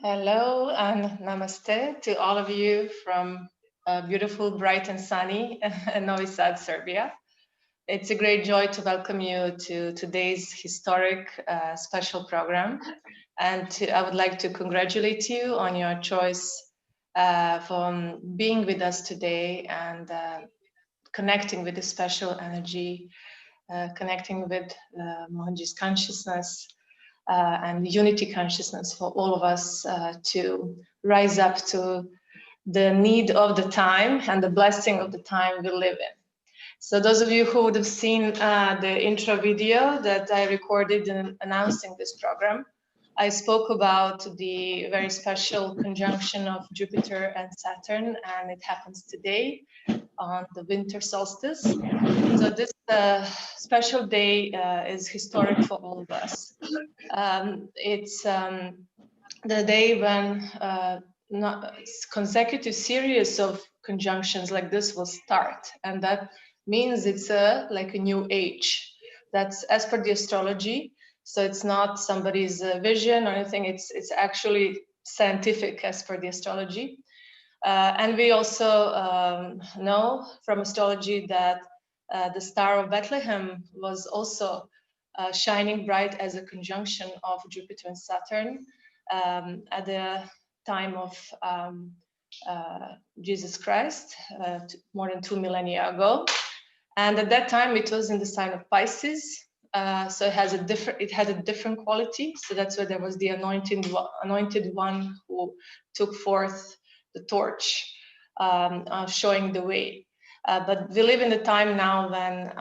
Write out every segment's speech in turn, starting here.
Hello and namaste to all of you from beautiful, bright and sunny Novi Sad, Serbia. It's a great joy to welcome you to today's historic special program. And I would like to congratulate you on your choice for being with us today and connecting with the special energy, connecting with Mohanji's consciousness, and unity consciousness for all of us to rise up to the need of the time and the blessing of the time we live in. So those of you who would have seen the intro video that I recorded in announcing this program, I spoke about the very special conjunction of Jupiter and Saturn, and it happens today on the winter solstice. So this special day is historic for all of us. It's the day when consecutive series of conjunctions like this will start, and that means it's like a new age. That's as per the astrology. So it's not somebody's vision or anything. It's actually scientific as per the astrology. And we also know from astrology that the Star of Bethlehem was also shining bright as a conjunction of Jupiter and Saturn at the time of Jesus Christ, more than 2 millennia ago. And at that time, it was in the sign of Pisces. So it had a different quality. So that's why there was the anointed one who took forth the torch, showing the way. But we live in a time now when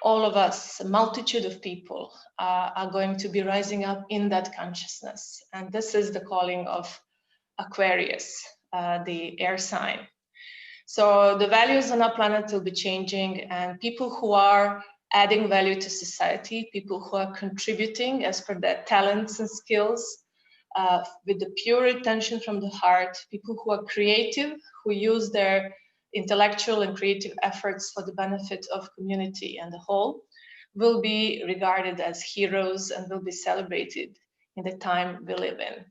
all of us, a multitude of people, are going to be rising up in that consciousness. And this is the calling of Aquarius, the air sign. So the values on our planet will be changing, and people who are adding value to society, people who are contributing as per their talents and skills, with the pure intention from the heart, people who are creative, who use their intellectual and creative efforts for the benefit of community and the whole, will be regarded as heroes and will be celebrated in the time we live in.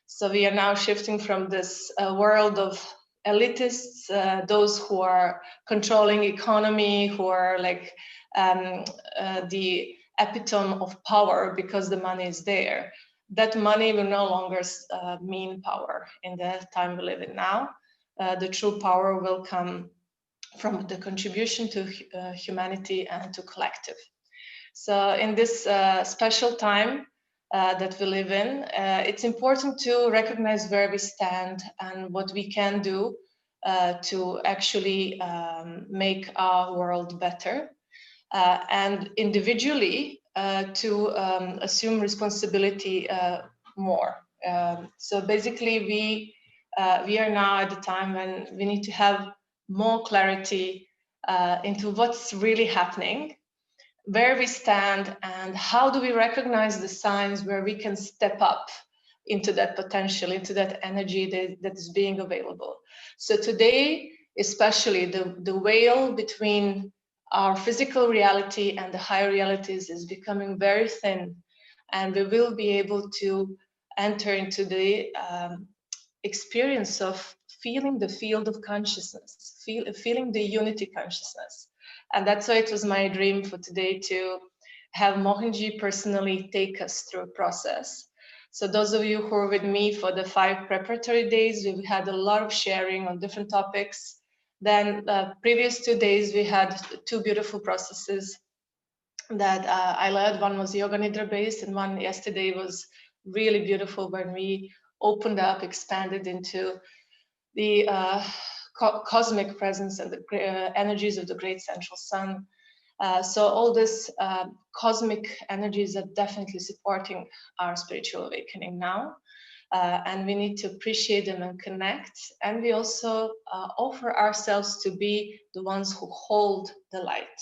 So we are now shifting from this world of elitists, those who are controlling economy, who are like the epitome of power because the money is there. That money will no longer mean power in the time we live in now. The true power will come from the contribution to humanity and to collective. So in this special time that we live in, it's important to recognize where we stand and what we can do to actually make our world better. And individually to assume responsibility more. So basically we are now at the time when we need to have more clarity into what's really happening, where we stand, and how do we recognize the signs where we can step up into that potential, into that energy that is being available. So today, especially the veil between our physical reality and the higher realities is becoming very thin, and we will be able to enter into the experience of feeling the field of consciousness, feeling the unity consciousness. And that's why it was my dream for today to have Mohanji personally take us through a process. So those of you who are with me for the 5 preparatory days, we've had a lot of sharing on different topics. Then previous 2 days, we had 2 beautiful processes that I led. One was yoga nidra based, and one yesterday was really beautiful when we opened up, expanded into the cosmic presence and the energies of the great central sun. So all this cosmic energies are definitely supporting our spiritual awakening now. And we need to appreciate them and connect. And we also offer ourselves to be the ones who hold the light.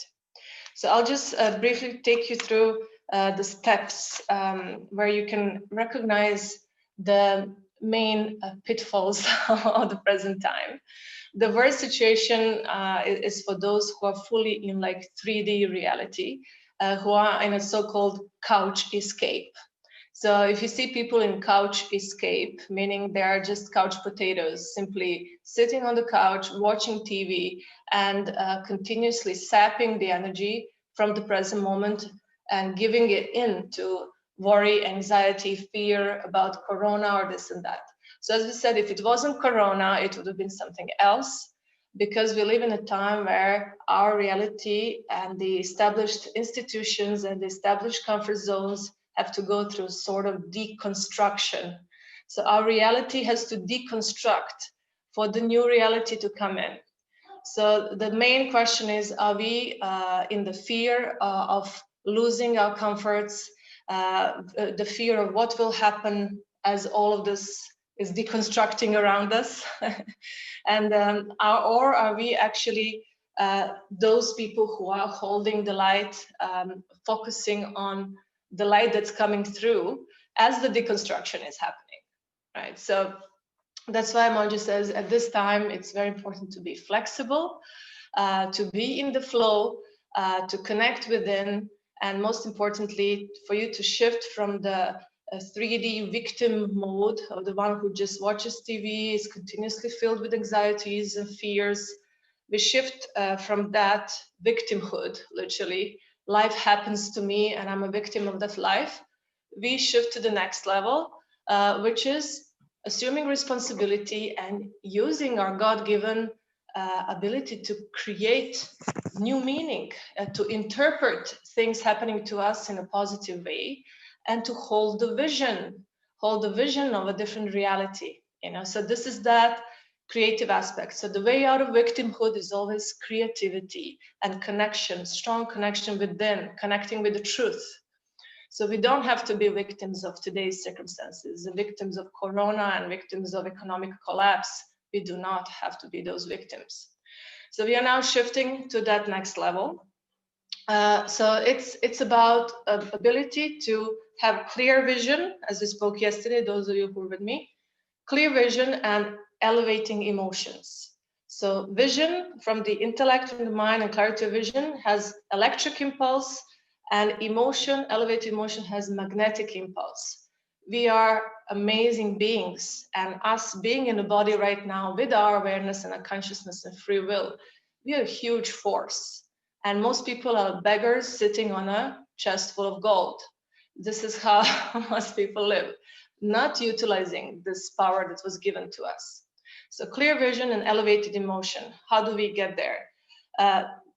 So I'll just briefly take you through the steps where you can recognize the main pitfalls of the present time. The worst situation is for those who are fully in like 3D reality, who are in a so-called couch escape. So if you see people in couch escape, meaning they are just couch potatoes, simply sitting on the couch, watching TV, and continuously sapping the energy from the present moment and giving it in to worry, anxiety, fear about corona or this and that. So as we said, if it wasn't corona, it would have been something else, because we live in a time where our reality and the established institutions and the established comfort zones have to go through sort of deconstruction. So our reality has to deconstruct for the new reality to come in. So the main question is, are we in the fear of losing our comforts, the fear of what will happen as all of this is deconstructing around us? And or are we actually those people who are holding the light, focusing on the light that's coming through as the deconstruction is happening, right? So that's why Mohanji says at this time, it's very important to be flexible, to be in the flow, to connect within, and most importantly, for you to shift from the 3D victim mode of the one who just watches TV, is continuously filled with anxieties and fears. We shift from that victimhood, literally, life happens to me and I'm a victim of that life. We shift to the next level, which is assuming responsibility and using our God-given ability to create new meaning, to interpret things happening to us in a positive way, and to hold the vision of a different reality. So this is that creative aspect. So the way out of victimhood is always creativity and connection, strong connection within, connecting with the truth. So we don't have to be victims of today's circumstances, the victims of Corona and victims of economic collapse. We do not have to be those victims. So we are now shifting to that next level. So it's about ability to have clear vision, as we spoke yesterday, those of you who were with me, clear vision and elevating emotions. So vision from the intellect, from the mind, and clarity of vision has electric impulse, and emotion, elevated emotion, has magnetic impulse. We are amazing beings, and us being in the body right now with our awareness and our consciousness and free will, we are a huge force. And most people are beggars sitting on a chest full of gold. This is how most people live, not utilizing this power that was given to us. So clear vision and elevated emotion. How do we get there?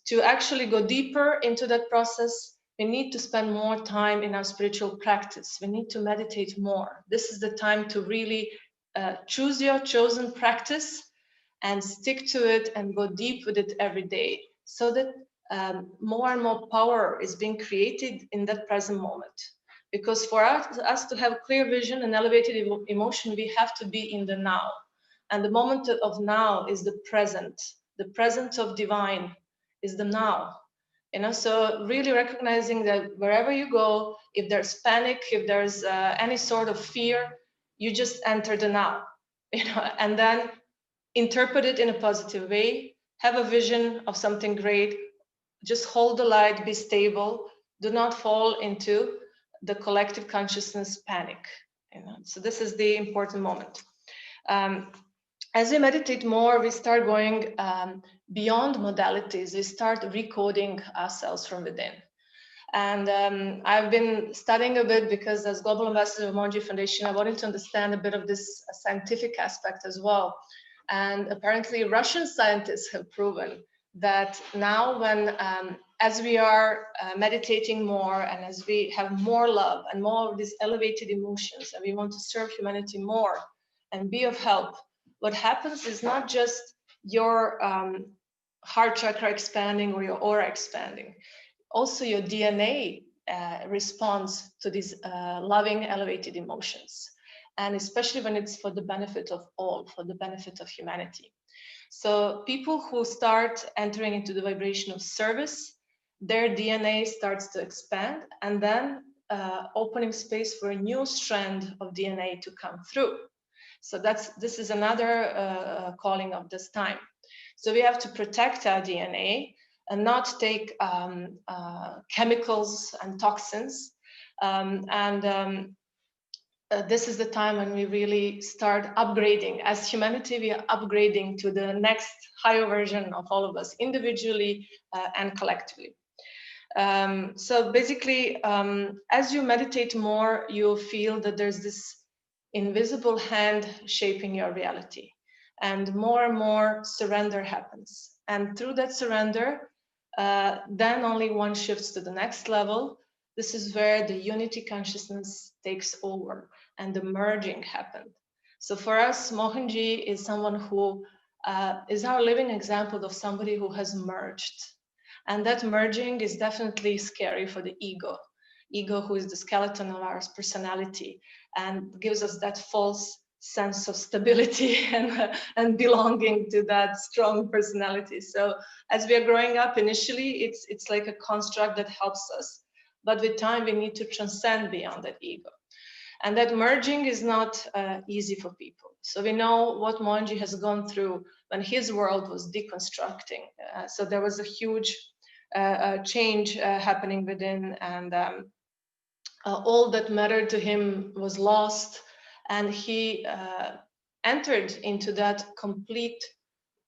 To actually go deeper into that process, we need to spend more time in our spiritual practice. We need to meditate more. This is the time to really choose your chosen practice and stick to it and go deep with it every day, so that more and more power is being created in that present moment. Because for us to have clear vision and elevated emotion, we have to be in the now. And the moment of now is the present. The present of divine is the now. So really recognizing that wherever you go, if there's panic, if there's any sort of fear, you just enter the now, and then interpret it in a positive way, have a vision of something great, just hold the light, be stable, do not fall into the collective consciousness panic. So this is the important moment. As we meditate more, we start going beyond modalities. We start recoding ourselves from within. And I've been studying a bit, because as Global Ambassador of Mohanji Foundation, I wanted to understand a bit of this scientific aspect as well. And apparently Russian scientists have proven that now when, as we are meditating more, and as we have more love and more of these elevated emotions, and we want to serve humanity more and be of help, what happens is not just your heart chakra expanding or your aura expanding, also your DNA responds to these loving, elevated emotions. And especially when it's for the benefit of all, for the benefit of humanity. So people who start entering into the vibration of service, their DNA starts to expand, and then opening space for a new strand of DNA to come through. So this is another calling of this time. So we have to protect our DNA and not take chemicals and toxins. This is the time when we really start upgrading. As humanity, we are upgrading to the next higher version of all of us, individually and collectively. So basically, as you meditate more, you'll feel that there's this invisible hand shaping your reality. And more surrender happens. And through that surrender, then only one shifts to the next level. This is where the unity consciousness takes over and the merging happened. So for us, Mohanji is someone who is our living example of somebody who has merged. And that merging is definitely scary for the ego. Ego, who is the skeleton of our personality, and gives us that false sense of stability and belonging to that strong personality. So as we are growing up, initially, it's like a construct that helps us. But with time, we need to transcend beyond that ego. And that merging is not easy for people. So we know what Mohanji has gone through when his world was deconstructing. So there was a huge change happening within, and all that mattered to him was lost. And he entered into that complete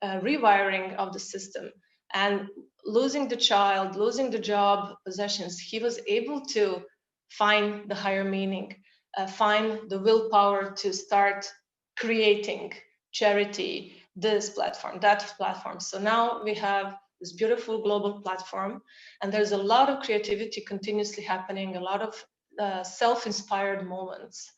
rewiring of the system. And losing the child, losing the job, possessions, he was able to find the higher meaning, find the willpower to start creating charity, this platform, that platform. So now we have this beautiful global platform, and there's a lot of creativity continuously happening, a lot of self-inspired moments.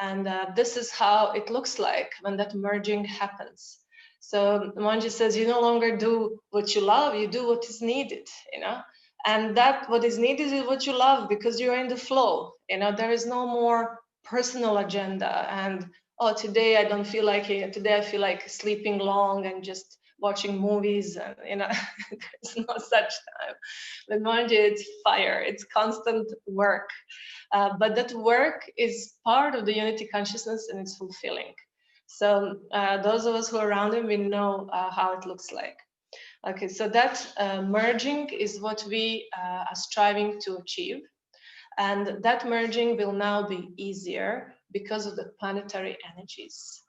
And this is how it looks like when that merging happens. So Mohanji says, you no longer do what you love, you do what is needed, you know? And that what is needed is what you love, because you're in the flow, you know? There is no more personal agenda and, oh, today I don't feel like it, today I feel like sleeping long and just watching movies, and, you know, there's no such time. With Mohanji, it's fire, it's constant work. But that work is part of the unity consciousness, and it's fulfilling. So those of us who are around him, we know how it looks like. Okay, so that merging is what we are striving to achieve. And that merging will now be easier because of the planetary energies.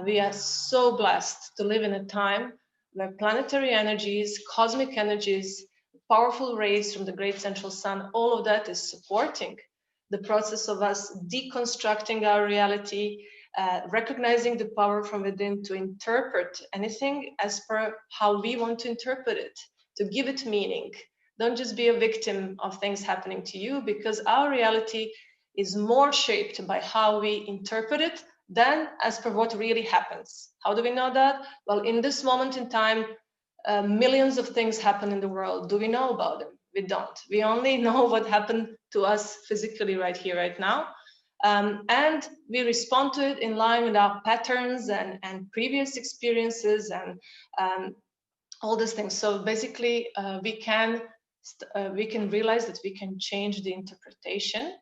We are so blessed to live in a time where planetary energies, cosmic energies, powerful rays from the great central sun, all of that is supporting the process of us deconstructing our reality, recognizing the power from within to interpret anything as per how we want to interpret it, to give it meaning. Don't just be a victim of things happening to you, because our reality is more shaped by how we interpret it than as per what really happens. How do we know that? Well, in this moment in time, millions of things happen in the world. Do we know about them? We don't. We only know what happened to us physically right here, right now. And we respond to it in line with our patterns and previous experiences and all these things. So basically, we can realize that we can change the interpretation,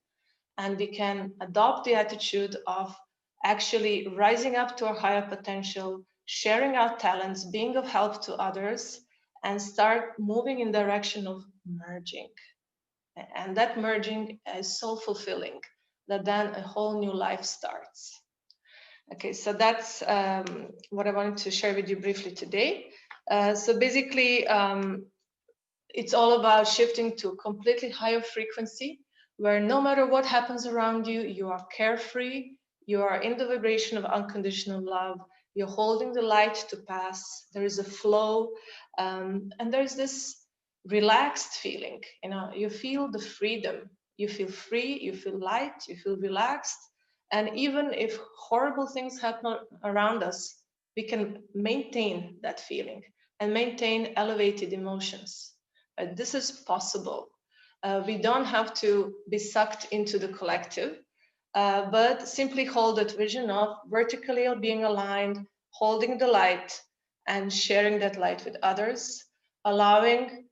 and we can adopt the attitude of actually rising up to our higher potential, sharing our talents, being of help to others, and start moving in the direction of merging. And that merging is so fulfilling that then a whole new life starts. Okay, so that's what I wanted to share with you briefly today. So basically, it's all about shifting to a completely higher frequency, where no matter what happens around you, you are carefree, you are in the vibration of unconditional love, you're holding the light to pass, there is a flow, and there's this relaxed feeling, you know, you feel the freedom, you feel free, you feel light, you feel relaxed. And even if horrible things happen around us, we can maintain that feeling and maintain elevated emotions. This is possible. We don't have to be sucked into the collective, but simply hold that vision of vertically being aligned, holding the light and sharing that light with others, allowing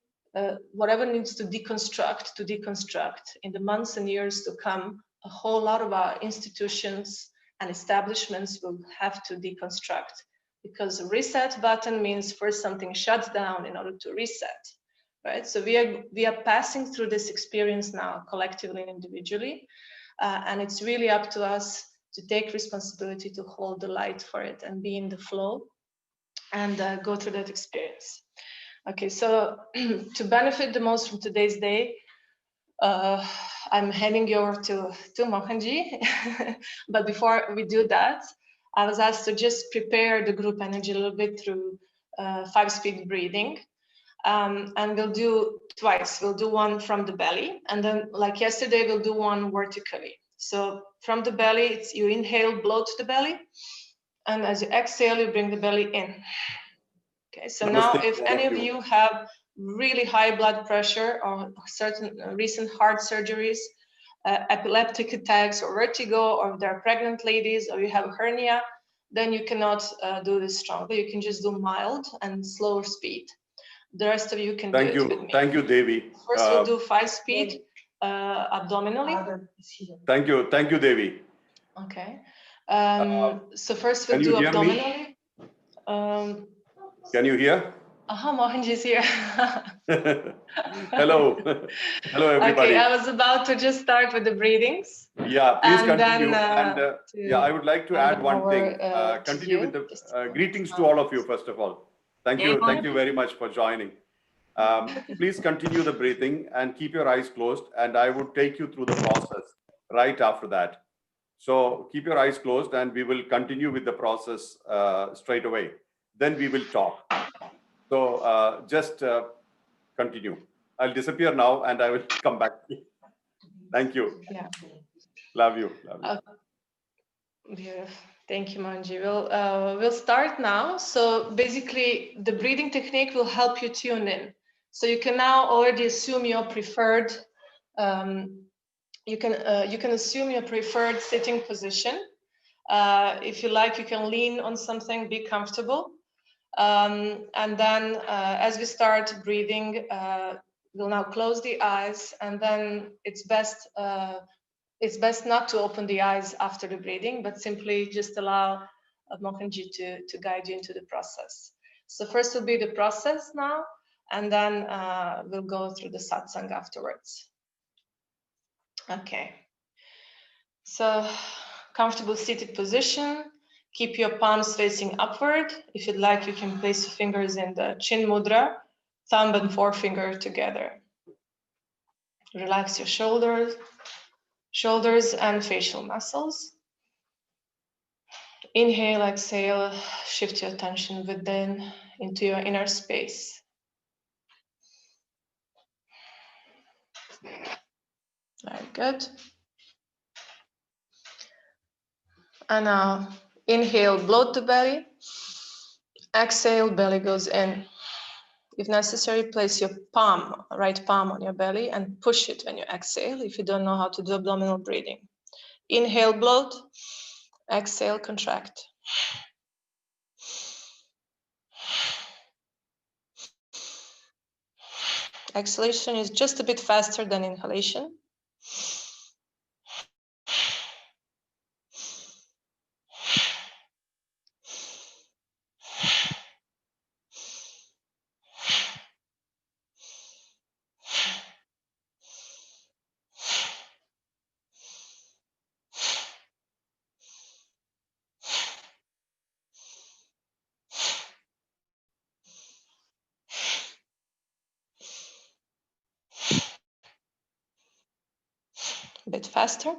whatever needs to deconstruct in the months and years to come. A whole lot of our institutions and establishments will have to deconstruct, because reset button means first something shuts down in order to reset. Right, so we are passing through this experience now, collectively and individually, and it's really up to us to take responsibility to hold the light for it and be in the flow and go through that experience. Okay, so to benefit the most from today's day, I'm handing you over to Mohanji. But before we do that, I was asked to just prepare the group energy a little bit through 5-speed breathing. And we'll do twice. We'll do one from the belly, and then like yesterday, we'll do one vertically. So from the belly, it's you inhale, blow to the belly, and as you exhale, you bring the belly in. Okay, so now if any of you have really high blood pressure or certain recent heart surgeries, epileptic attacks or vertigo, or if they're pregnant ladies, or you have a hernia, then you cannot do this strongly. You can just do mild and slower speed. The rest of you can do it with me. Thank you, Devi. First, we'll do 5-speed abdominally. Thank you, Devi. Okay. So first we'll do abdominally. Can you hear? Mohanji is here. Hello. Hello, everybody. Okay, I was about to just start with the breathings. Yeah, please continue. Then, yeah, I would like to add one thing. Continue with the greetings to all of you, first of all. Thank you very much for joining. Please continue the breathing and keep your eyes closed, and I would take you through the process right after that. So keep your eyes closed and we will continue with the process straight away. then we will talk. So just continue. I'll disappear now and I will come back. Thank you. Yeah. Love you. Love you. Yeah. Thank you, Mohanji. We'll start now. So basically, the breathing technique will help you tune in. So you can now already assume your preferred. You can assume your preferred sitting position. If you like, you can lean on something, be comfortable. And then as we start breathing, we'll now close the eyes, and then it's best not to open the eyes after the breathing, but simply just allow Mohanji to guide you into the process. So first will be the process now, and then we'll go through the satsang afterwards. Okay. So comfortable seated position. Keep your palms facing upward. If you'd like, you can place your fingers in the chin mudra, thumb and forefinger together. Relax your shoulders and facial muscles. Inhale, exhale, shift your attention within into your inner space. Very good. And now inhale, bloat the belly. Exhale, belly goes in. If necessary, place your right palm on your belly and push it when you exhale if you don't know how to do abdominal breathing. Inhale, bloat. Exhale, contract. Exhalation is just a bit faster than inhalation. A bit faster.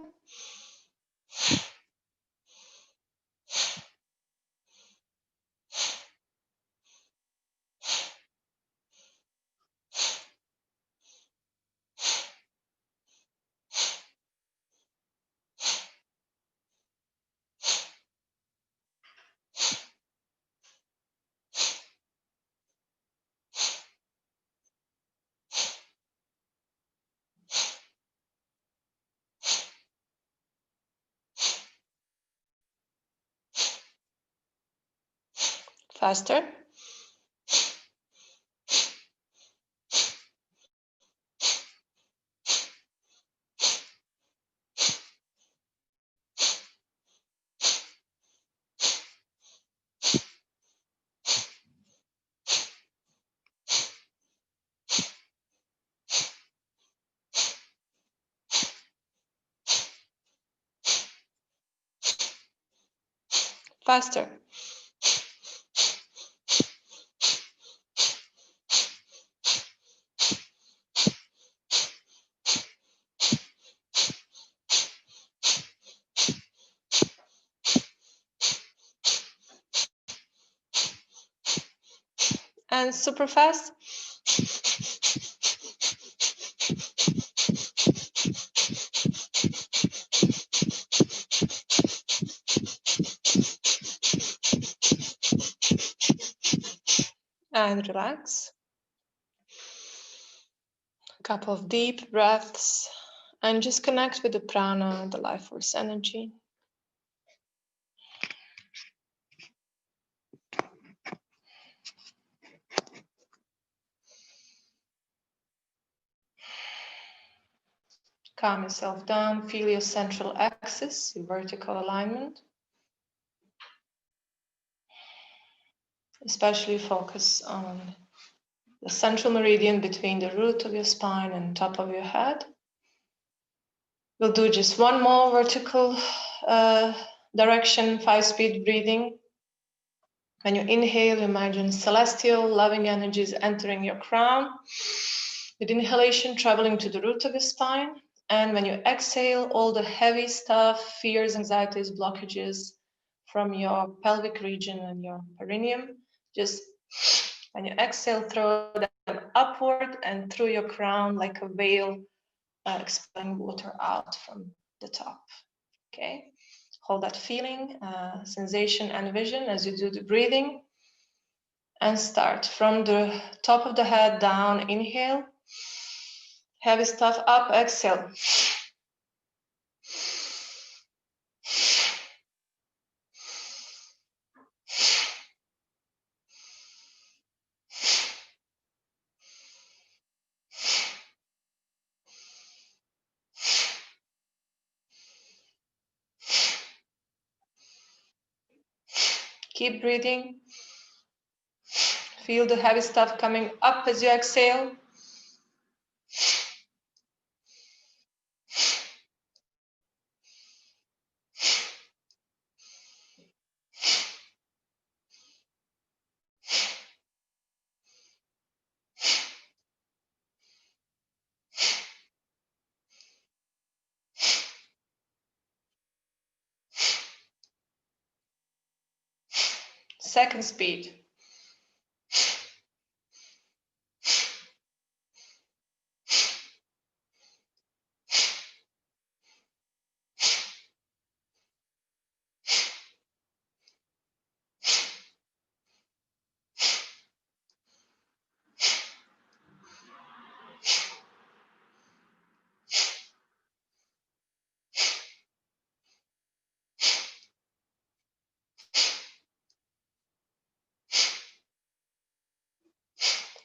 Faster. Faster. And super fast. And relax. A couple of deep breaths and just connect with the prana, the life force energy. Calm yourself down, feel your central axis, your vertical alignment. Especially focus on the central meridian between the root of your spine and top of your head. We'll do just one more vertical direction, 5-speed breathing. When you inhale, imagine celestial, loving energies entering your crown. With inhalation, traveling to the root of your spine. And when you exhale, all the heavy stuff, fears, anxieties, blockages from your pelvic region and your perineum Just when you exhale, throw them upward and through your crown like a veil, expelling water out from the top. Okay, hold that feeling, sensation and vision as you do the breathing. And start from the top of the head down, inhale. Heavy stuff up, exhale. Keep breathing. Feel the heavy stuff coming up as you exhale. Second speed.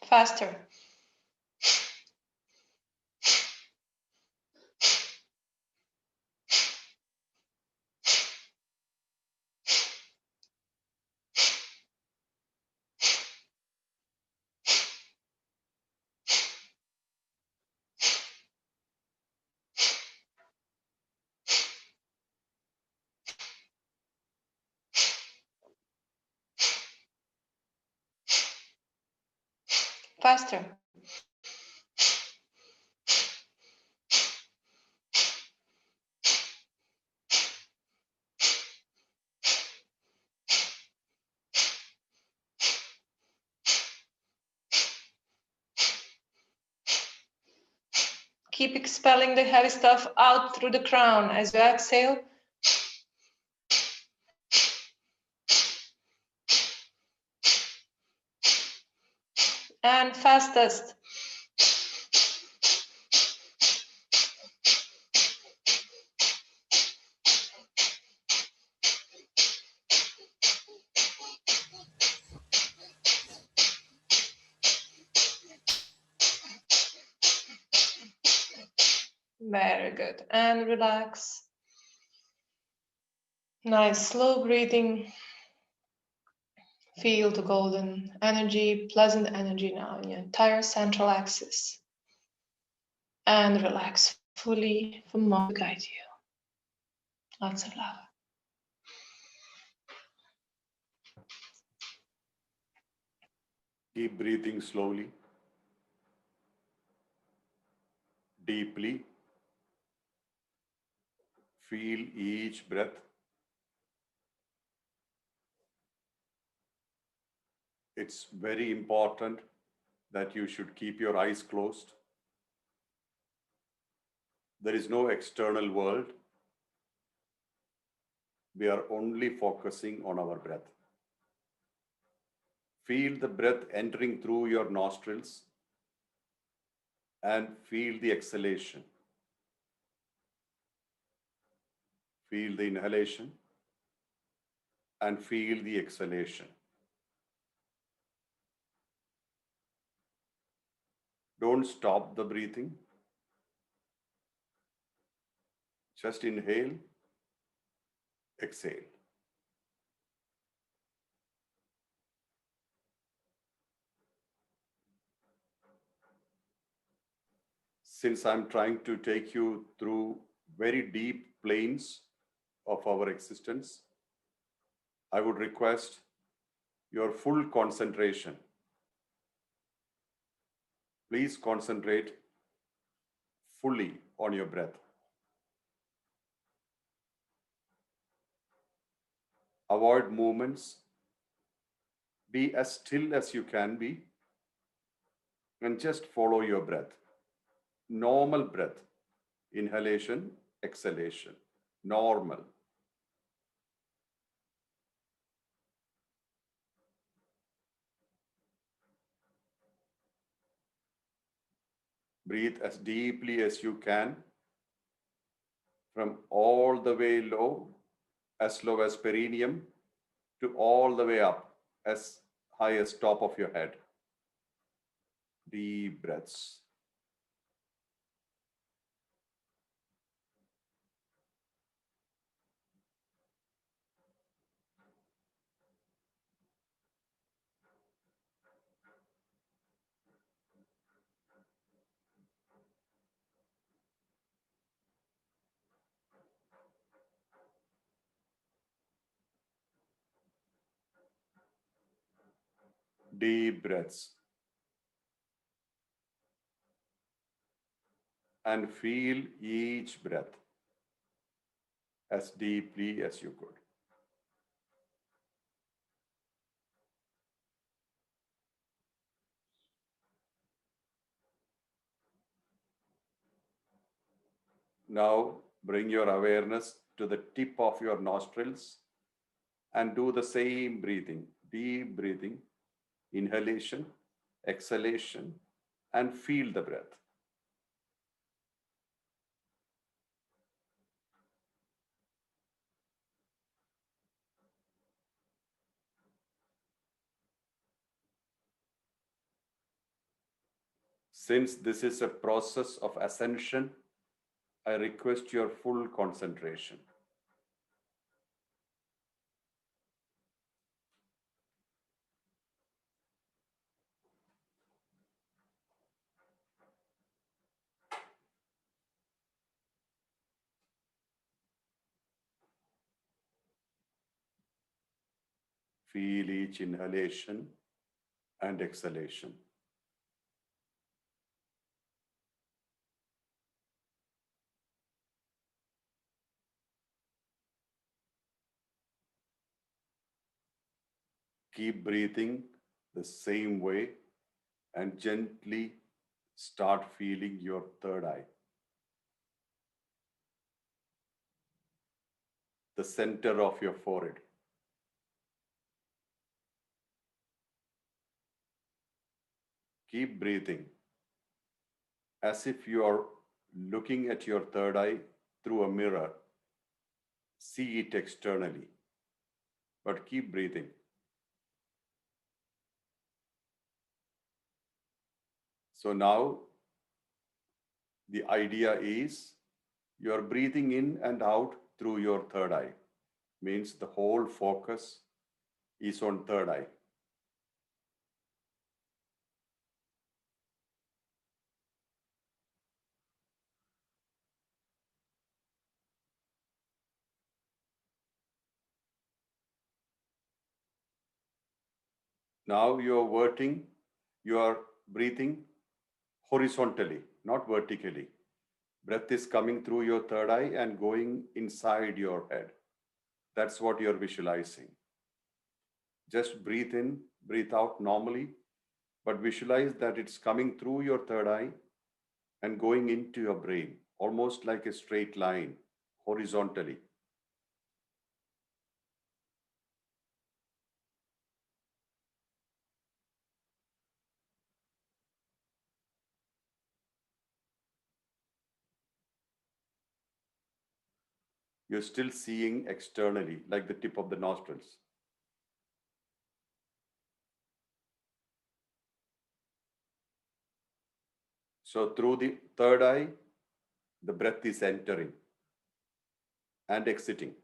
Faster. Faster. Keep expelling the heavy stuff out through the crown as you exhale. And fastest. Very good. And relax. Nice, slow breathing. Feel the golden energy, pleasant energy now in your entire central axis. And relax fully for more to guide you. Lots of love. Keep breathing slowly, deeply. Feel each breath. It's very important that you should keep your eyes closed. There is no external world. We are only focusing on our breath. Feel the breath entering through your nostrils and feel the exhalation. Feel the inhalation and feel the exhalation. Don't stop the breathing. Just inhale, exhale. Since I'm trying to take you through very deep planes of our existence, I would request your full concentration. Please concentrate fully on your breath. Avoid movements. Be as still as you can be and just follow your breath. Normal breath. Inhalation, exhalation. Normal. Breathe as deeply as you can from all the way low as perineum, to all the way up as high as top of your head. Deep breaths. Deep breaths. And feel each breath as deeply as you could. Now bring your awareness to the tip of your nostrils and do the same breathing, deep breathing, inhalation, exhalation, and feel the breath. Since this is a process of ascension, I request your full concentration. Feel each inhalation and exhalation. Keep breathing the same way and gently start feeling your third eye, the center of your forehead. Keep breathing as if you are looking at your third eye through a mirror. See it externally, but keep breathing. So now the idea is you are breathing in and out through your third eye. Means the whole focus is on third eye. Now you are breathing horizontally, not vertically. Breath is coming through your third eye and going inside your head. That's what you're visualizing. Just breathe in, breathe out normally, but visualize that it's coming through your third eye and going into your brain, almost like a straight line, horizontally. You're still seeing externally, like the tip of the nostrils. So through the third eye, the breath is entering and exiting.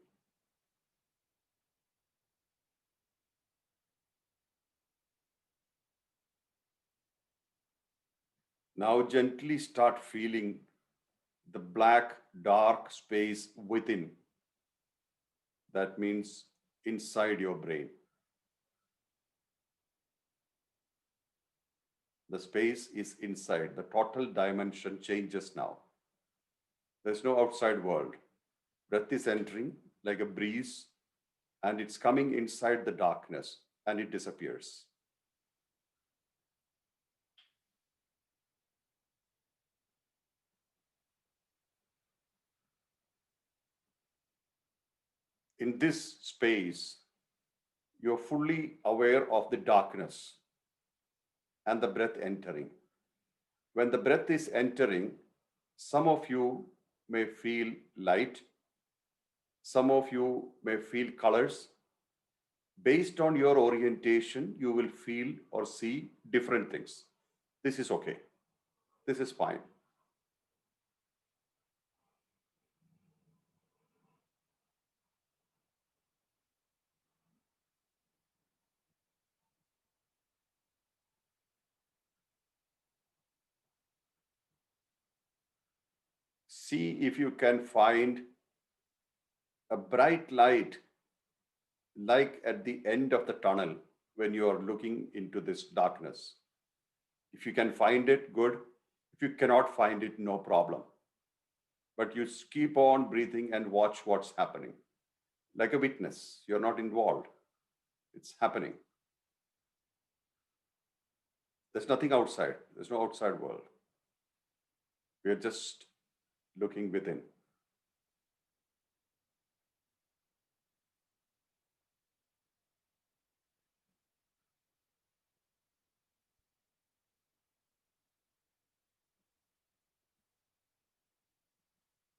Now gently start feeling the black, dark space within. That means inside your brain. The space is inside. The total dimension changes now. There's no outside world. Breath is entering like a breeze and it's coming inside the darkness. and it disappears. In this space, you're fully aware of the darkness and the breath entering. When the breath is entering, some of you may feel light, some of you may feel colors. Based on your orientation, you will feel or see different things. This is okay. This is fine. See if you can find a bright light like at the end of the tunnel when you are looking into this darkness. If you can find it, good. If you cannot find it, no problem. But you keep on breathing and watch what's happening. Like a witness, you're not involved. It's happening. There's nothing outside. There's no outside world. We're just looking within.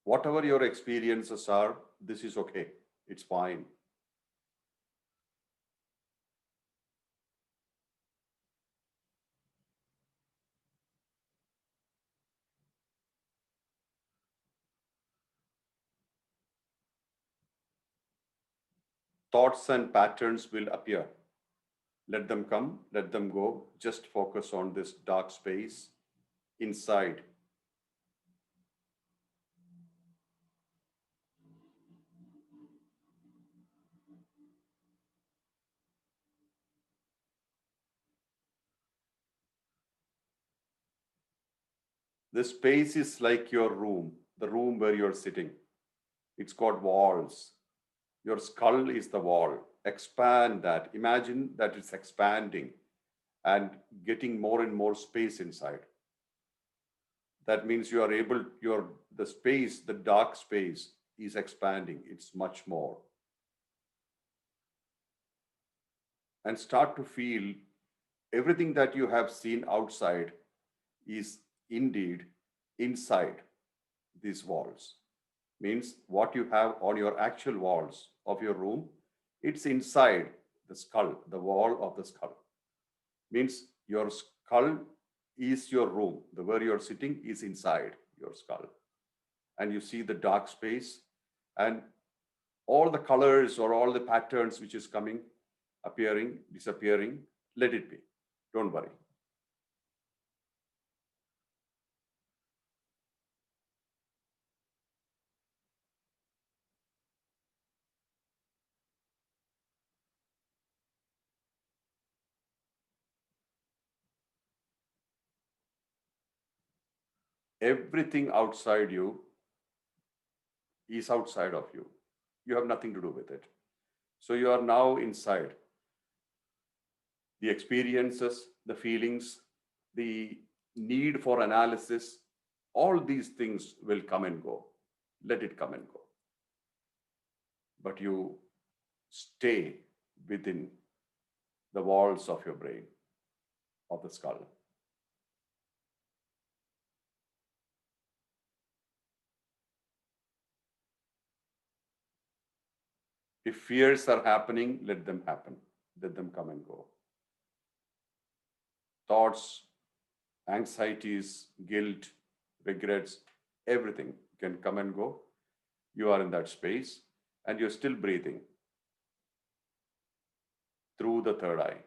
Whatever your experiences are, this is okay. It's fine. Thoughts and patterns will appear. Let them come, let them go. Just focus on this dark space inside. The space is like your room, the room where you're sitting. It's got walls. Your skull is the wall. Expand that. Imagine that it's expanding and getting more and more space inside. That means you are able, the space, the dark space is expanding. It's much more. And start to feel everything that you have seen outside is indeed inside these walls. Means what you have on your actual walls of your room, it's inside the skull, the wall of the skull. Means your skull is your room. The where you're sitting is inside your skull. And you see the dark space and all the colors or all the patterns which is coming, appearing, disappearing, let it be. Don't worry. Everything outside you is outside of you. You have nothing to do with it. So you are now inside. The experiences, the feelings, the need for analysis, all these things will come and go. Let it come and go. But you stay within the walls of your brain, of the skull. If fears are happening, let them happen. Let them come and go. Thoughts, anxieties, guilt, regrets, everything can come and go. You are in that space and you're still breathing through the third eye.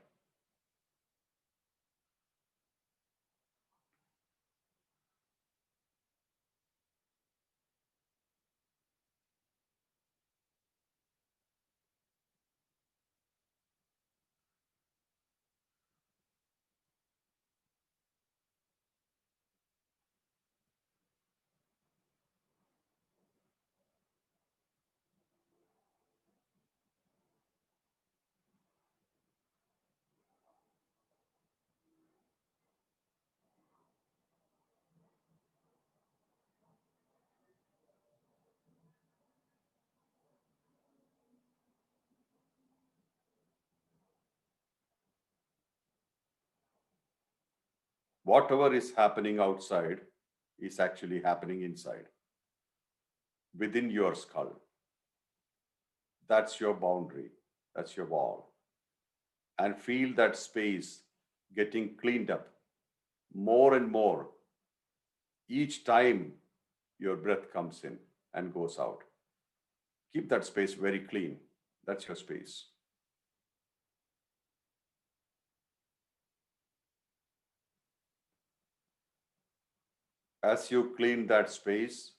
Whatever is happening outside is actually happening inside, within your skull. That's your boundary, that's your wall. And feel that space getting cleaned up more and more each time your breath comes in and goes out. Keep that space very clean. That's your space. As you clean that space,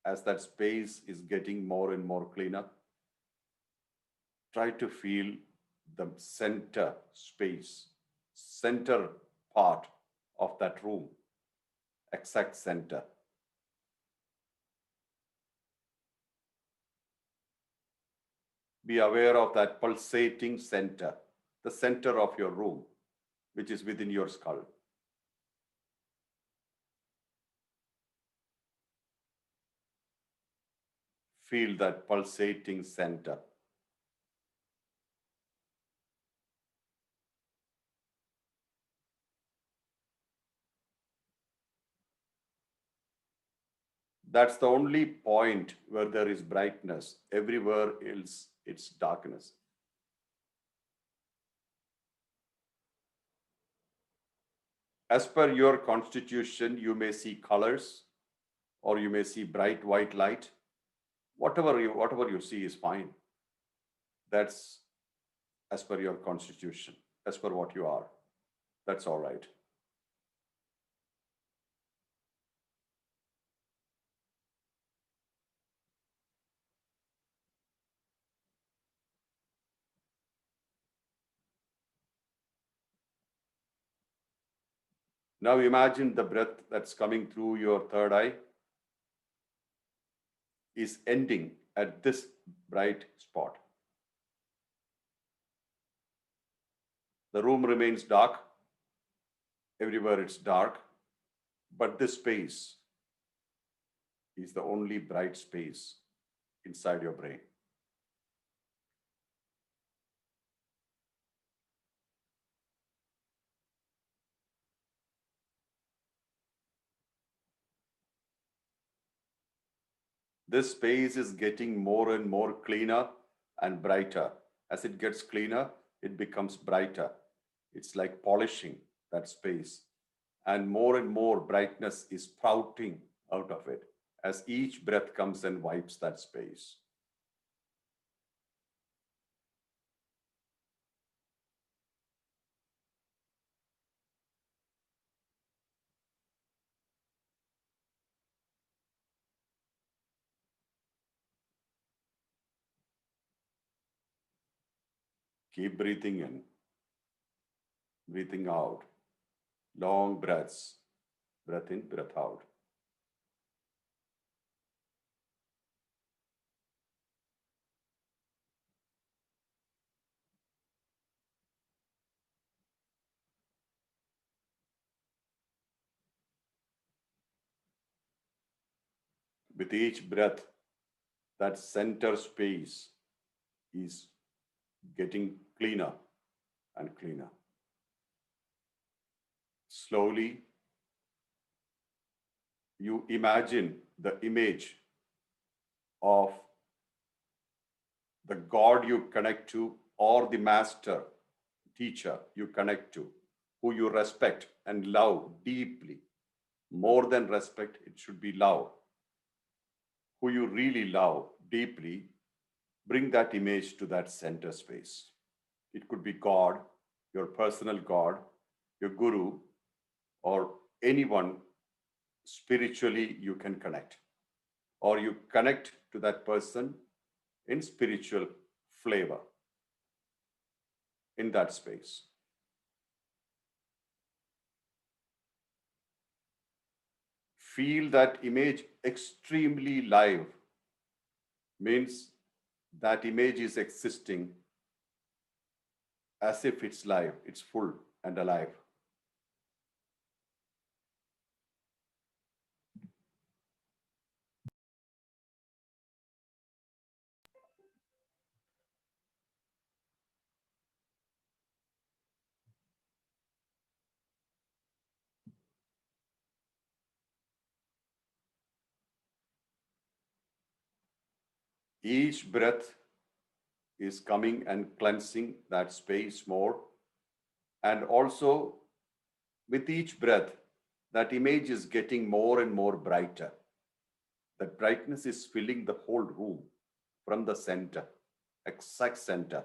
as that space is getting more and more cleaner, try to feel the center space, center part of that room, exact center. Be aware of that pulsating center, the center of your room, which is within your skull. Feel that pulsating center. That's the only point where there is brightness. Everywhere else, it's darkness. As per your constitution, you may see colors or you may see bright white light. Whatever you see is fine. That's as per your constitution, as per what you are. That's all right. Now imagine the breath that's coming through your third eye is ending at this bright spot. The room remains dark. Everywhere it's dark, but this space is the only bright space inside your brain. This space is getting more and more cleaner and brighter. As it gets cleaner, it becomes brighter. It's like polishing that space. And more brightness is sprouting out of it as each breath comes and wipes that space. Keep breathing in, breathing out. Long breaths. Breath in, breath out. With each breath, that center space is getting cleaner and cleaner. Slowly, you imagine the image of the God you connect to or the master, teacher you connect to, who you respect and love deeply. More than respect, it should be love. Who you really love deeply, bring that image to that center space. It could be God, your personal God, your guru, or anyone spiritually you can connect. Or you connect to that person in spiritual flavor in that space. Feel that image extremely live, means that image is existing as if it's live, it's full and alive. Each breath is coming and cleansing that space more. And also, with each breath, that image is getting more and more brighter. That brightness is filling the whole room from the center, exact center.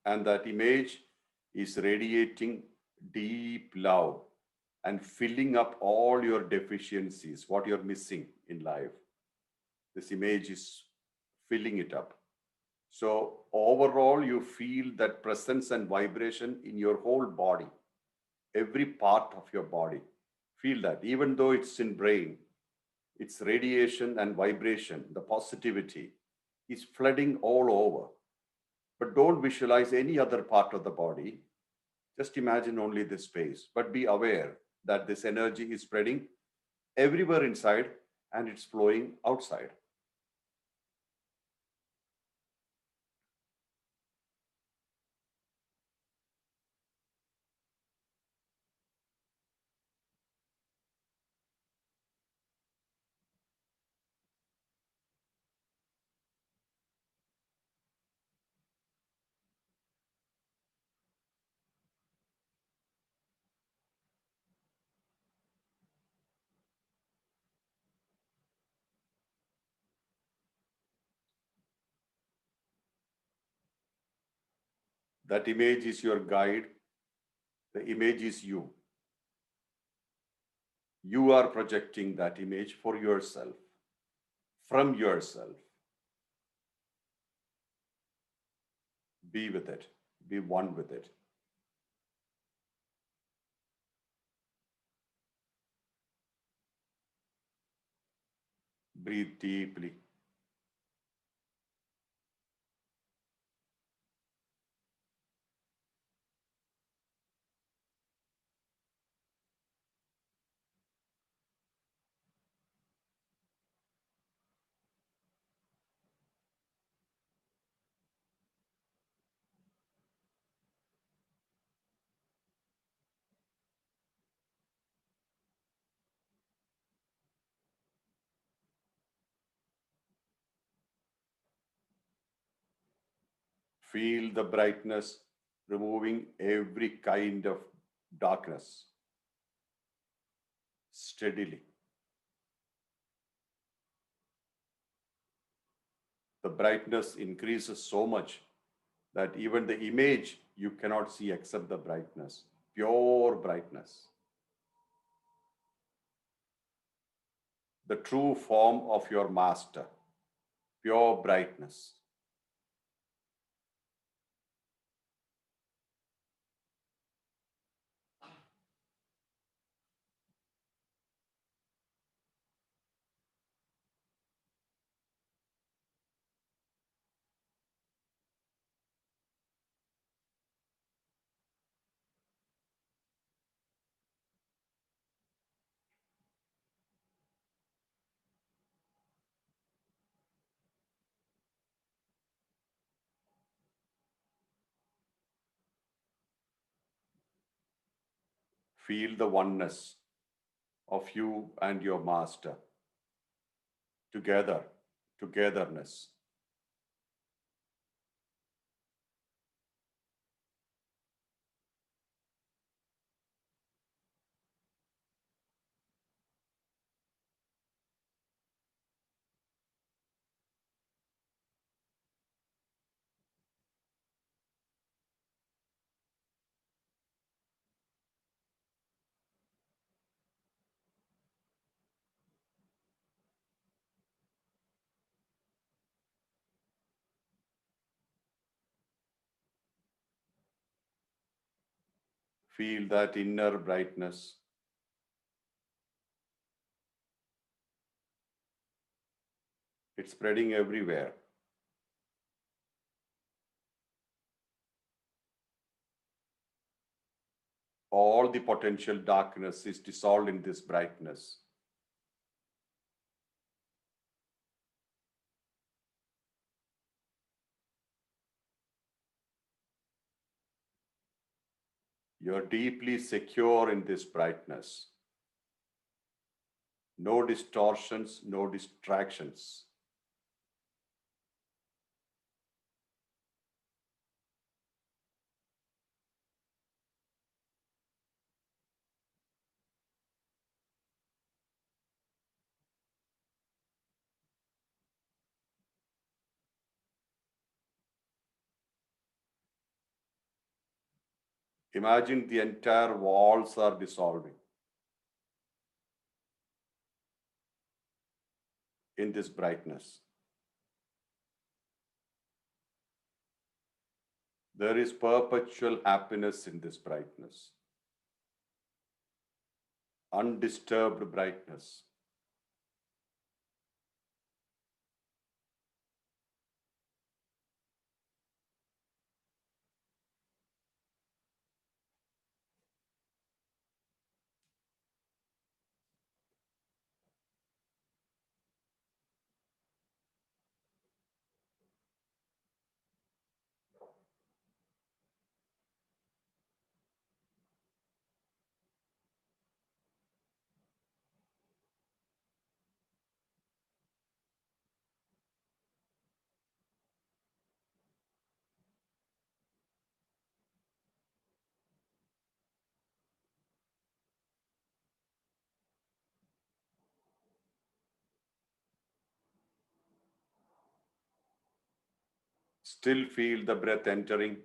And that image is radiating deep love and filling up all your deficiencies, what you're missing in life. This image is filling it up. So overall, you feel that presence and vibration in your whole body, every part of your body. Feel that, even though it's in brain, its radiation and vibration, the positivity is flooding all over. But don't visualize any other part of the body. Just imagine only this space, but be aware that this energy is spreading everywhere inside and it's flowing outside. That image is your guide. The image is you. You are projecting that image for yourself, from yourself. Be with it. Be one with it. Breathe deeply. Feel the brightness removing every kind of darkness steadily. The brightness increases so much that even the image you cannot see except the brightness, pure brightness. The true form of your master, pure brightness. Feel the oneness of you and your master together, togetherness. Feel that inner brightness. It's spreading everywhere. All the potential darkness is dissolved in this brightness. You're deeply secure in this brightness. No distortions, no distractions. Imagine the entire walls are dissolving in this brightness. There is perpetual happiness in this brightness. Undisturbed brightness. Still feel the breath entering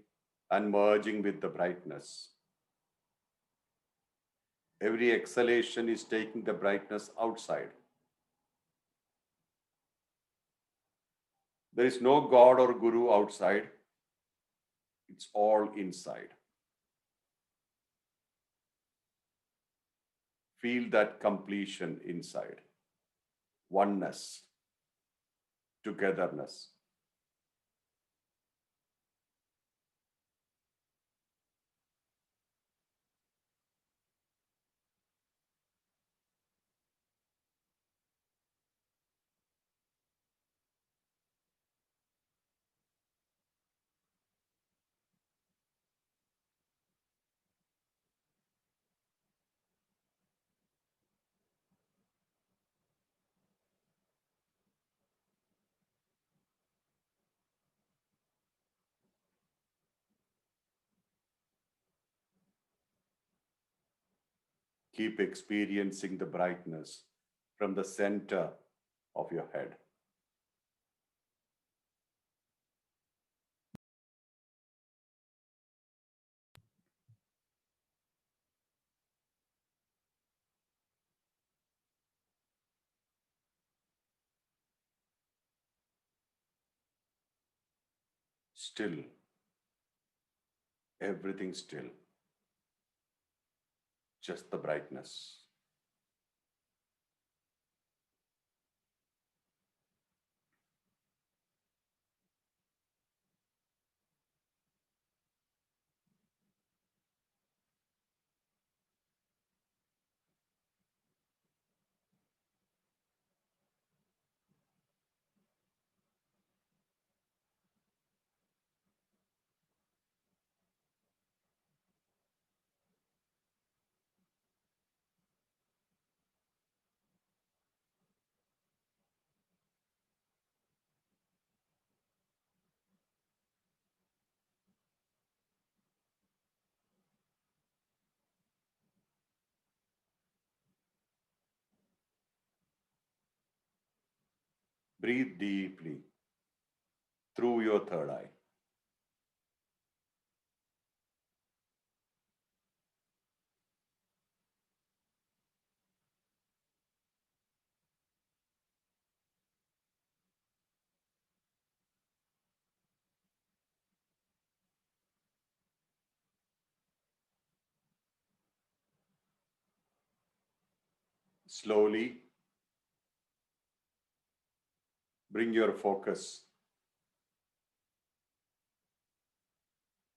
and merging with the brightness. Every exhalation is taking the brightness outside. There is no God or Guru outside. It's all inside. Feel that completion inside. Oneness, togetherness. Keep experiencing the brightness from the center of your head. Still, everything still, just the brightness. Breathe deeply through your third eye. Slowly bring your focus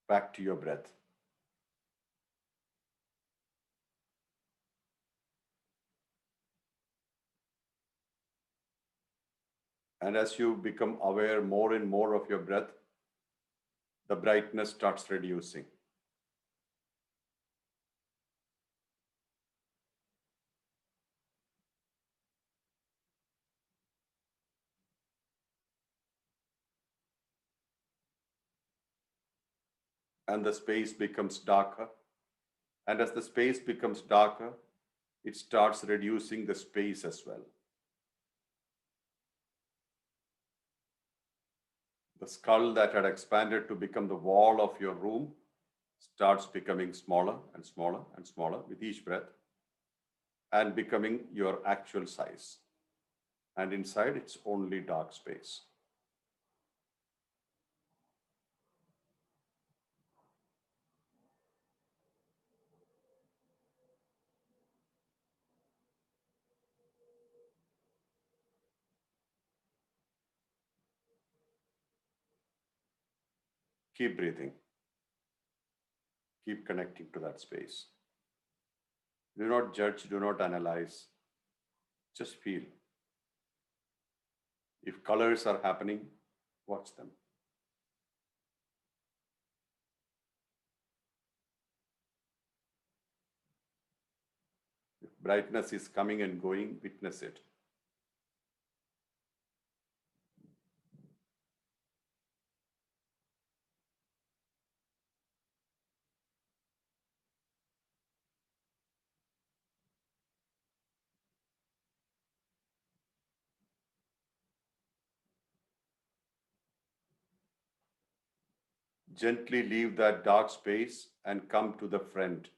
back to your breath. And as you become aware more and more of your breath, the brightness starts reducing. And the space becomes darker. And as the space becomes darker, it starts reducing the space as well. The skull that had expanded to become the wall of your room starts becoming smaller and smaller and smaller with each breath, and becoming your actual size. And inside, it's only dark space. Keep breathing. Keep connecting to that space. Do not judge, do not analyze. Just feel. If colors are happening, watch them. If brightness is coming and going, witness it. Gently leave that dark space and come to the front,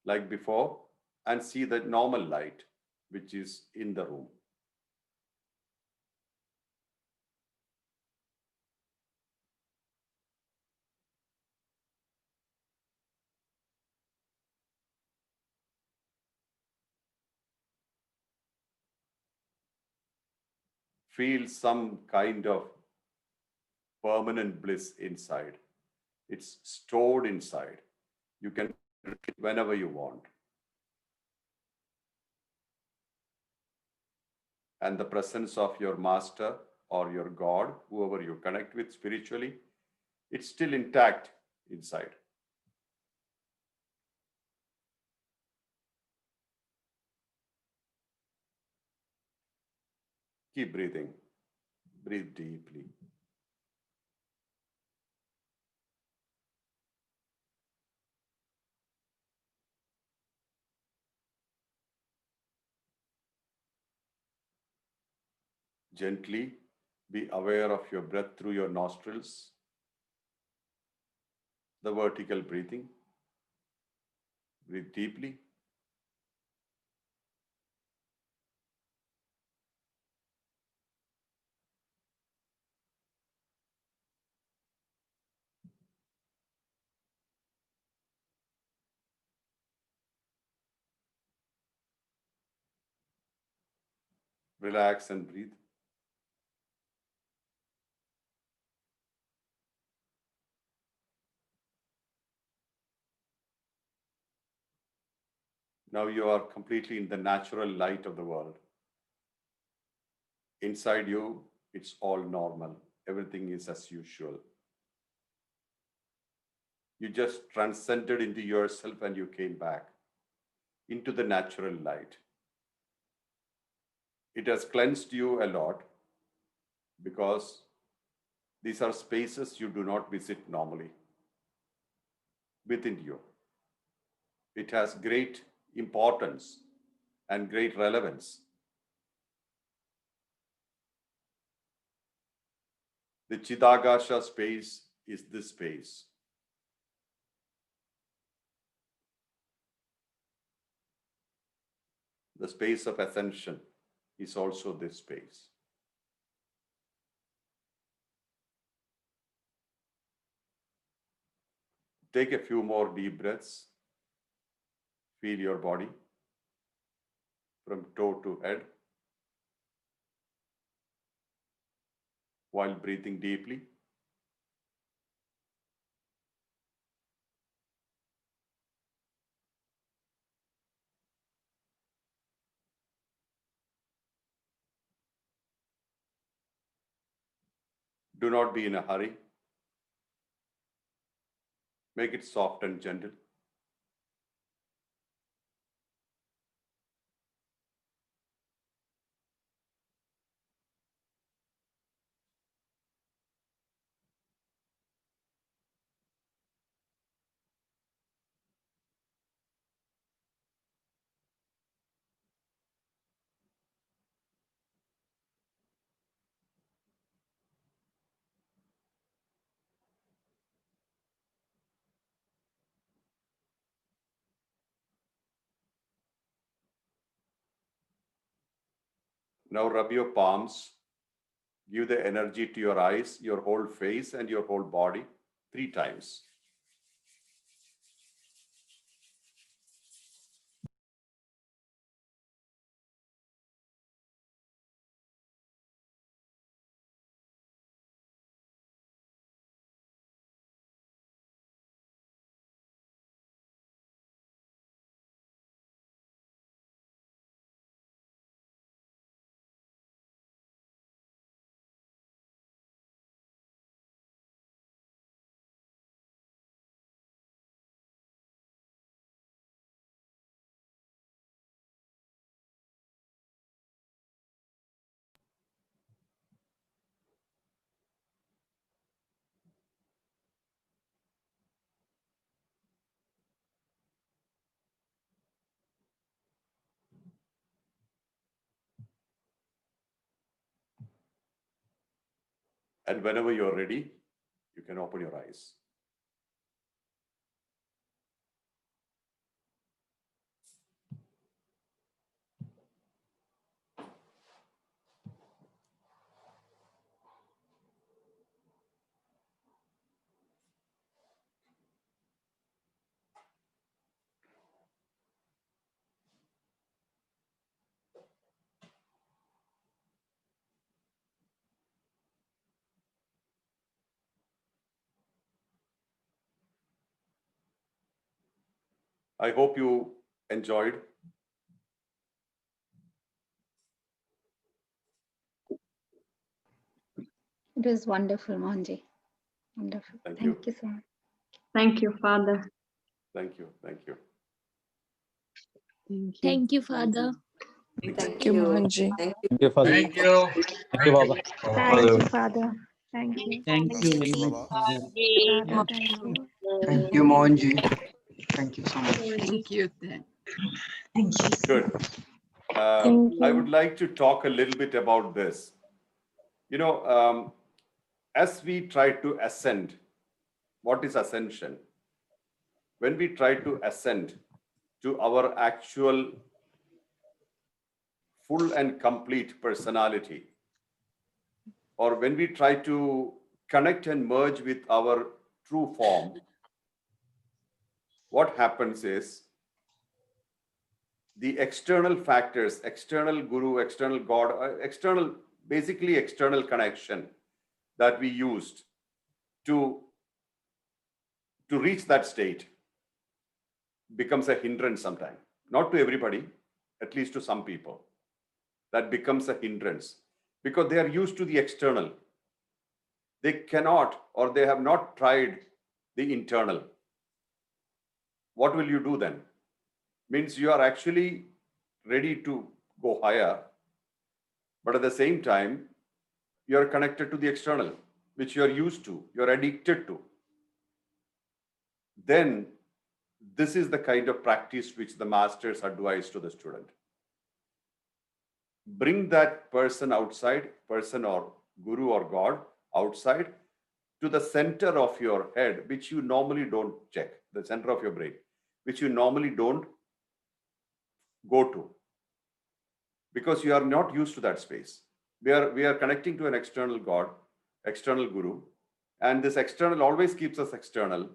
like before, and see the normal light, which is in the room. Feel some kind of permanent bliss inside. It's stored inside. You can drink it whenever you want. And the presence of your master or your God, whoever you connect with spiritually, it's still intact inside. Keep breathing. Breathe deeply. Gently be aware of your breath through your nostrils, the vertical breathing. Breathe deeply. Relax and breathe. Now you are completely in the natural light of the world. Inside you, it's all normal. Everything is as usual. You just transcended into yourself and you came back into the natural light. It has cleansed you a lot because these are spaces you do not visit normally within you. It has great importance and great relevance. The Chidagasha space is this space. The space of ascension is also this space. Take a few more deep breaths. Feel your body from toe to head while breathing deeply. Do not be in a hurry. Make it soft and gentle. Now rub your palms. Give the energy to your eyes, your whole face, and your whole body 3 times. And whenever you're ready, you can open your eyes. I hope you enjoyed. It was wonderful, Mohanji. Wonderful. Thank you. Thank you so much. Thank you, Father. Thank you. Thank you. Thank you, Father. Thank you, Mohanji. Thank you, Father. Thank you. Thank you, Baba. Thank you, Father. Thank you. Thank you very much, Baba. Father. Father, thank you. Thank you, Mohanji. Thank you so much. Thank you. Thank you. Good. I would like to talk a little bit about this. You know, as we try to ascend, what is ascension? When we try to ascend to our actual full and complete personality, or when we try to connect and merge with our true form, what happens is the external factors, external guru, external God, basically external connection that we used to reach that state becomes a hindrance sometimes. Not to everybody, at least to some people. That becomes a hindrance because they are used to the external. They cannot, or they have not tried the internal. What will you do then? Means you are actually ready to go higher, but at the same time, you are connected to the external, which you are used to, you are addicted to. Then this is the kind of practice which the masters advise to the student. Bring that person outside, person or guru or God outside to the center of your head, which you normally don't check, the center of your brain, which you normally don't go to because you are not used to that space. We are connecting to an external God, external guru, and this external always keeps us external,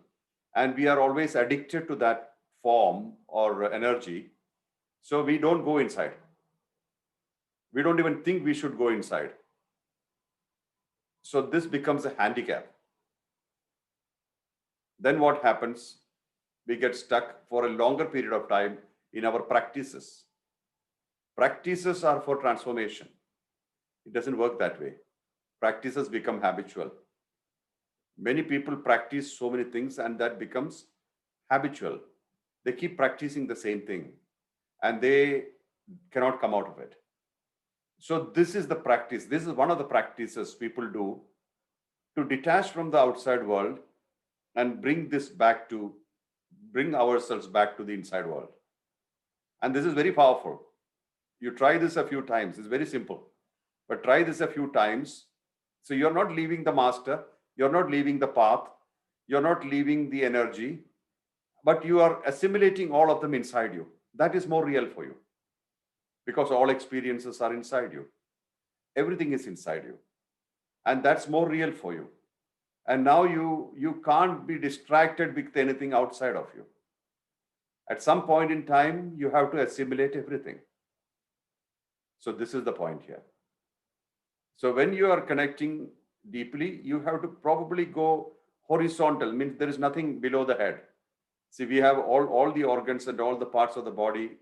and we are always addicted to that form or energy. So we don't go inside. We don't even think we should go inside. So this becomes a handicap. Then what happens? We get stuck for a longer period of time in our practices. Practices are for transformation. It doesn't work that way. practices become habitual. Many people practice so many things and that becomes habitual. They keep practicing the same thing and they cannot come out of it. So this is the practice. This is one of the practices people do to detach from the outside world and bring ourselves back to the inside world. And this is very powerful. You try this a few times. It's very simple, but try this a few times. So you're not leaving the master, you're not leaving the path, you're not leaving the energy, but you are assimilating all of them inside you. That is more real for you because all experiences are inside you. Everything is inside you. And that's more real for you. And now you can't be distracted with anything outside of you. At some point in time, you have to assimilate everything. So this is the point here. So when you are connecting deeply, you have to probably go horizontal, means there is nothing below the head. See, we have all the organs and all the parts of the body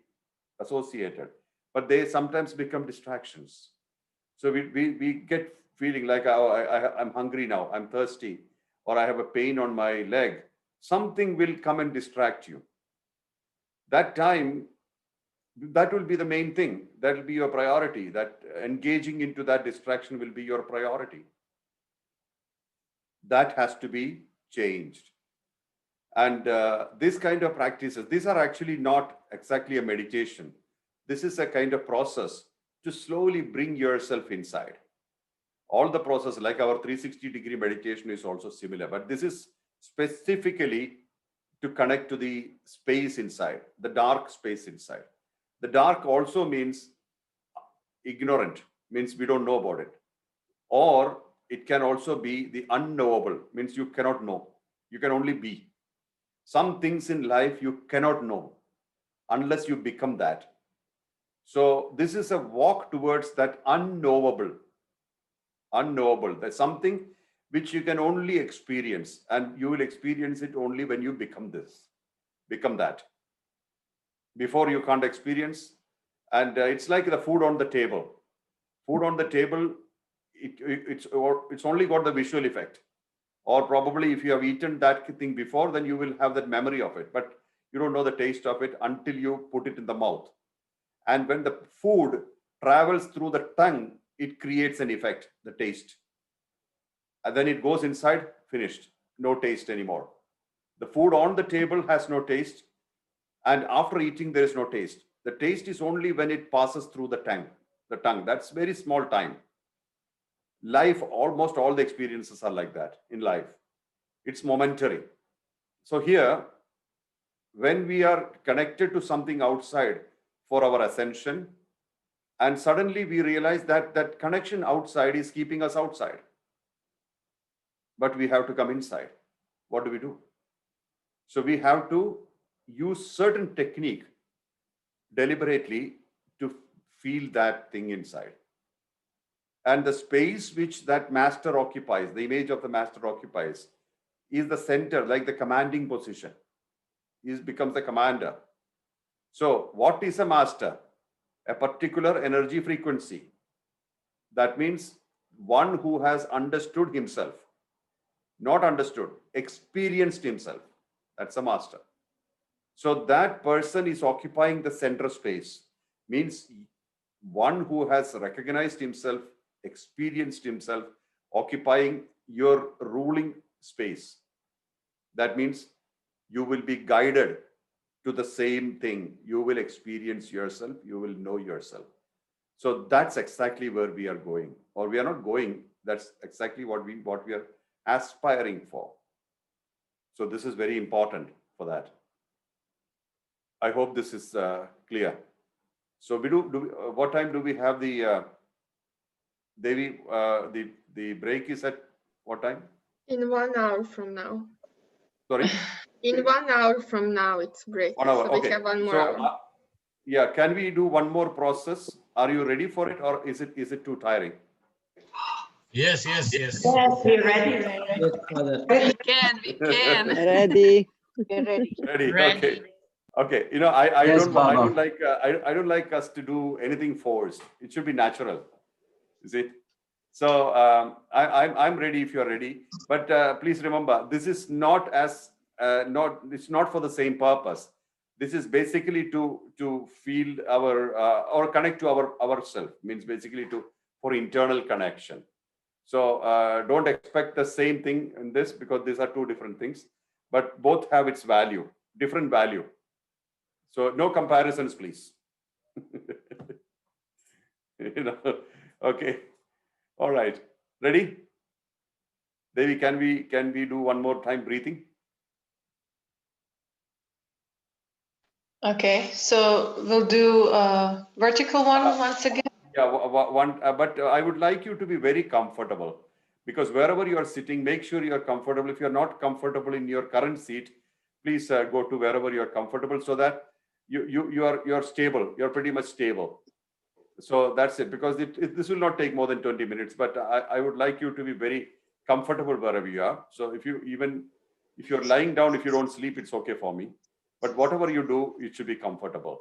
associated, but they sometimes become distractions. So we get feeling like, oh, I'm hungry now, I'm thirsty, or I have a pain on my leg. Something will come and distract you. That time, that will be the main thing. That will be your priority. That engaging into that distraction will be your priority. That has to be changed. And this kind of practices, these are actually not exactly a meditation. This is a kind of process to slowly bring yourself inside. All the process, like our 360-degree meditation, is also similar, but this is specifically to connect to the space inside, the dark space inside. The dark also means ignorant, means we don't know about it. Or it can also be the unknowable, means you cannot know. You can only be. Some things in life you cannot know unless you become that. So this is a walk towards that unknowable. Unknowable. That's something which you can only experience, and you will experience it only when you become this, become that. Before you can't experience, and it's like the food on the table. Food on the table, it's only got the visual effect. Or probably if you have eaten that thing before, then you will have that memory of it, but you don't know the taste of it until you put it in the mouth. And when the food travels through the tongue, it creates an effect, the taste. And then it goes inside, finished, no taste anymore. The food on the table has no taste. And after eating, there is no taste. The taste is only when it passes through the tongue. The tongue, that's very small time. Life, almost all the experiences are like that in life. It's momentary. So here, when we are connected to something outside for our ascension, and suddenly we realize that that connection outside is keeping us outside. But we have to come inside. What do? So we have to use certain technique deliberately to feel that thing inside. And the space which that master occupies, the image of the master occupies, is the center, like the commanding position. He becomes the commander. So what is a master? A particular energy frequency. That means one who has understood himself. Not understood, experienced himself. That's a master. So that person is occupying the center space. Means one who has recognized himself, experienced himself, occupying your ruling space. That means you will be guided to the same thing. You will experience yourself, you will know yourself. So that's exactly where we are going. Or we are not going, that's exactly what we are aspiring for. So this is very important for that. I hope this is clear. So we what time do we have the Devi, the break is at what time? In 1 hour from now. Sorry? In 1 hour from now, it's break. 1 hour, So okay. we have one more hour. Yeah, can we do one more process? Are you ready for it, or is it too tiring? Yes. Yes, we're ready. Yes, Father. We can. Ready. Ready. Okay. Okay. You know, I Yes, don't Baba. like us to do anything forced. It should be natural. Is it? So I'm ready if you're ready. But please remember, this is not as it's not for the same purpose. This is basically to feel our or connect to ourself. Means basically for internal connection. So don't expect the same thing in this, because these are two different things, but both have its value, different value. So no comparisons, please. Okay. All right. Ready? Devi, can we do one more time breathing? Okay, so we'll do a vertical one once again. Yeah, one. But I would like you to be very comfortable, because wherever you are sitting, make sure you are comfortable. If you are not comfortable in your current seat, please go to wherever you are comfortable, so that you're stable. You're pretty much stable. So that's it. Because this will not take more than 20 minutes. But I would like you to be very comfortable wherever you are. So if you're lying down, if you don't sleep, it's okay for me. But whatever you do, it should be comfortable.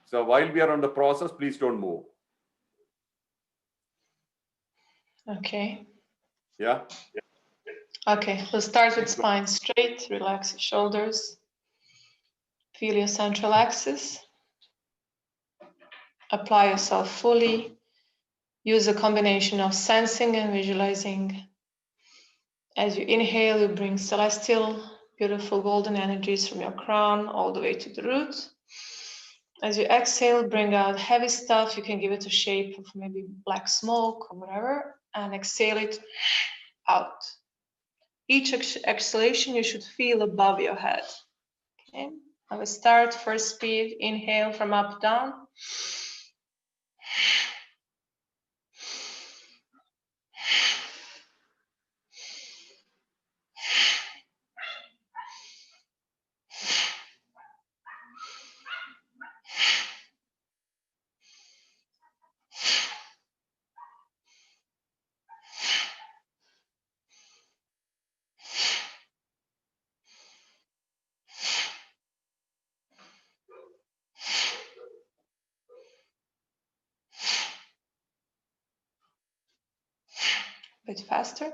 So while we are on the process, please don't move. Okay. Yeah. Okay, we'll start with spine straight. Relax your shoulders. Feel your central axis. Apply yourself fully. Use a combination of sensing and visualizing. As you inhale, you bring celestial, beautiful golden energies from your crown all the way to the root. As you exhale, bring out heavy stuff. You can give it a shape of maybe black smoke or whatever, and exhale it out. Each exhalation you should feel above your head. Okay, I will start first speed. Inhale from up down. A bit faster.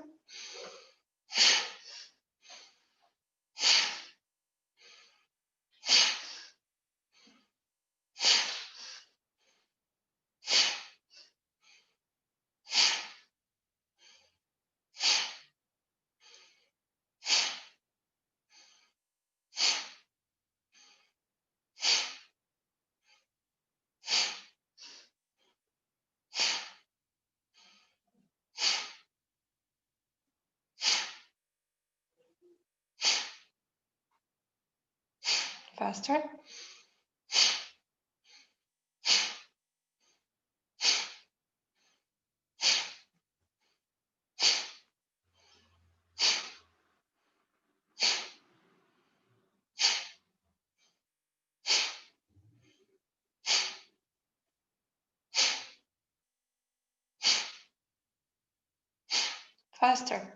Faster. Faster.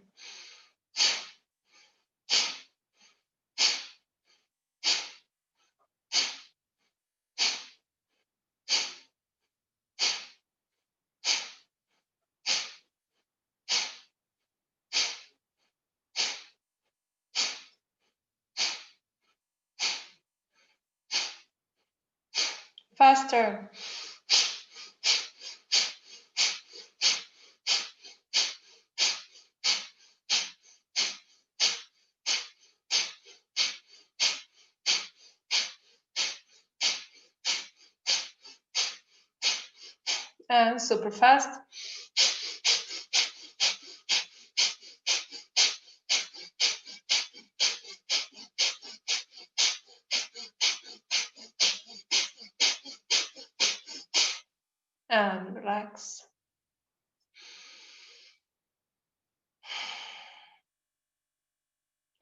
Faster. And super fast. And relax.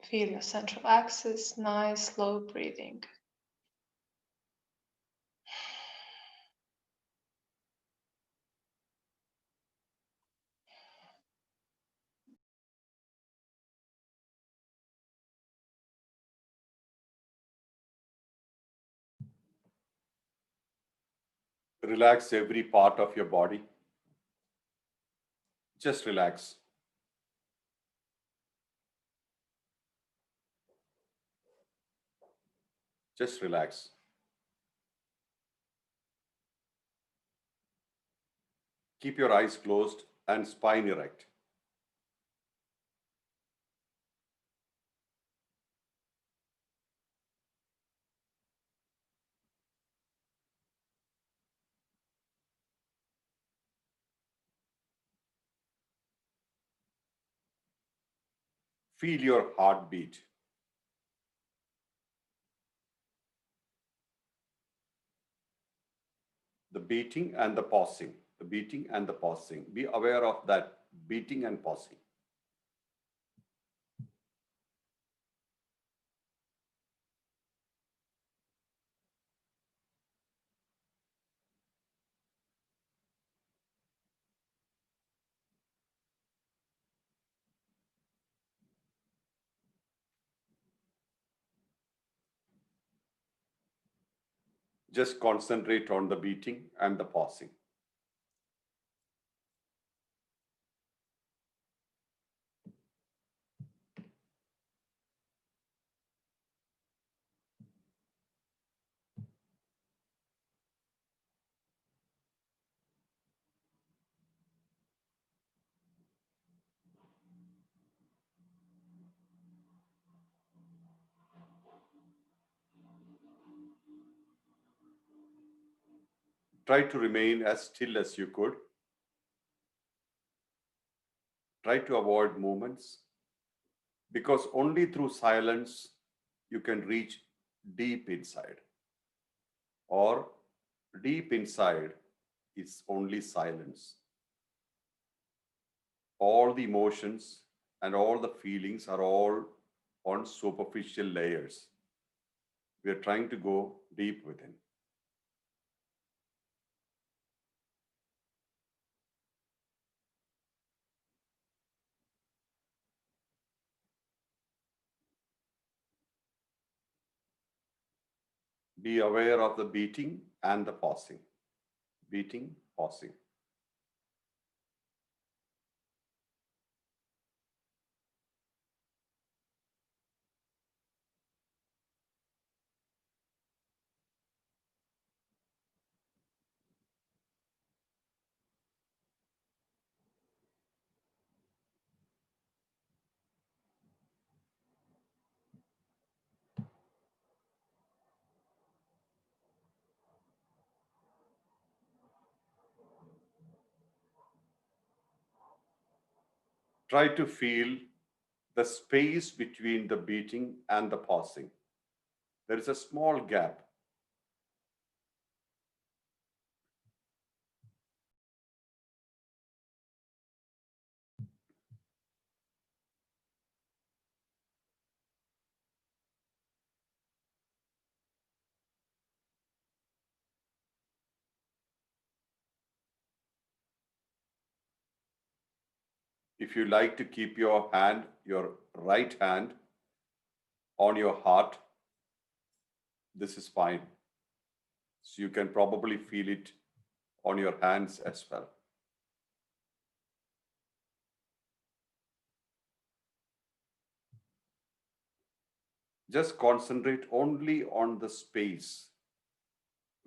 Feel your central axis. Nice, slow breathing. Relax every part of your body. Just relax. Just relax. Keep your eyes closed and spine erect. Feel your heartbeat. The beating and the pausing. The beating and the pausing. Be aware of that beating and pausing. Just concentrate on the beating and the pausing. Try to remain as still as you could. Try to avoid movements, because only through silence you can reach deep inside. Or deep inside is only silence. All the emotions and all the feelings are all on superficial layers. We are trying to go deep within. Be aware of the beating and the pausing. Beating, pausing. Try to feel the space between the beating and the pausing. There is a small gap. If you like to keep your right hand on your heart, this is fine. So you can probably feel it on your hands as well. Just concentrate only on the space,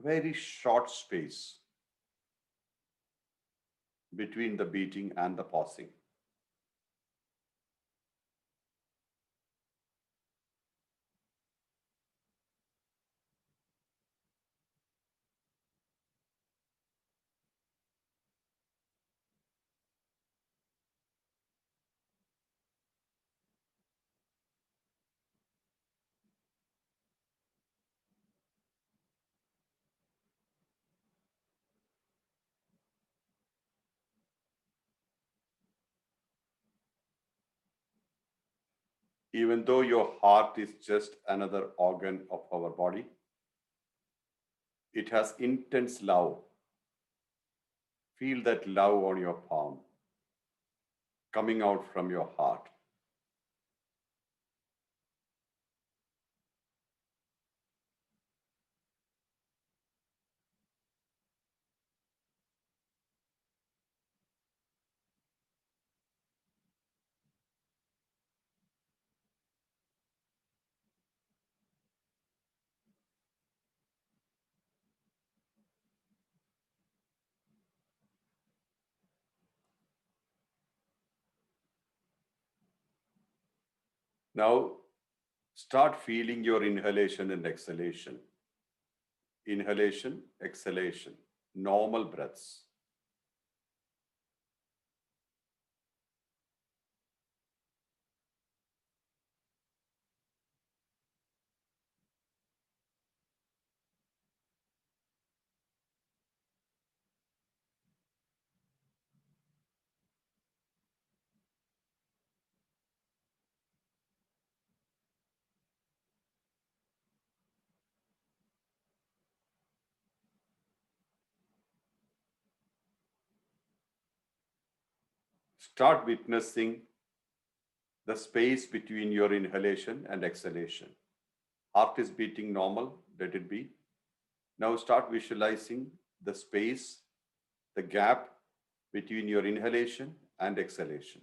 very short space between the beating and the pausing. Even though your heart is just another organ of our body, it has intense love. Feel that love on your palm, coming out from your heart. Now, start feeling your inhalation and exhalation. Inhalation, exhalation, normal breaths. Start witnessing the space between your inhalation and exhalation. Heart is beating normal, let it be. Now start visualizing the space, the gap between your inhalation and exhalation.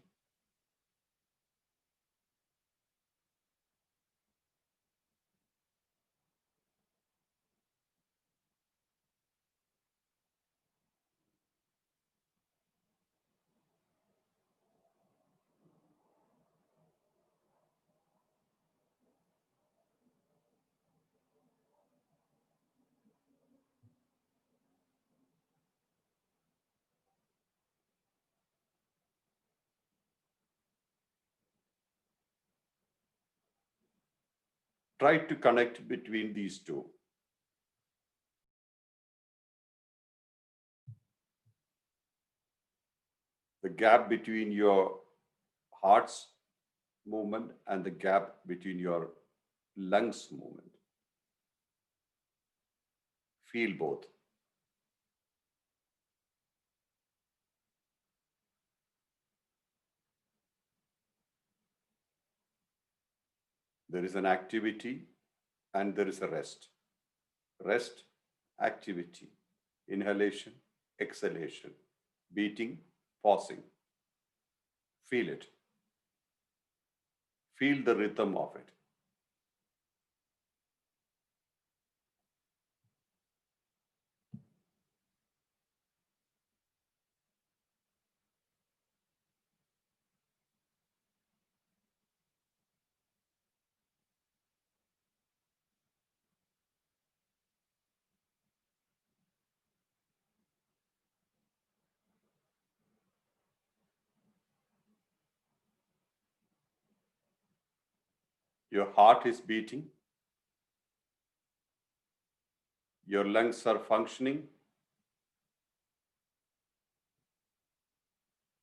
Try to connect between these two. The gap between your heart's movement and the gap between your lungs movement. Feel both. There is an activity and there is a rest. Rest, activity, inhalation, exhalation, beating, pausing. Feel it. Feel the rhythm of it. Your heart is beating. Your lungs are functioning.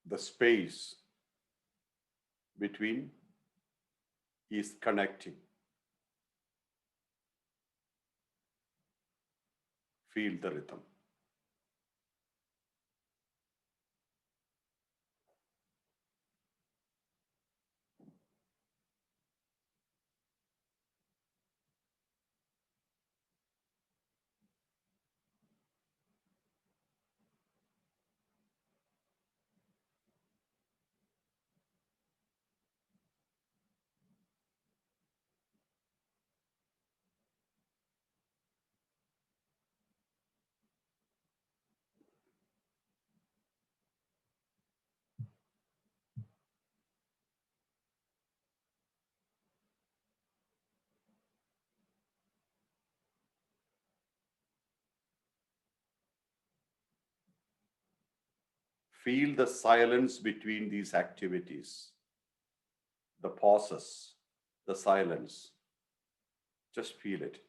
The space between is connecting. Feel the rhythm. Feel the silence between these activities, the pauses, the silence. Just feel it.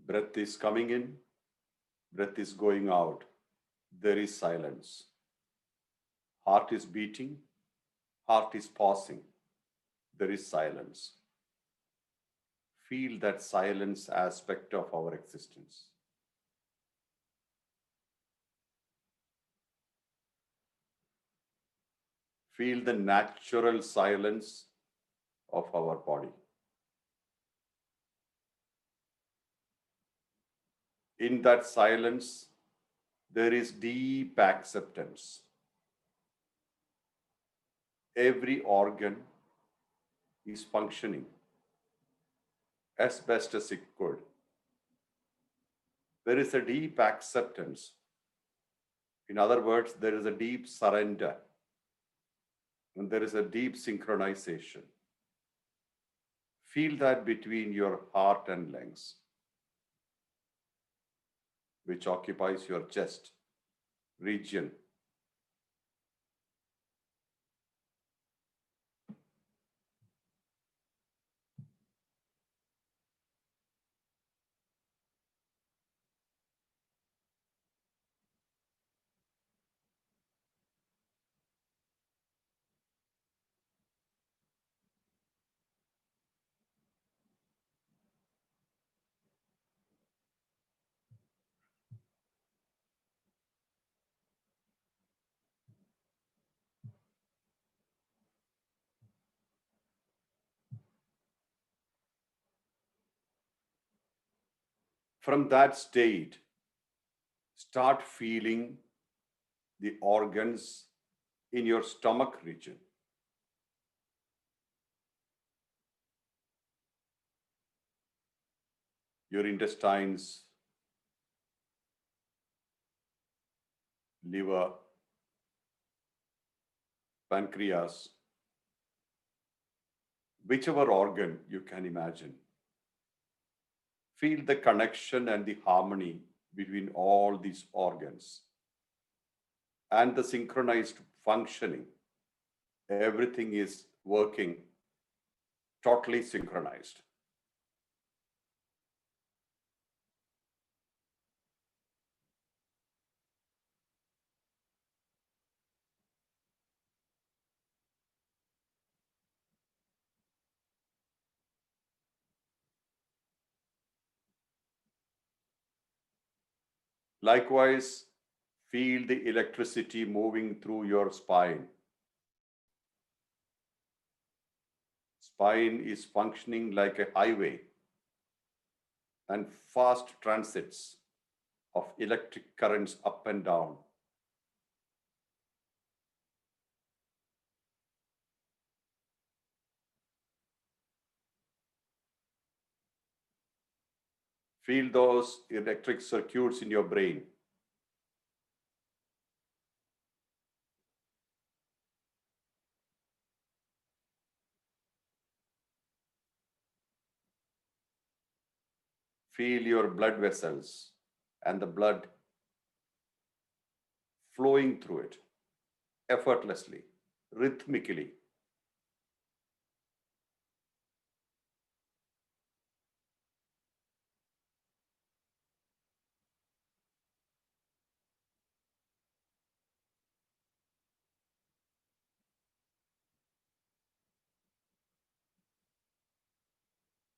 Breath is coming in, breath is going out. There is silence. Heart is beating, heart is pausing. There is silence. Feel that silence aspect of our existence. Feel the natural silence of our body. In that silence, there is deep acceptance. Every organ is functioning. as best as it could. There is a deep acceptance. In other words, there is a deep surrender, and there is a deep synchronization. Feel that between your heart and lungs, which occupies your chest region. From that state, start feeling the organs in your stomach region. Your intestines, liver, pancreas, whichever organ you can imagine. Feel the connection and the harmony between all these organs and the synchronized functioning. Everything is working totally synchronized. Likewise, feel the electricity moving through your spine. Spine is functioning like a highway and fast transits of electric currents up and down. Feel those electric circuits in your brain. Feel your blood vessels and the blood flowing through it effortlessly, rhythmically.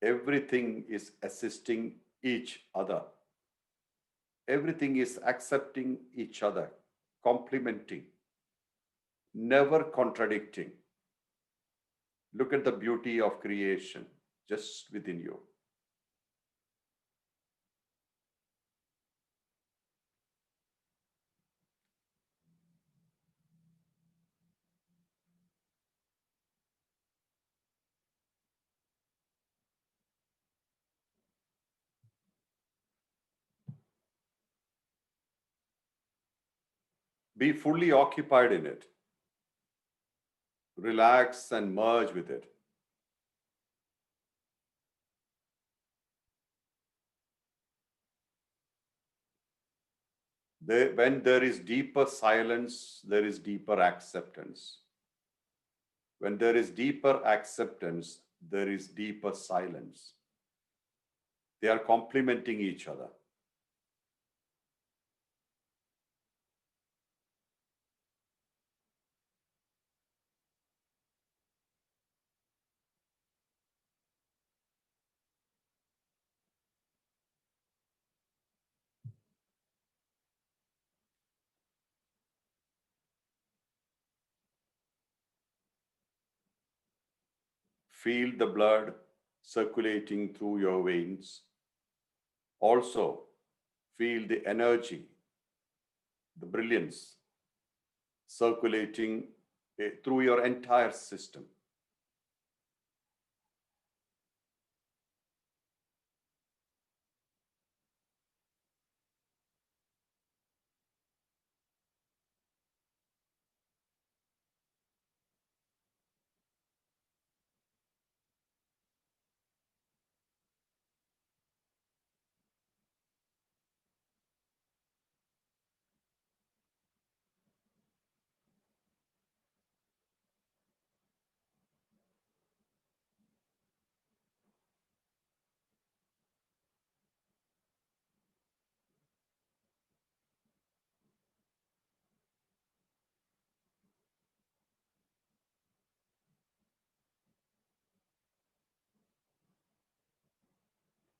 Everything is assisting each other. Everything is accepting each other, complementing, never contradicting. Look at the beauty of creation just within you. Be fully occupied in it. Relax and merge with it. When there is deeper silence, there is deeper acceptance. When there is deeper acceptance, there is deeper silence. They are complementing each other. Feel the blood circulating through your veins. Also, feel the energy, the brilliance circulating through your entire system.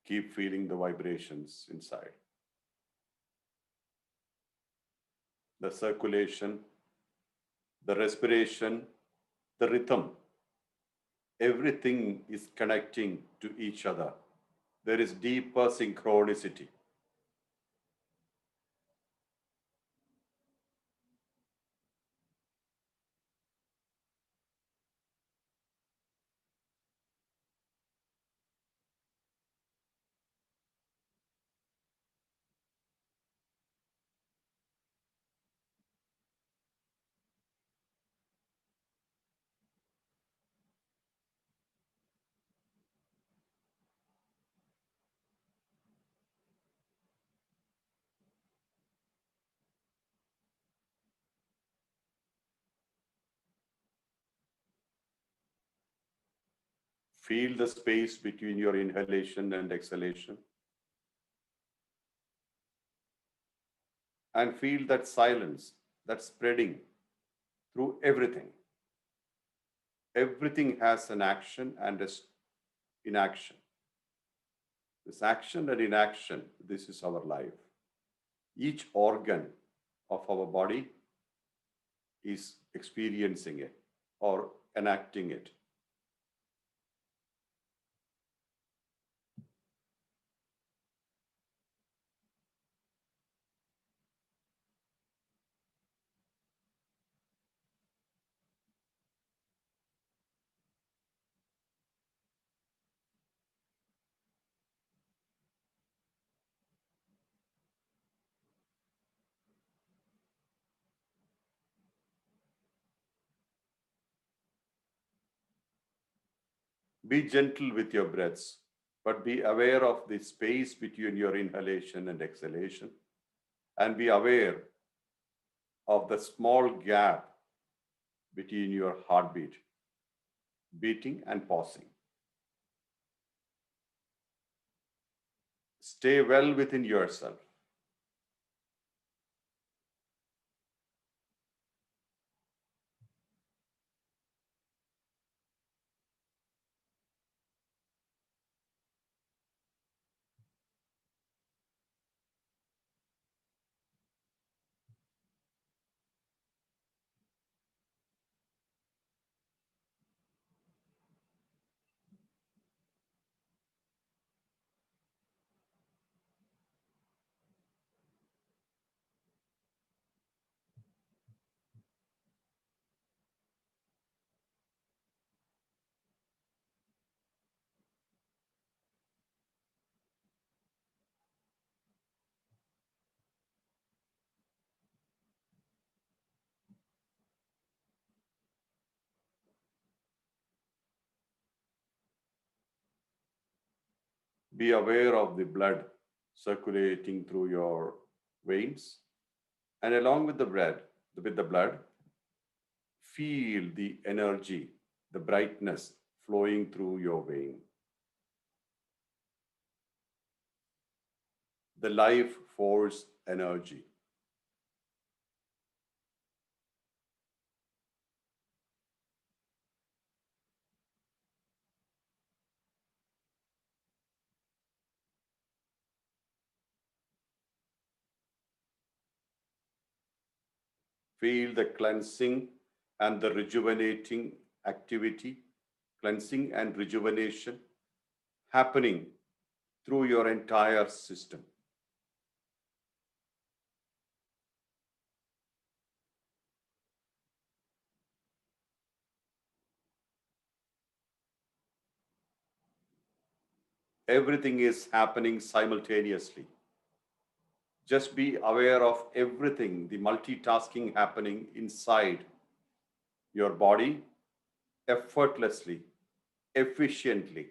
Keep feeling the vibrations inside. The circulation, the respiration, the rhythm, everything is connecting to each other. There is deeper synchronicity. Feel the space between your inhalation and exhalation. And feel that silence that's spreading through everything. Everything has an action and an inaction. This action and inaction, this is our life. Each organ of our body is experiencing it or enacting it. Be gentle with your breaths, but be aware of the space between your inhalation and exhalation, and be aware of the small gap between your heartbeat, beating and pausing. Stay well within yourself. Be aware of the blood circulating through your veins, and along with the blood, feel the energy, the brightness flowing through your vein. The life force energy. Feel the cleansing and the rejuvenating activity, cleansing and rejuvenation happening through your entire system. Everything is happening simultaneously. Just be aware of everything, the multitasking happening inside your body effortlessly, efficiently.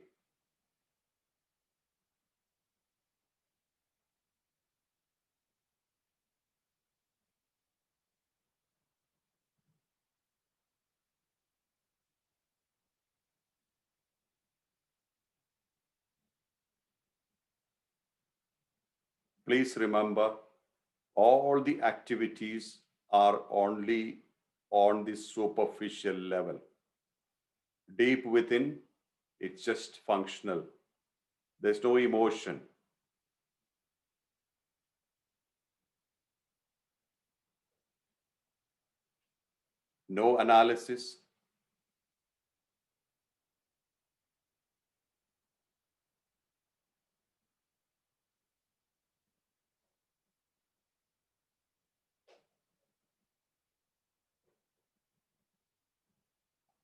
Please remember, all the activities are only on the superficial level. Deep within, it's just functional. There's no emotion. No analysis.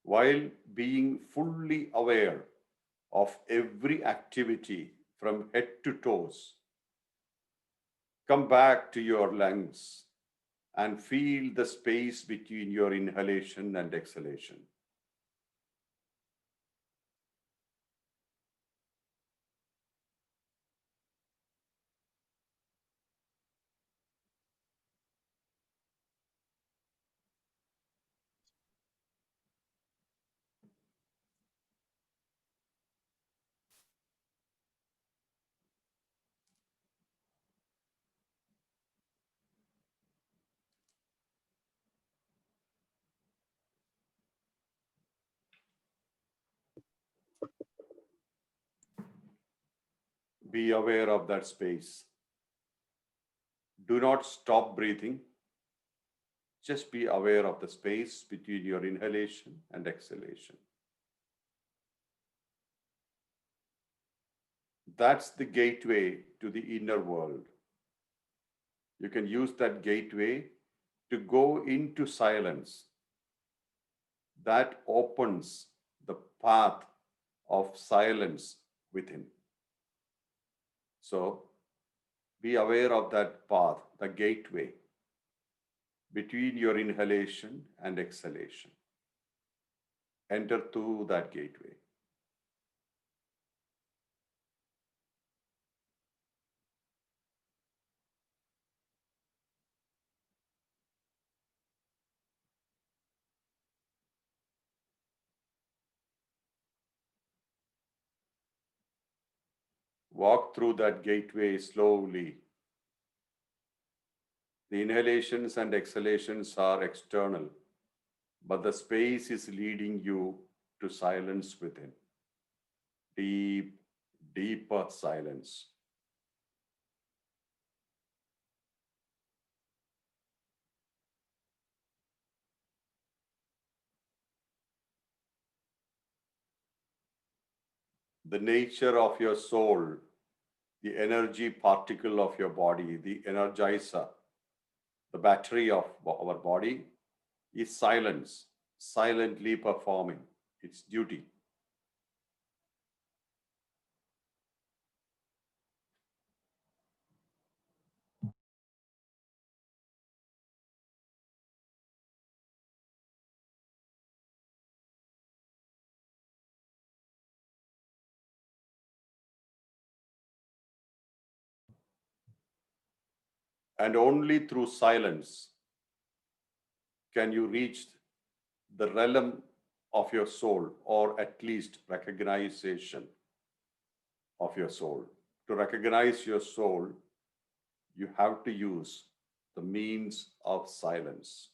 While being fully aware of every activity from head to toes, come back to your lungs and feel the space between your inhalation and exhalation. Be aware of that space. Do not stop breathing. Just be aware of the space between your inhalation and exhalation. That's the gateway to the inner world. You can use that gateway to go into silence. That opens the path of silence within. So be aware of that path, the gateway between your inhalation and exhalation. Enter through that gateway. Walk through that gateway slowly. The inhalations and exhalations are external, but the space is leading you to silence within. Deep, deeper silence. The nature of your soul, the energy particle of your body, the energizer, the battery of our body is silence, silently performing its duty. And only through silence can you reach the realm of your soul, or at least recognition of your soul. To recognize your soul, you have to use the means of silence.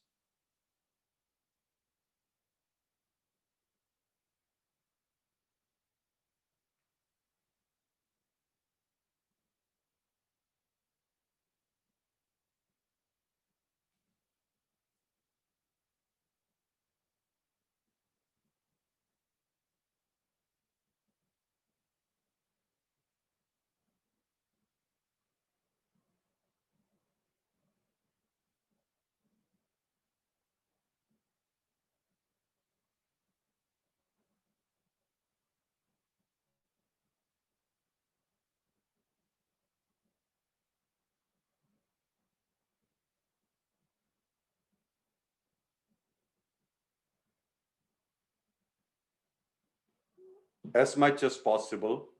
As much as possible,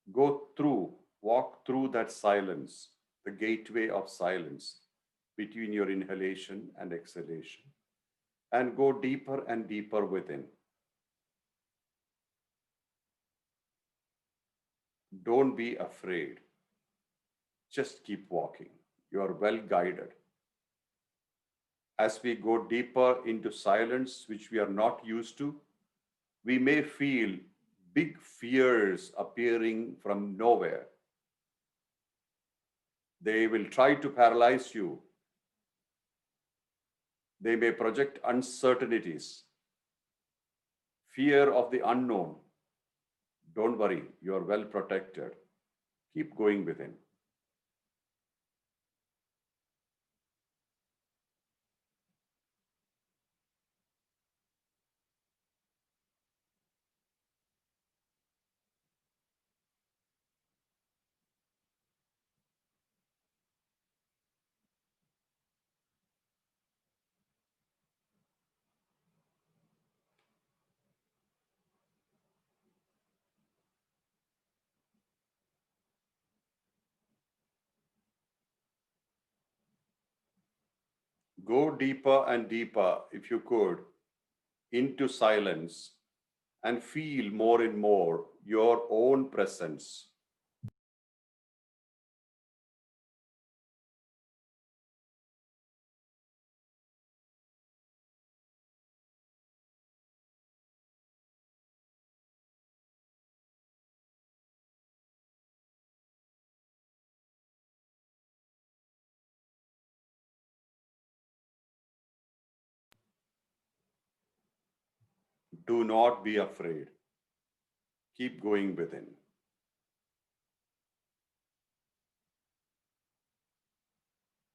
walk through that silence, the gateway of silence between your inhalation and exhalation, and go deeper and deeper within. Don't be afraid. Just keep walking. You are well guided. As we go deeper into silence, which we are not used to, we may feel big fears appearing from nowhere. They will try to paralyze you. They may project uncertainties, fear of the unknown. Don't worry, you are well protected. Keep going within. Go deeper and deeper, if you could, into silence and feel more and more your own presence. Do not be afraid. Keep going within.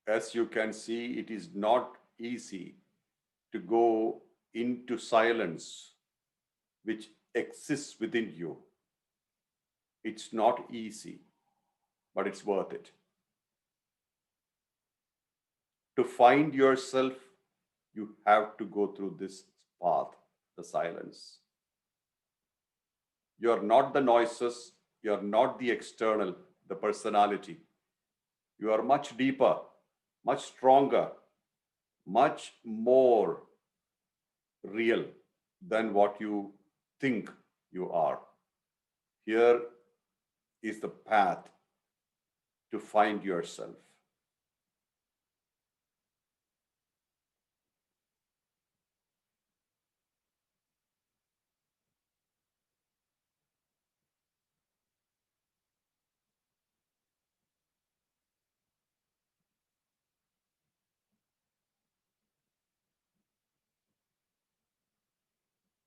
As you can see, it is not easy to go into silence which exists within you. It's not easy, but it's worth it. To find yourself, you have to go through this path, the silence. You're not the noises, you're not the external, the personality. You are much deeper, much stronger, much more real than what you think you are. Here is the path to find yourself.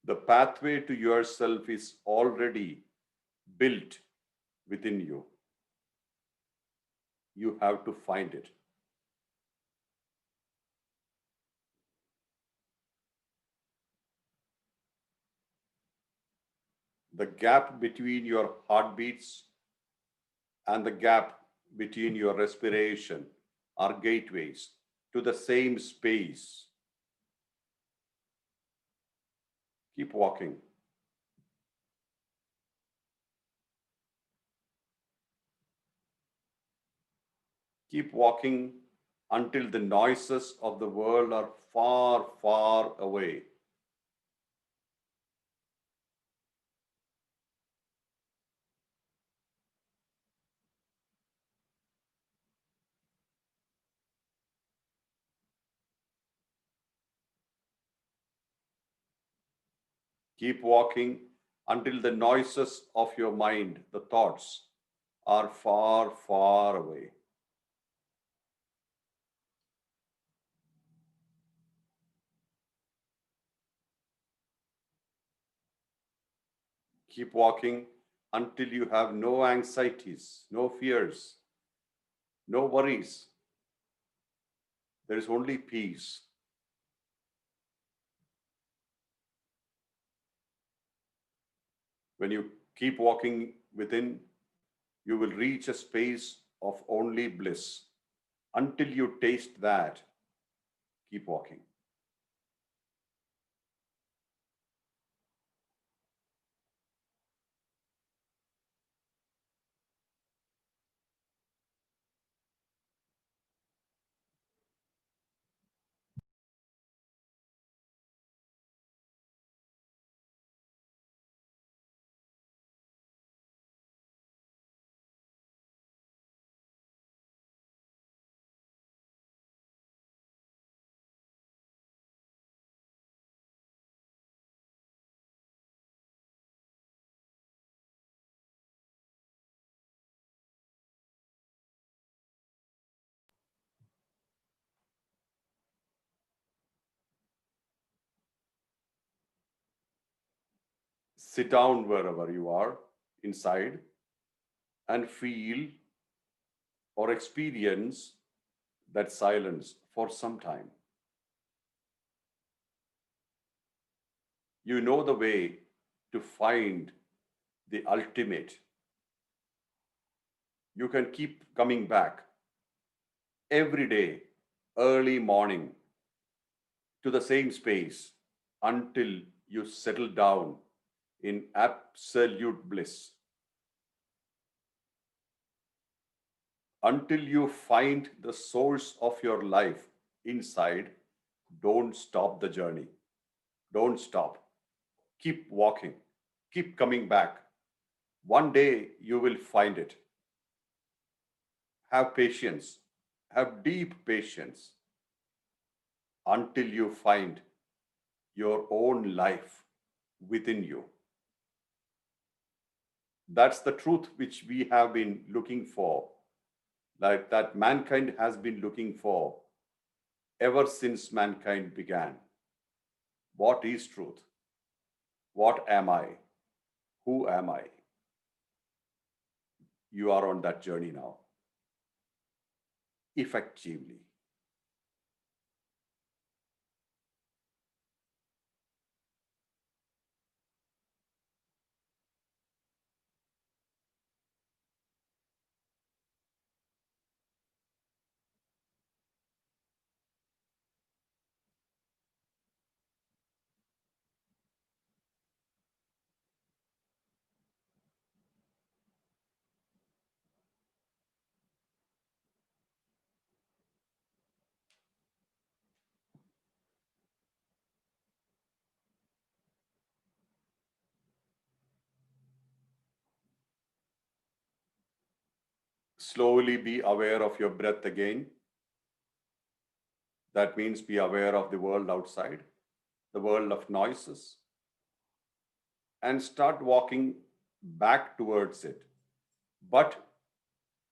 The pathway to yourself is already built within you. You have to find it. The gap between your heartbeats and the gap between your respiration are gateways to the same space. Keep walking. Keep walking until the noises of the world are far, far away. Keep walking until the noises of your mind, the thoughts, are far, far away. Keep walking until you have no anxieties, no fears, no worries. There is only peace. When you keep walking within, you will reach a space of only bliss. Until you taste that, keep walking. sit down wherever you are inside and feel or experience that silence for some time. You know the way to find the ultimate. You can keep coming back every day, early morning, to the same space until you settle down in absolute bliss. Until you find the source of your life inside, don't stop the journey. Don't stop. Keep walking. Keep coming back. One day you will find it. Have patience. Have deep patience until you find your own life within you. That's the truth which we have been looking for, like that mankind has been looking for ever since mankind began. What is truth? What am I? Who am I? You are on that journey now, effectively. Slowly be aware of your breath again. That means be aware of the world outside, the world of noises, and start walking back towards it, but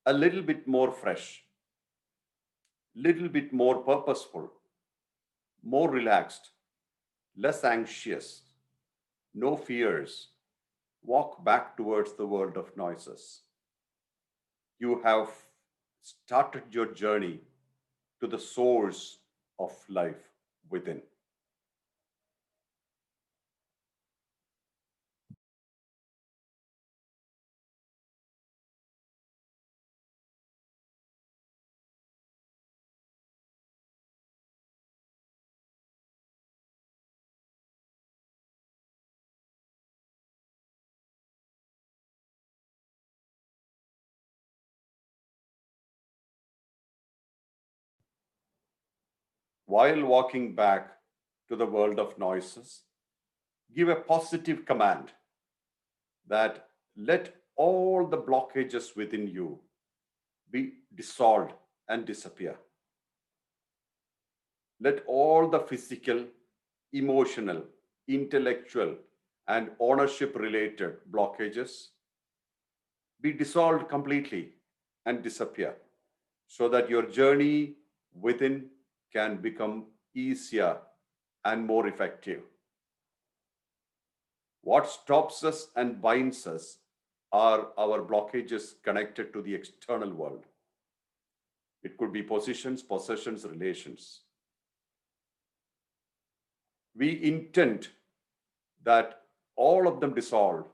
a little bit more fresh, little bit more purposeful, more relaxed, less anxious, no fears. Walk back towards the world of noises. You have started your journey to the source of life within. While walking back to the world of noises, give a positive command that let all the blockages within you be dissolved and disappear. Let all the physical, emotional, intellectual, and ownership related blockages be dissolved completely and disappear so that your journey within can become easier and more effective. What stops us and binds us are our blockages connected to the external world. It could be positions, possessions, relations. We intend that all of them dissolve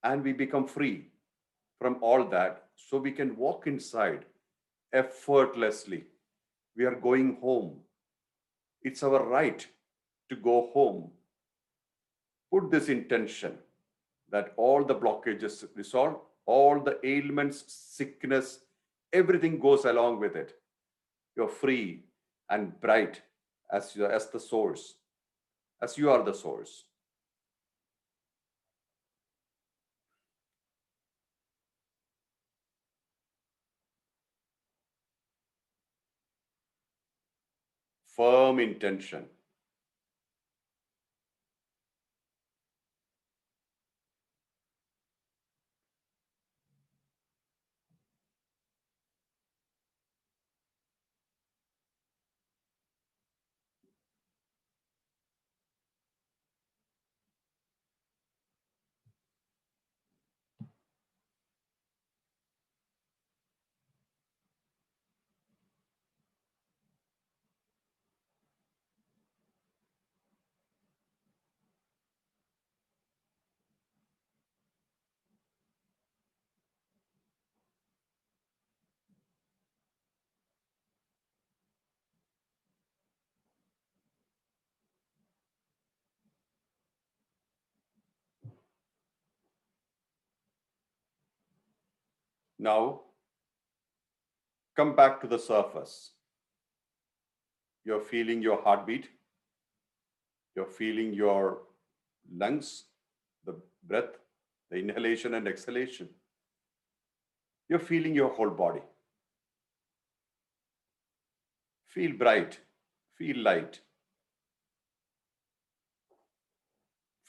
and we become free from all that so we can walk inside effortlessly. We are going home. It's our right to go home. Put this intention that all the blockages resolve, all the ailments, sickness, everything goes along with it. You're free and bright as the source, as you are the source. Firm intention. Now, come back to the surface. You're feeling your heartbeat. You're feeling your lungs, the breath, the inhalation and exhalation. You're feeling your whole body. Feel bright, feel light.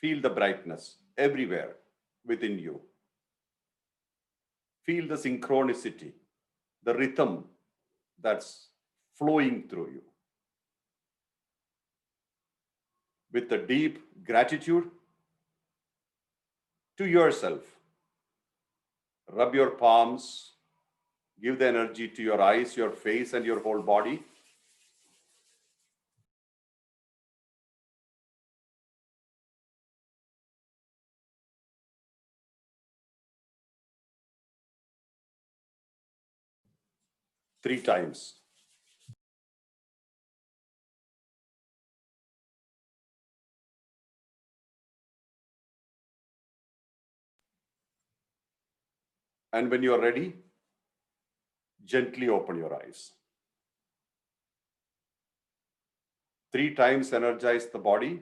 Feel the brightness everywhere within you. Feel the synchronicity, the rhythm that's flowing through you. With a deep gratitude to yourself, rub your palms, give the energy to your eyes, your face, and your whole body. Three times. And when you're ready, gently open your eyes. 3 times energize the body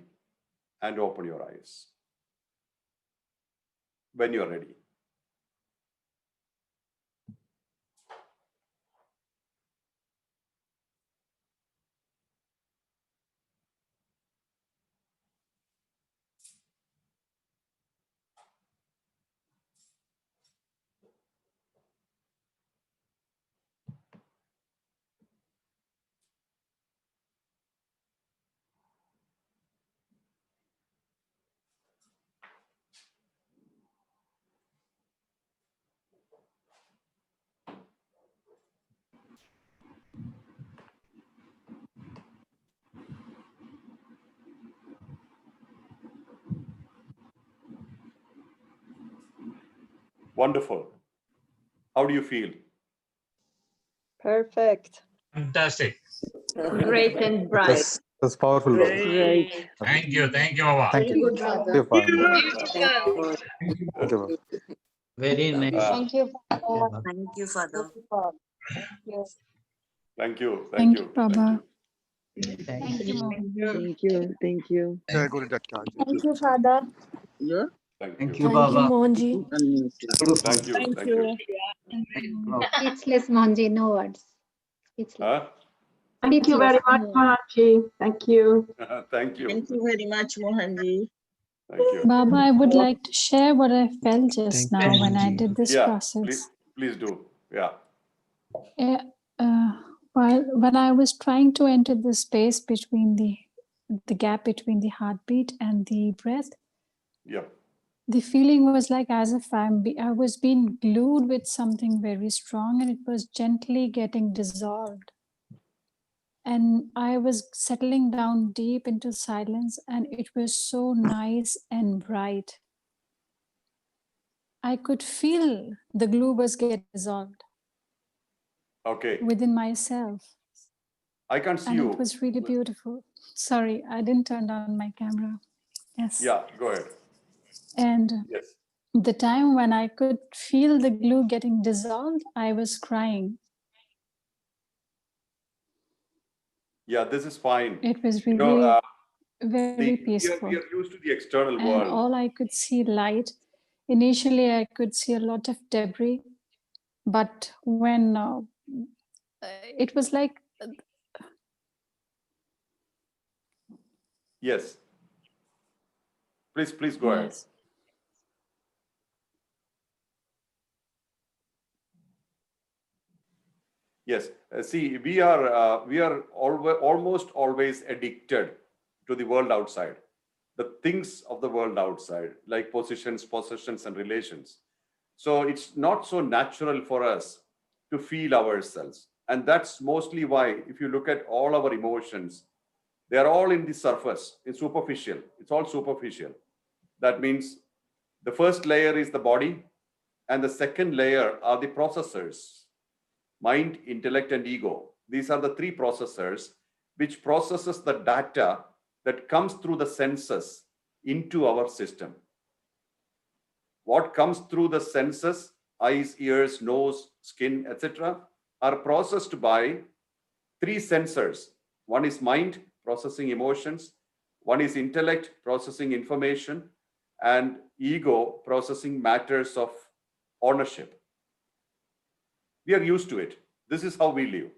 and open your eyes. When you're ready. Wonderful. How do you feel? Perfect. Fantastic. Great and bright. That's powerful. Great. Thank you, Baba. Thank you. Good, Father. Thank you, Father. Beautiful. Thank you, Father. Very nice. Thank you, Father. Thank you, Father. Yes. Thank you. Thank you, Baba. Thank you, Mom. Thank you. Thank you. Yeah, go to that card. Thank you, Father. Yeah. Thank Thank you. you, Baba. Mohanji. Thank you. Thank you. Speechless, Mohanji, no words. Speechless. Huh? Thank you very much, Mohanji. Thank you. Thank you. Thank you very much, Mohanji. Thank you. Baba, I would like to share what I felt just Thank now you, when I Mohanji. did this Yeah, process. please do. Yeah. Yeah, while when I was trying to enter the space between the gap between the heartbeat and the breath, Yeah. the feeling was like as if I was being glued with something very strong, and it was gently getting dissolved. And I was settling down deep into silence, and it was so nice and bright. I could feel the glue was getting dissolved Okay. within myself. I can't see And you. it was really beautiful. Sorry, I didn't turn on my camera. Yes. Yeah, go ahead. And Yes. the time when I could feel the glue getting dissolved, I was crying. Yeah, this is fine. It was You really know, very we peaceful. are used to the external And world. all I could see light. Initially, I could see a lot of debris, but when it was like, Yes. Please go ahead. yes, Yes. See, we are almost always addicted to the world outside, the things of the world outside, like positions, possessions, and relations. So it's not so natural for us to feel ourselves. And that's mostly why, if you look at all our emotions, they are all in the surface, in superficial. It's all superficial. That means the first layer is the body, and the second layer are the processors: mind, intellect, and ego. These are the three processors which processes the data that comes through the senses into our system. What comes through the senses eyes, ears, nose, skin, etc., are processed by 3 sensors. One is mind, processing emotions. One is intellect, processing information. And ego, processing matters of ownership. We are used to it. This is how we live.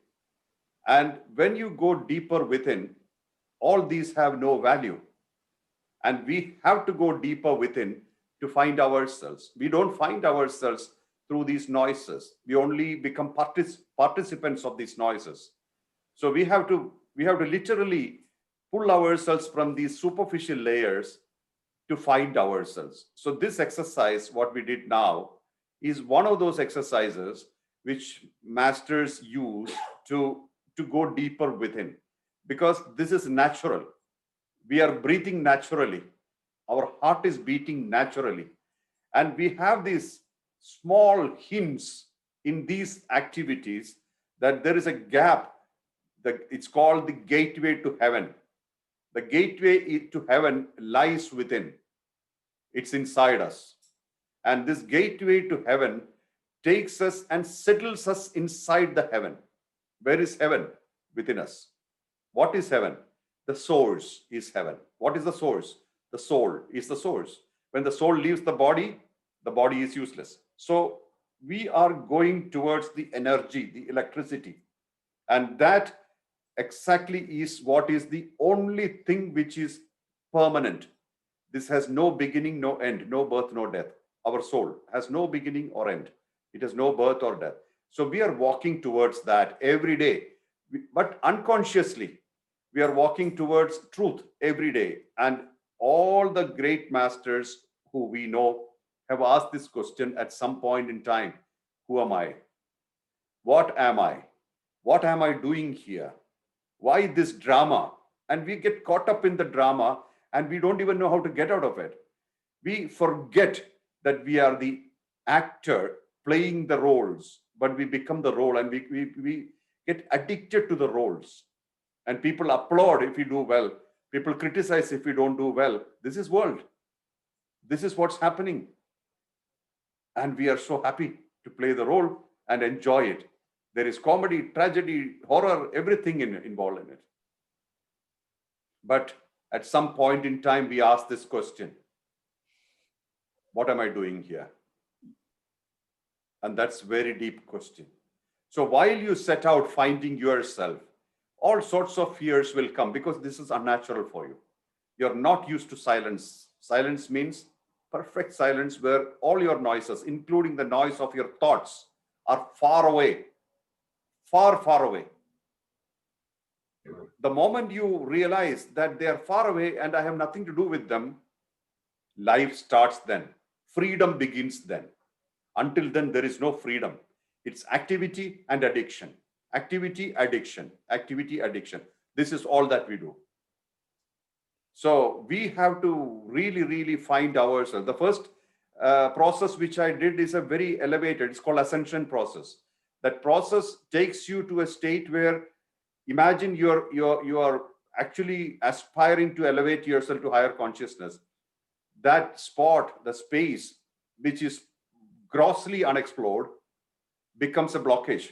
And when you go deeper within, all these have no value. And we have to go deeper within to find ourselves. We don't find ourselves through these noises. We only become participants of these noises. So we have to literally pull ourselves from these superficial layers to find ourselves. So this exercise, what we did now, is one of those exercises which masters use to go deeper within, because this is natural. We are breathing naturally. Our heart is beating naturally. And we have these small hints in these activities that there is a gap. It's called the gateway to heaven. The gateway to heaven lies within. It's inside us. And this gateway to heaven takes us and settles us inside the heaven. Where is heaven? Within us. What is heaven? The source is heaven. What is the source? The soul is the source. When the soul leaves the body is useless. So we are going towards the energy, the electricity. And that exactly is what is the only thing which is permanent. This has no beginning, no end, no birth, no death. Our soul has no beginning or end. It has no birth or death. So we are walking towards that every day. But unconsciously, we are walking towards truth every day. And all the great masters who we know have asked this question at some point in time. Who am I? What am I? What am I doing here? Why this drama? And we get caught up in the drama and we don't even know how to get out of it. We forget that we are the actor playing the roles, but we become the role, and we get addicted to the roles. And people applaud if we do well. People criticize if we don't do well. This is world. This is what's happening. And we are so happy to play the role and enjoy it. There is comedy, tragedy, horror, everything involved in it. But at some point in time, we ask this question: what am I doing here? And that's a very deep question. So while you set out finding yourself, all sorts of fears will come, because this is unnatural for you. You're not used to silence. Silence means perfect silence, where all your noises, including the noise of your thoughts, are far away, far, far away. The moment you realize that they are far away and I have nothing to do with them, life starts then. Freedom begins then. Until then, there is no freedom. It's activity and addiction. Activity, addiction, activity, addiction. This is all that we do. So we have to really, really find ourselves. The first process which I did is a very elevated, it's called ascension process. That process takes you to a state where, imagine you are actually aspiring to elevate yourself to higher consciousness. That spot, the space, which is grossly unexplored, becomes a blockage.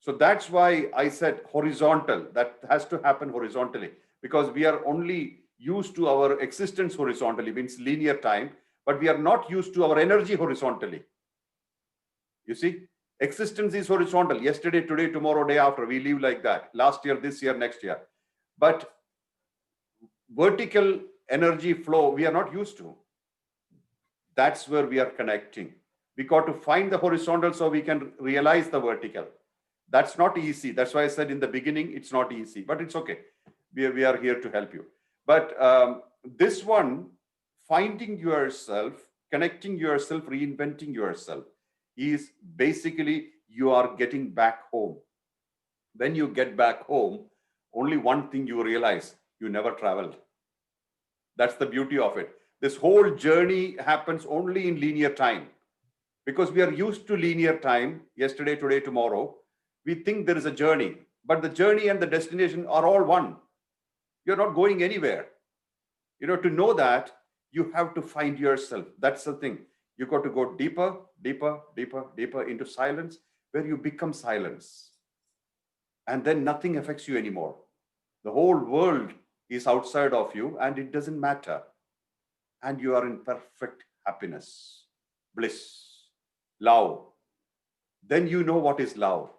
So that's why I said horizontal. That has to happen horizontally, because we are only used to our existence horizontally, means linear time, but we are not used to our energy horizontally. You see, existence is horizontal. Yesterday, today, tomorrow, day after, we live like that. Last year, this year, next year. But vertical energy flow, we are not used to. That's where we are connecting. We got to find the horizontal so we can realize the vertical. That's not easy. That's why I said in the beginning, it's not easy, but it's okay. We are here to help you. But this one, finding yourself, connecting yourself, reinventing yourself, is basically you are getting back home. When you get back home, only one thing you realize: you never traveled. That's the beauty of it. This whole journey happens only in linear time, because we are used to linear time, yesterday, today, tomorrow. We think there is a journey, but the journey and the destination are all one. You're not going anywhere. To know that, you have to find yourself. That's the thing. You got to go deeper, deeper, deeper, deeper into silence, where you become silence. And then nothing affects you anymore. The whole world is outside of you and it doesn't matter. And you are in perfect happiness, bliss, love. Then you know what is love.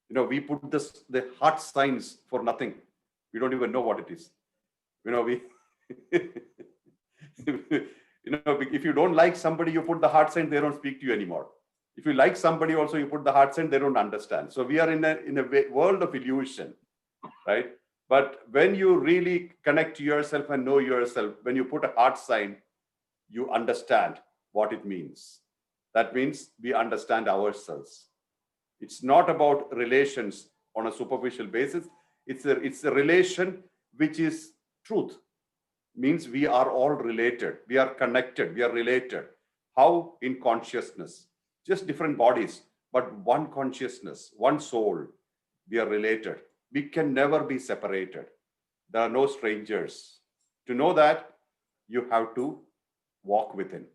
You know, we put the heart signs for nothing. We don't even know what it is. You know, if you don't like somebody, you put the heart sign, they don't speak to you anymore. If you like somebody also, you put the heart sign, they don't understand. So we are in a world of illusion, right? But when you really connect to yourself and know yourself, when you put a heart sign, you understand what it means. That means we understand ourselves. It's not about relations on a superficial basis. It's a relation which is truth. Means we are all related. We are connected. We are related. How? In consciousness. Just different bodies, but one consciousness, one soul. We are related. We can never be separated. There are no strangers. To know that, you have to walk within.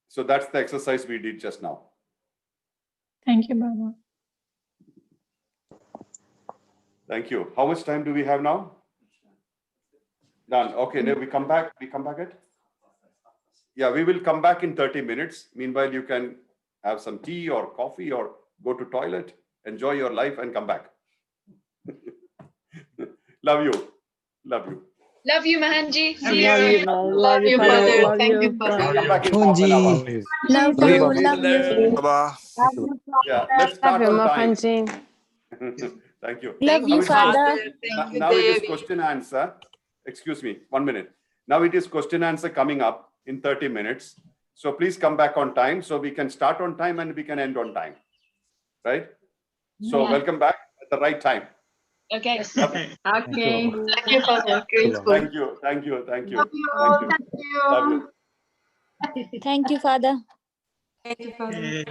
So that's the exercise we did just now. Thank you, Baba. Thank you. How much time do we have now? Done. Okay, now we come back. We come back at? Yeah, we will come back in 30 minutes. Meanwhile, you can have some tea or coffee or go to toilet, enjoy your life and come back. Love you. Love you. Love you, Mohanji. See Love you. you, Lord. Love you, Father. Father. Love Thank you, you, Father. Come back in half an hour. Love Love you, you, Baba. love you. Baba. Yeah, let's start on time. Thank you. Love Thank you, you, Father. Father. Thank you, Now it is Devi. question answer. Excuse me, 1 minute. Now it is question answer coming up in 30 minutes. So please come back on time so we can start on time and we can end on time. Right? So welcome back at the right time. Okay. Okay. Thank you, Father. Grateful. Thank you. Thank you. Thank you. Love you. Thank you. Thank you. Love you. Thank you, Father. Thank you, Father.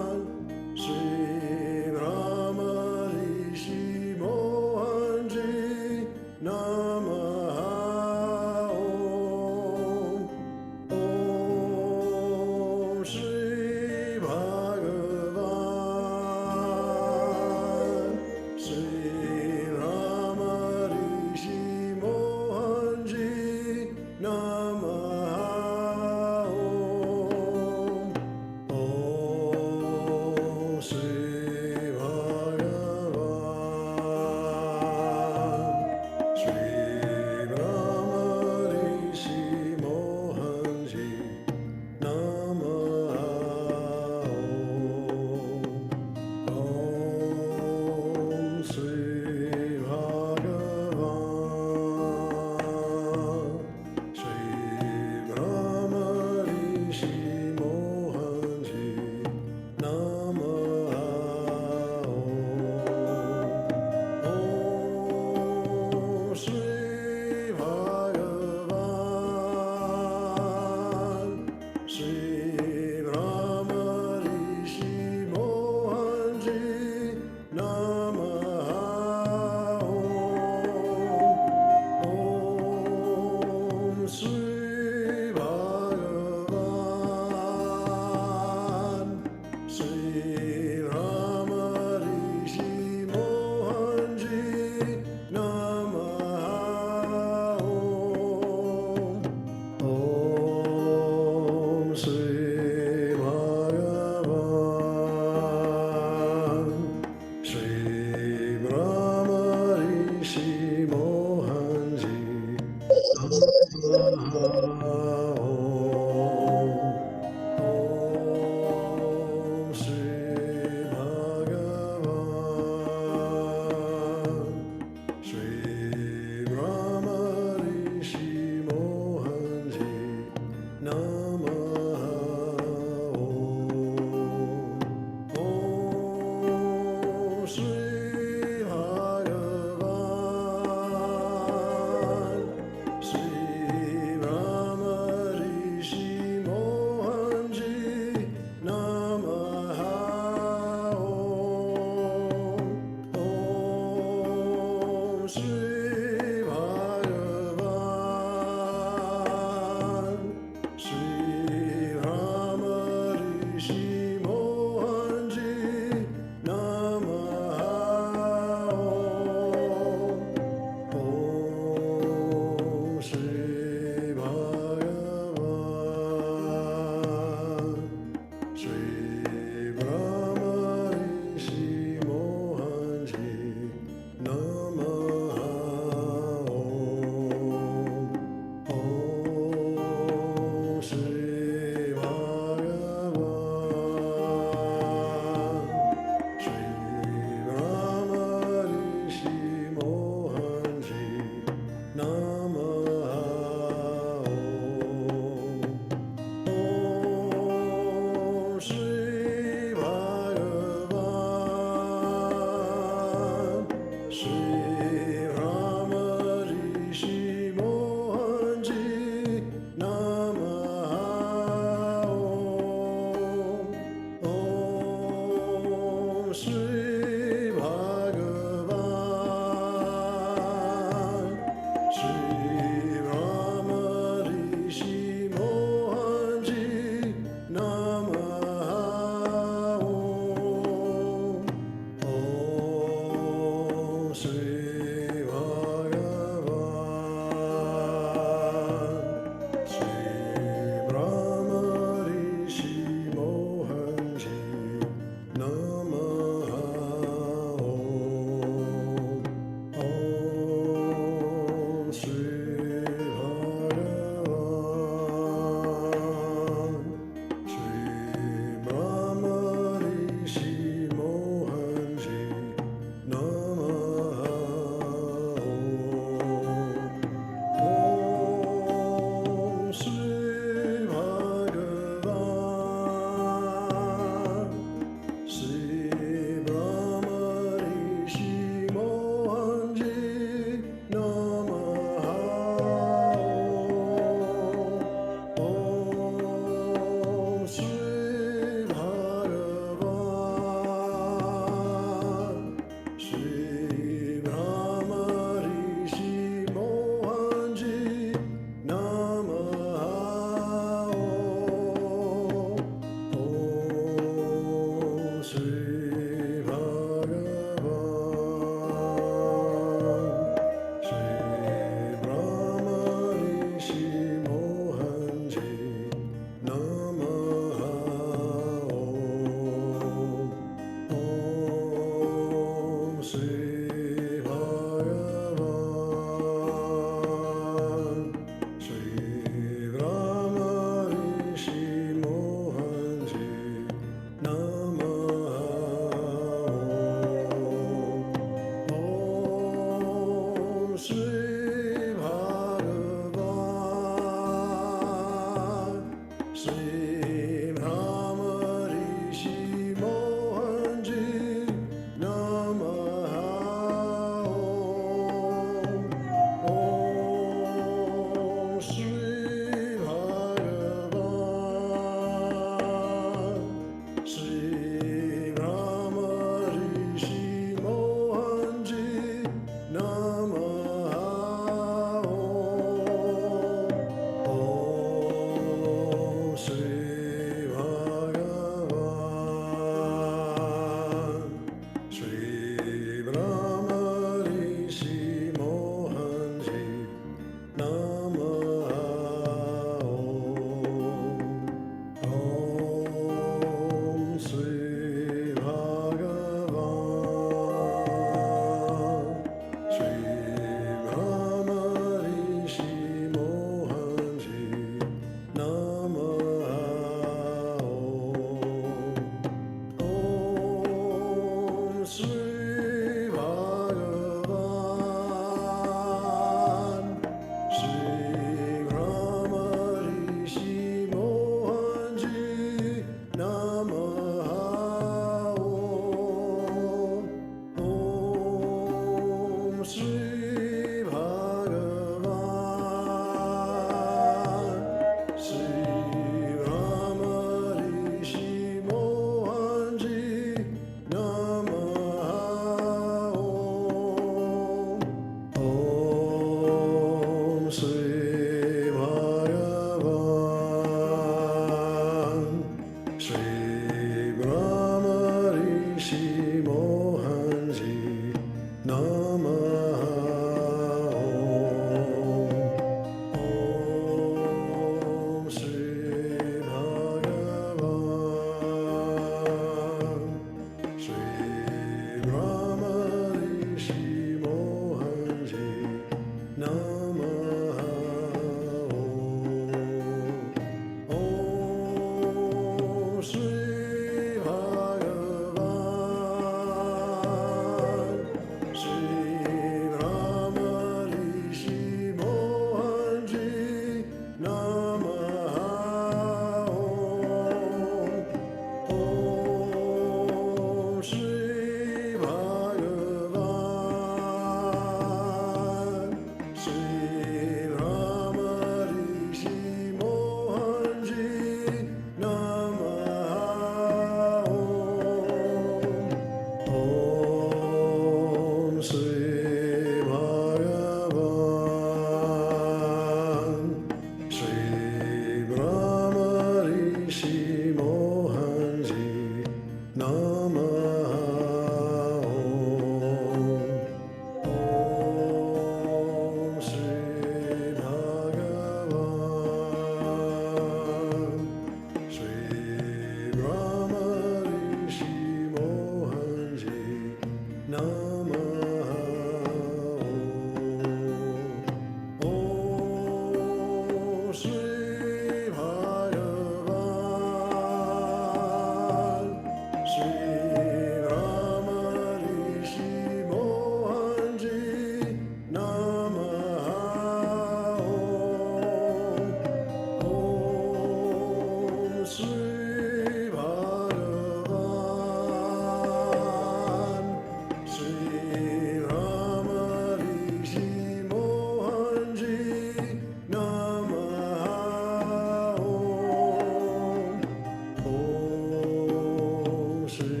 Shri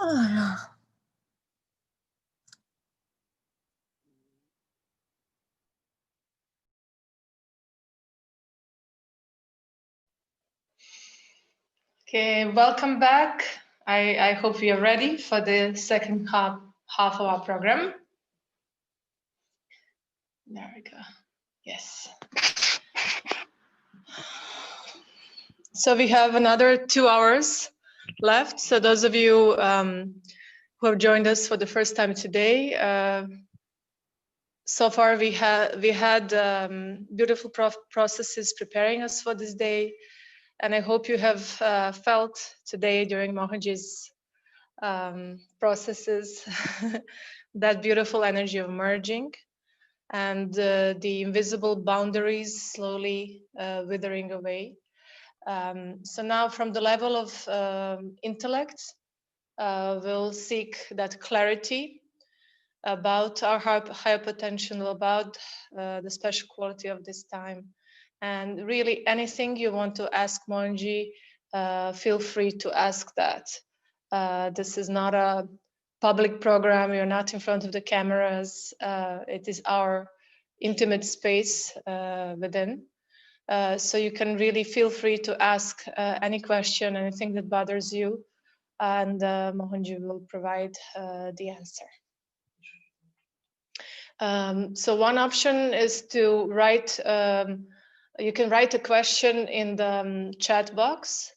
Okay, welcome back. I hope you're ready for the second half of our program. There we go. Yes. So we have another 2 hours left. So those of you who have joined us for the first time today, so far we had beautiful processes preparing us for this day. And I hope you have felt today during Mohanji's processes that beautiful energy of merging and the invisible boundaries slowly withering away. So now from the level of intellect, we'll seek that clarity about our higher potential, about the special quality of this time. And really anything you want to ask Mohanji, feel free to ask that. This is not a public program. You're not in front of the cameras. It is our intimate space within. So you can really feel free to ask any question, anything that bothers you, and Mohanji will provide the answer. So one option is to write, you can write a question in the chat box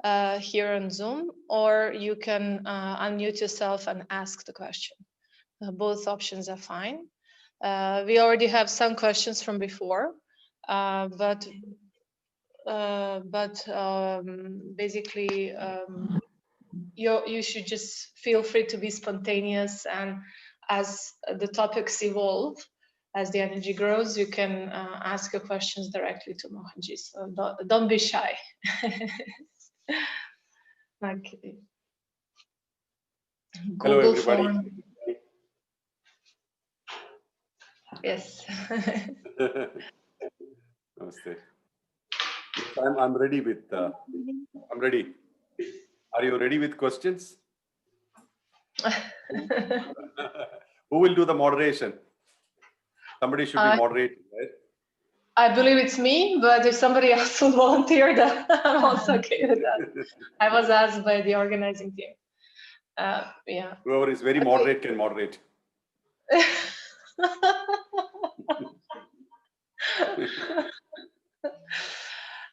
here on Zoom, or you can unmute yourself and ask the question. Both options are fine. We already have some questions from before, but basically you should just feel free to be spontaneous, and as the topics evolve, as the energy grows, you can ask your questions directly to Mohanji. So don't be shy. Okay. Hello, Google everybody. form. Yes. Namaste. I'm ready with. I'm ready. Are you ready with questions? Who will do the moderation? Somebody should be moderating, right? I believe it's me, but if somebody else will volunteer, then I'm also okay with that. I was asked by the organizing team. Yeah. Whoever is very moderate can moderate.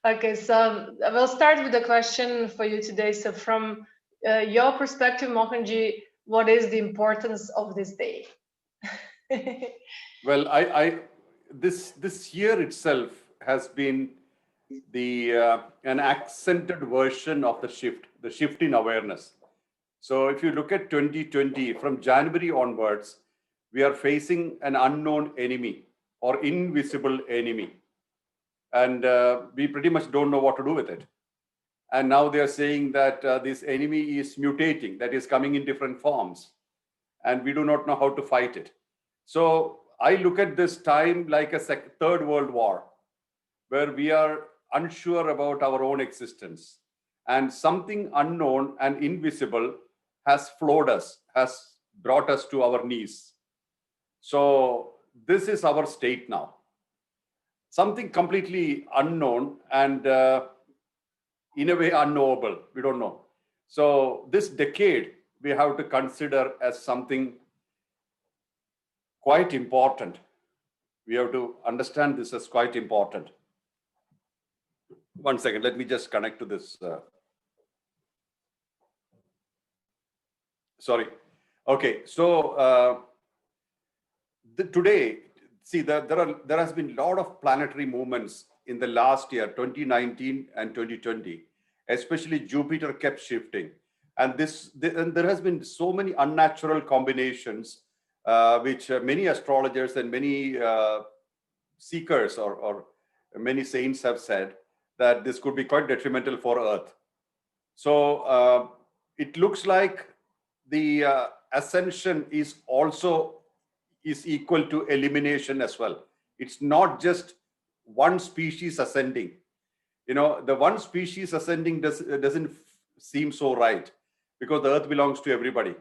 Okay, so we'll start with a question for you today. So from your perspective, Mohanji, what is the importance of this day? Well, this year itself has been an accented version of the shift in awareness. So if you look at 2020, from January onwards, we are facing an unknown enemy or invisible enemy. And we pretty much don't know what to do with it. And now they are saying that this enemy is mutating, that is coming in different forms. And we do not know how to fight it. So I look at this time like a third world war, where we are unsure about our own existence. And something unknown and invisible has floored us, has brought us to our knees. So this is our state now. Something completely unknown and in a way unknowable. We don't know. So this decade, we have to consider as something quite important. We have to understand this as quite important. One second, let me just connect to this. Sorry. Okay, so today, see, there has been a lot of planetary movements in the last year, 2019 and 2020. Especially Jupiter kept shifting, and there has been so many unnatural combinations, which many astrologers and many seekers or many saints have said that this could be quite detrimental for Earth. So it looks like the ascension is equal to elimination as well. It's not just one species ascending. You know, the one species ascending doesn't seem so right, because the earth belongs to everybody.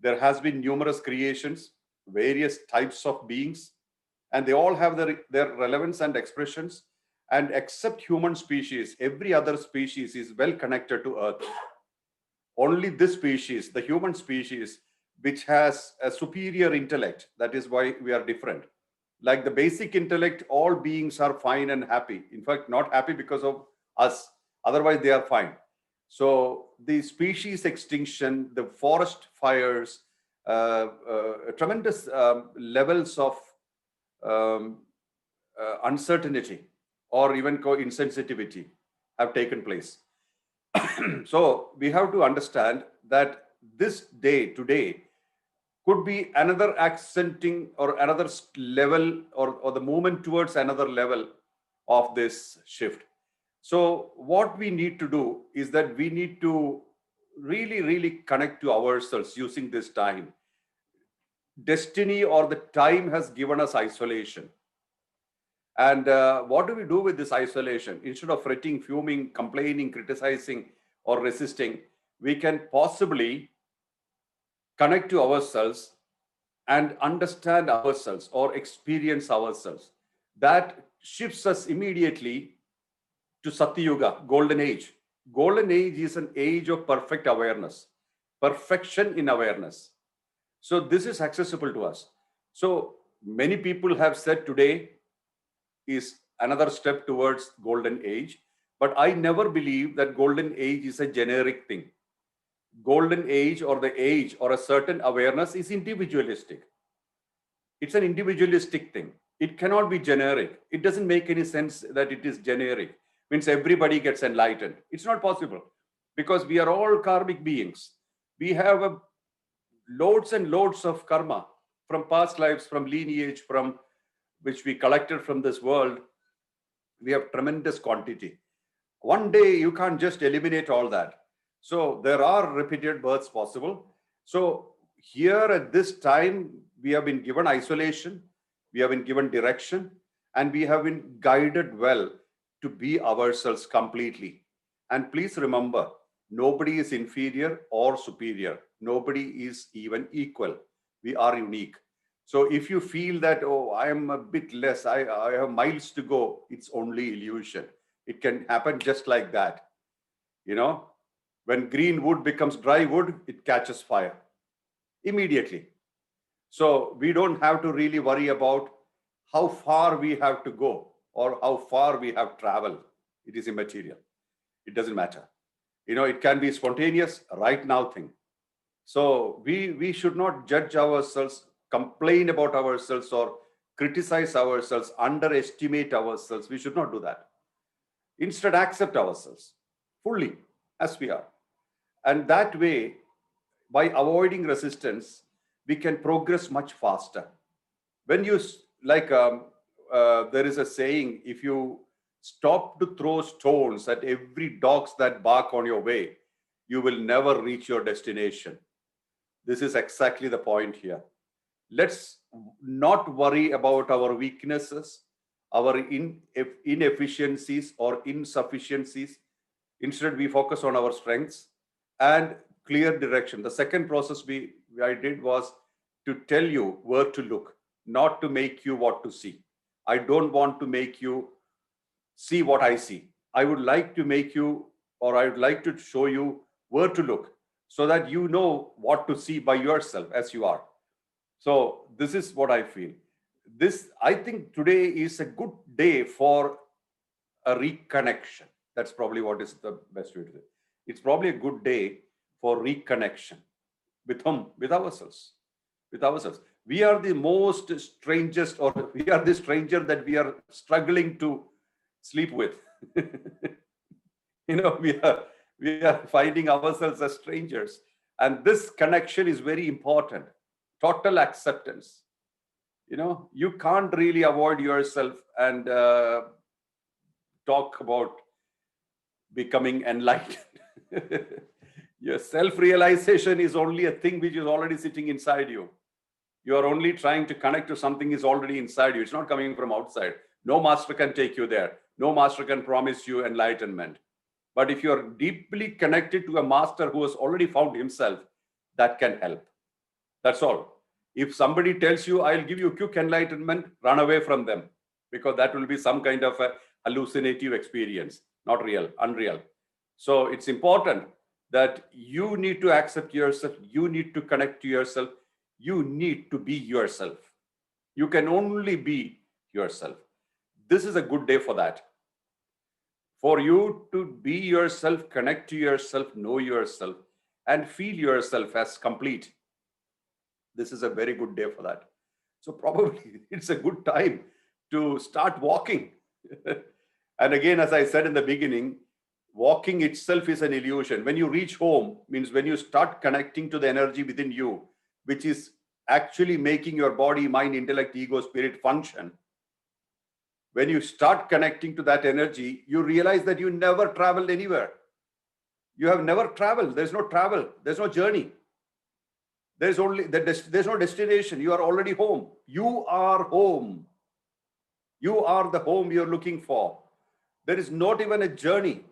There has been numerous creations, various types of beings, and they all have their relevance and expressions. And except human species, every other species is well connected to earth. Only this species, the human species, which has a superior intellect, that is why we are different. Like the basic intellect, all beings are fine and happy. In fact, not happy because of us. Otherwise, they are fine. So the species extinction, the forest fires, tremendous levels of uncertainty or even insensitivity have taken place. So we have to understand that this day today could be another accenting or another level or the movement towards another level of this shift. So what we need to do is that we need to really connect to ourselves using this time. Destiny or the time has given us isolation. And what do we do with this isolation? Instead of fretting, fuming, complaining, criticizing, or resisting, we can possibly connect to ourselves and understand ourselves or experience ourselves. That shifts us immediately to Satyuga, Golden Age. Golden Age is an age of perfect awareness, perfection in awareness. So this is accessible to us. So many people have said today is another step towards Golden Age, but I never believe that Golden Age is a generic thing. Golden Age or the age or a certain awareness is individualistic. It's an individualistic thing. It cannot be generic. It doesn't make any sense that it is generic. Means everybody gets enlightened. It's not possible because we are all karmic beings. We have loads and loads of karma from past lives, from lineage, from which we collected from this world. We have tremendous quantity. One day you can't just eliminate all that. So there are repeated births possible. So here at this time, we have been given isolation, we have been given direction, and we have been guided well to be ourselves completely. And please remember, nobody is inferior or superior. Nobody is even equal. We are unique. So if you feel that, oh, I am a bit less, I have miles to go, it's only illusion. It can happen just like that. You know, when green wood becomes dry wood, it catches fire immediately. So we don't have to really worry about how far we have to go or how far we have traveled. It is immaterial. It doesn't matter. You know, it can be spontaneous, right now thing. So we should not judge ourselves, complain about ourselves, or criticize ourselves, underestimate ourselves. We should not do that. Instead, accept ourselves fully as we are. And that way, by avoiding resistance, we can progress much faster. When you, like, there is a saying, if you stop to throw stones at every dogs that bark on your way, you will never reach your destination. This is exactly the point here. Let's not worry about our weaknesses, our inefficiencies or insufficiencies. Instead, we focus on our strengths and clear direction. The second process I did was to tell you where to look, not to make you what to see. I don't want to make you see what I see. I would like to make you, or I would like to show you where to look so that you know what to see by yourself as you are. So this is what I feel. I think today is a good day for a reconnection. That's probably what is the best way to do it. It's probably a good day for reconnection. With whom? With ourselves. With ourselves. We are the most strangest, or we are the stranger that we are struggling to sleep with. You know, we are finding ourselves as strangers. And this connection is very important. Total acceptance. You know, you can't really avoid yourself and talk about becoming enlightened. Your self-realization is only a thing which is already sitting inside you. You are only trying to connect to something is already inside you. It's not coming from outside. No master can take you there. No master can promise you enlightenment. But if you're deeply connected to a master who has already found himself, that can help. That's all. If somebody tells you, I'll give you quick enlightenment, run away from them, because that will be some kind of a hallucinative experience, not real, unreal. So it's important that you need to accept yourself. You need to connect to yourself. You need to be yourself. You can only be yourself. This is a good day for that. For you to be yourself, connect to yourself, know yourself, and feel yourself as complete. This is a very good day for that. So probably it's a good time to start walking. And again, as I said in the beginning, walking itself is an illusion. When you reach home, means when you start connecting to the energy within you, which is actually making your body, mind, intellect, ego, spirit function. When you start connecting to that energy, you realize that you never traveled anywhere. You have never traveled. There's no travel. There's no journey. There's no destination. You are already home. You are home. You are the home you're looking for. There is not even a journey.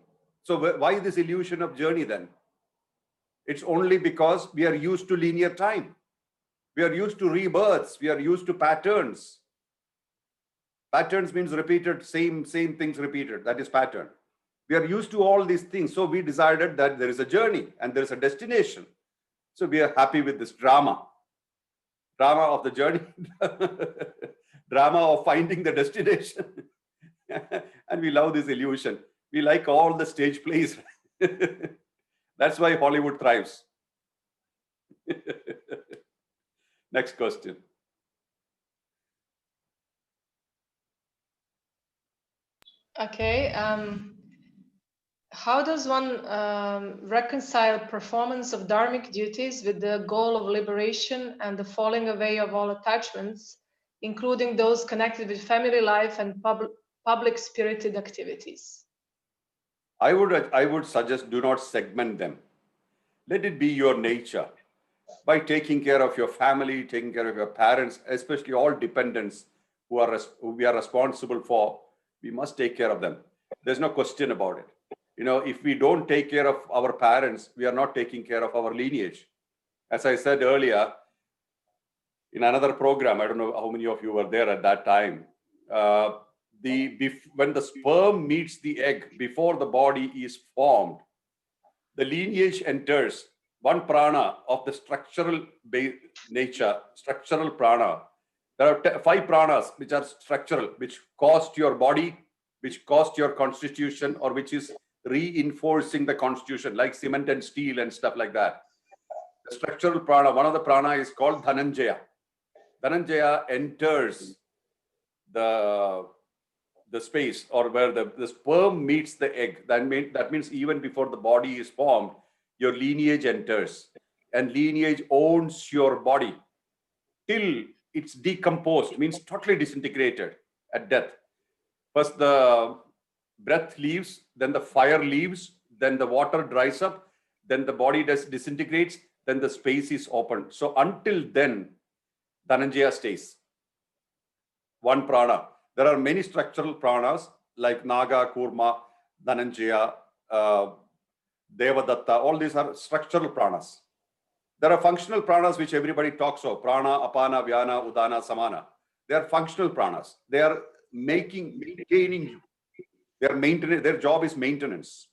So why this illusion of journey then? It's only because we are used to linear time. We are used to rebirths. We are used to patterns. Patterns means repeated, same things repeated. That is pattern. We are used to all these things. So we decided that there is a journey and there is a destination. So we are happy with this drama of the journey, drama of finding the destination. And we love this illusion. We like all the stage plays. That's why Hollywood thrives. Next question. Okay. How does one reconcile performance of dharmic duties with the goal of liberation and the falling away of all attachments, including those connected with family life and public spirited activities? I would suggest do not segment them. Let it be your nature. By taking care of your family, taking care of your parents, especially all dependents who we are responsible for, we must take care of them. There's no question about it. You know, if we don't take care of our parents, we are not taking care of our lineage. As I said earlier, in another program, I don't know how many of you were there at that time, when the sperm meets the egg before the body is formed, the lineage enters one prana of the structural nature, structural prana. There are 5 pranas which are structural, which caused your body, which caused your constitution, or which is reinforcing the constitution, like cement and steel and stuff like that. The structural prana, one of the prana is called Dhananjaya. Dhananjaya enters the space, or where the sperm meets the egg. That means even before the body is formed, your lineage enters, and lineage owns your body till it's decomposed, means totally disintegrated at death. First the breath leaves, then the fire leaves, then the water dries up, then the body disintegrates, then the space is opened. So until then, Dhananjaya stays. One prana. There are many structural pranas like Naga, Kurma, Dhananjaya, Devadatta. All these are structural pranas. There are functional pranas which everybody talks of. Prana, Apana, Vyana, Udana, Samana. They are functional pranas. They are maintaining you. They are maintaining. Their job is maintenance.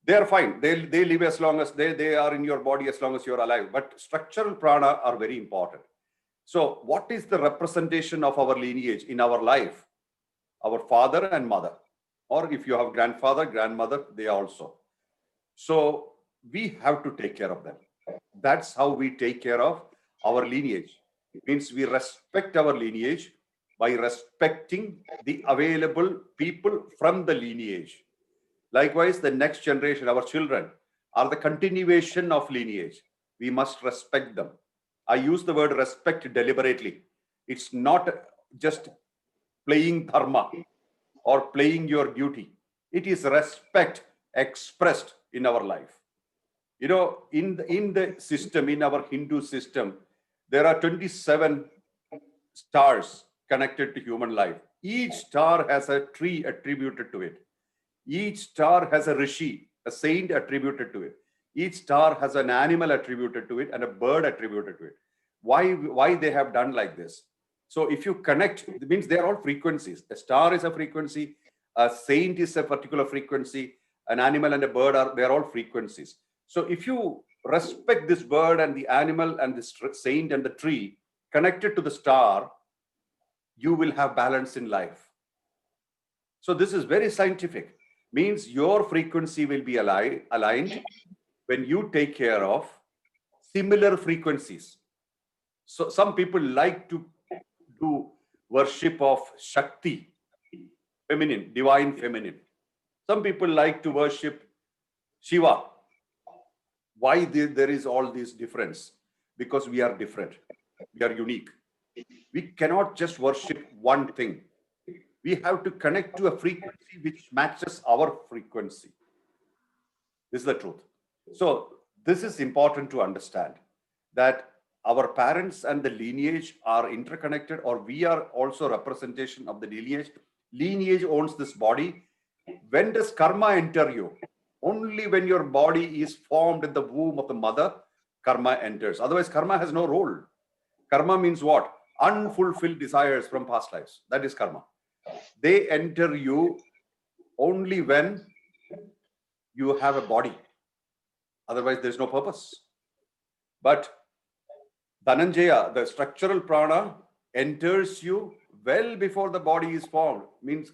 They are fine. They live as long as they are in your body, as long as you're alive. But structural prana are very important. So what is the representation of our lineage in our life? Our father and mother. Or if you have grandfather, grandmother, they also. So we have to take care of them. That's how we take care of our lineage. It means we respect our lineage by respecting the available people from the lineage. Likewise, the next generation, our children, are the continuation of lineage. We must respect them. I use the word respect deliberately. It's not just playing dharma or playing your duty. It is respect expressed in our life. You know, in the system, in our Hindu system, there are 27 stars connected to human life. Each star has a tree attributed to it. Each star has a rishi, a saint attributed to it. Each star has an animal attributed to it and a bird attributed to it. Why they have done like this? So if you connect, it means they are all frequencies. A star is a frequency, a saint is a particular frequency, an animal and a bird they're all frequencies. So if you respect this bird and the animal and this saint and the tree connected to the star, you will have balance in life. So this is very scientific. Means your frequency will be aligned when you take care of similar frequencies. So some people like to do worship of Shakti, feminine, divine feminine. Some people like to worship Shiva. Why there is all this difference? Because we are different. We are unique. We cannot just worship one thing. We have to connect to a frequency which matches our frequency. This is the truth. So this is important to understand, that our parents and the lineage are interconnected, or we are also representation of the lineage. Lineage owns this body. When does karma enter you? Only when your body is formed in the womb of the mother, karma enters. Otherwise, karma has no role. Karma means what? Unfulfilled desires from past lives. That is karma. They enter you only when you have a body. Otherwise, there's no purpose. But Dhananjaya, the structural prana, enters you well before the body is formed. Means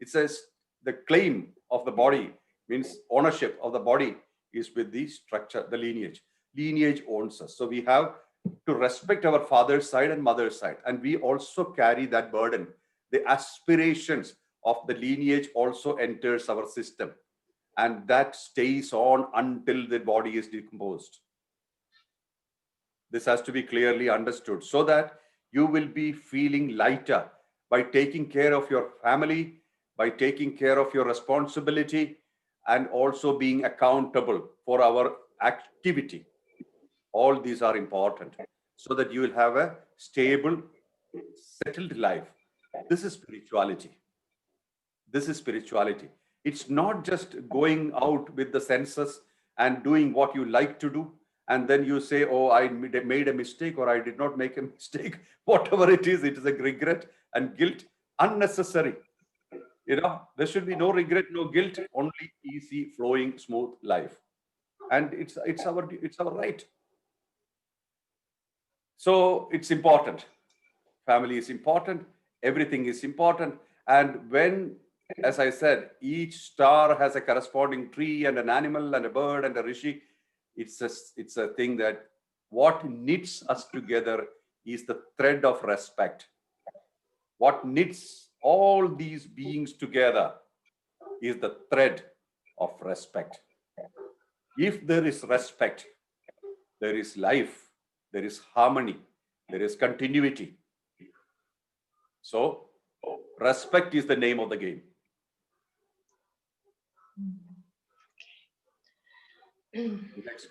it says the claim of the body, means ownership of the body is with the structure, the lineage. Lineage owns us. So we have to respect our father's side and mother's side. And we also carry that burden. The aspirations of the lineage also enters our system. And that stays on until the body is decomposed. This has to be clearly understood so that you will be feeling lighter by taking care of your family, by taking care of your responsibility, and also being accountable for our activity. All these are important so that you will have a stable, settled life. This is spirituality. This is spirituality. It's not just going out with the senses and doing what you like to do. And then you say, oh, I made a mistake, or I did not make a mistake. Whatever it is a regret and guilt, unnecessary. You know, there should be no regret, no guilt, only easy, flowing, smooth life. And it's our right. So it's important. Family is important. Everything is important. And when, as I said, each star has a corresponding tree and an animal and a bird and a rishi, it's a thing that what knits us together is the thread of respect. What knits all these beings together is the thread of respect. If there is respect, there is life, there is harmony, there is continuity. So, respect is the name of the game.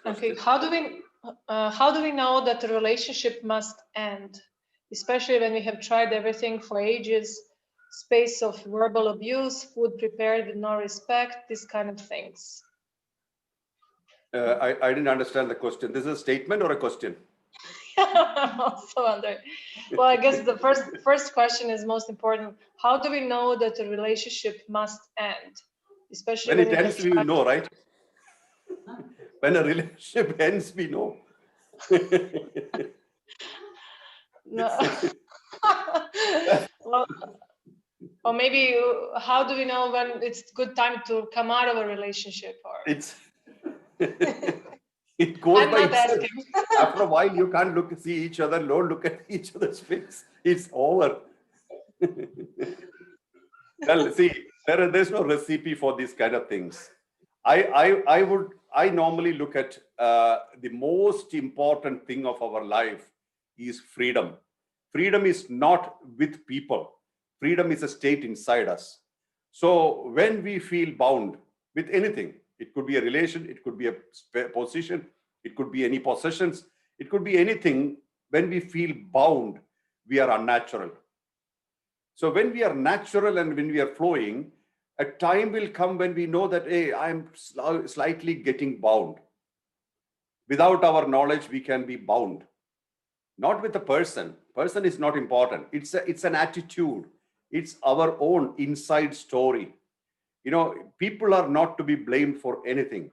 Okay, how do we know that the relationship must end, especially when we have tried everything for ages, space of verbal abuse, food prepared with no respect, these kind of things? I didn't understand the question. This is a statement or a question? I'm also wondering. Well, I guess the first question is most important. How do we know that the relationship must end, especially when it ends? We will know, right? When a relationship ends, we know. No. Well, or maybe how do we know when it's good time to come out of a relationship? Or it's it goes by itself. After a while, you can't see each other. Don't look at each other's face. It's over. Well, see, there's no recipe for these kind of things. I normally look at the most important thing of our life is freedom. Freedom is not with people. Freedom is a state inside us. So when we feel bound with anything, it could be a relation, it could be a position, it could be any possessions, it could be anything. When we feel bound, we are unnatural. So when we are natural and when we are flowing, A time will come when we know that, hey, I'm slightly getting bound. Without our knowledge, we can be bound. Not with a person. Person is not important. It's an attitude. It's our own inside story. People are not to be blamed for anything.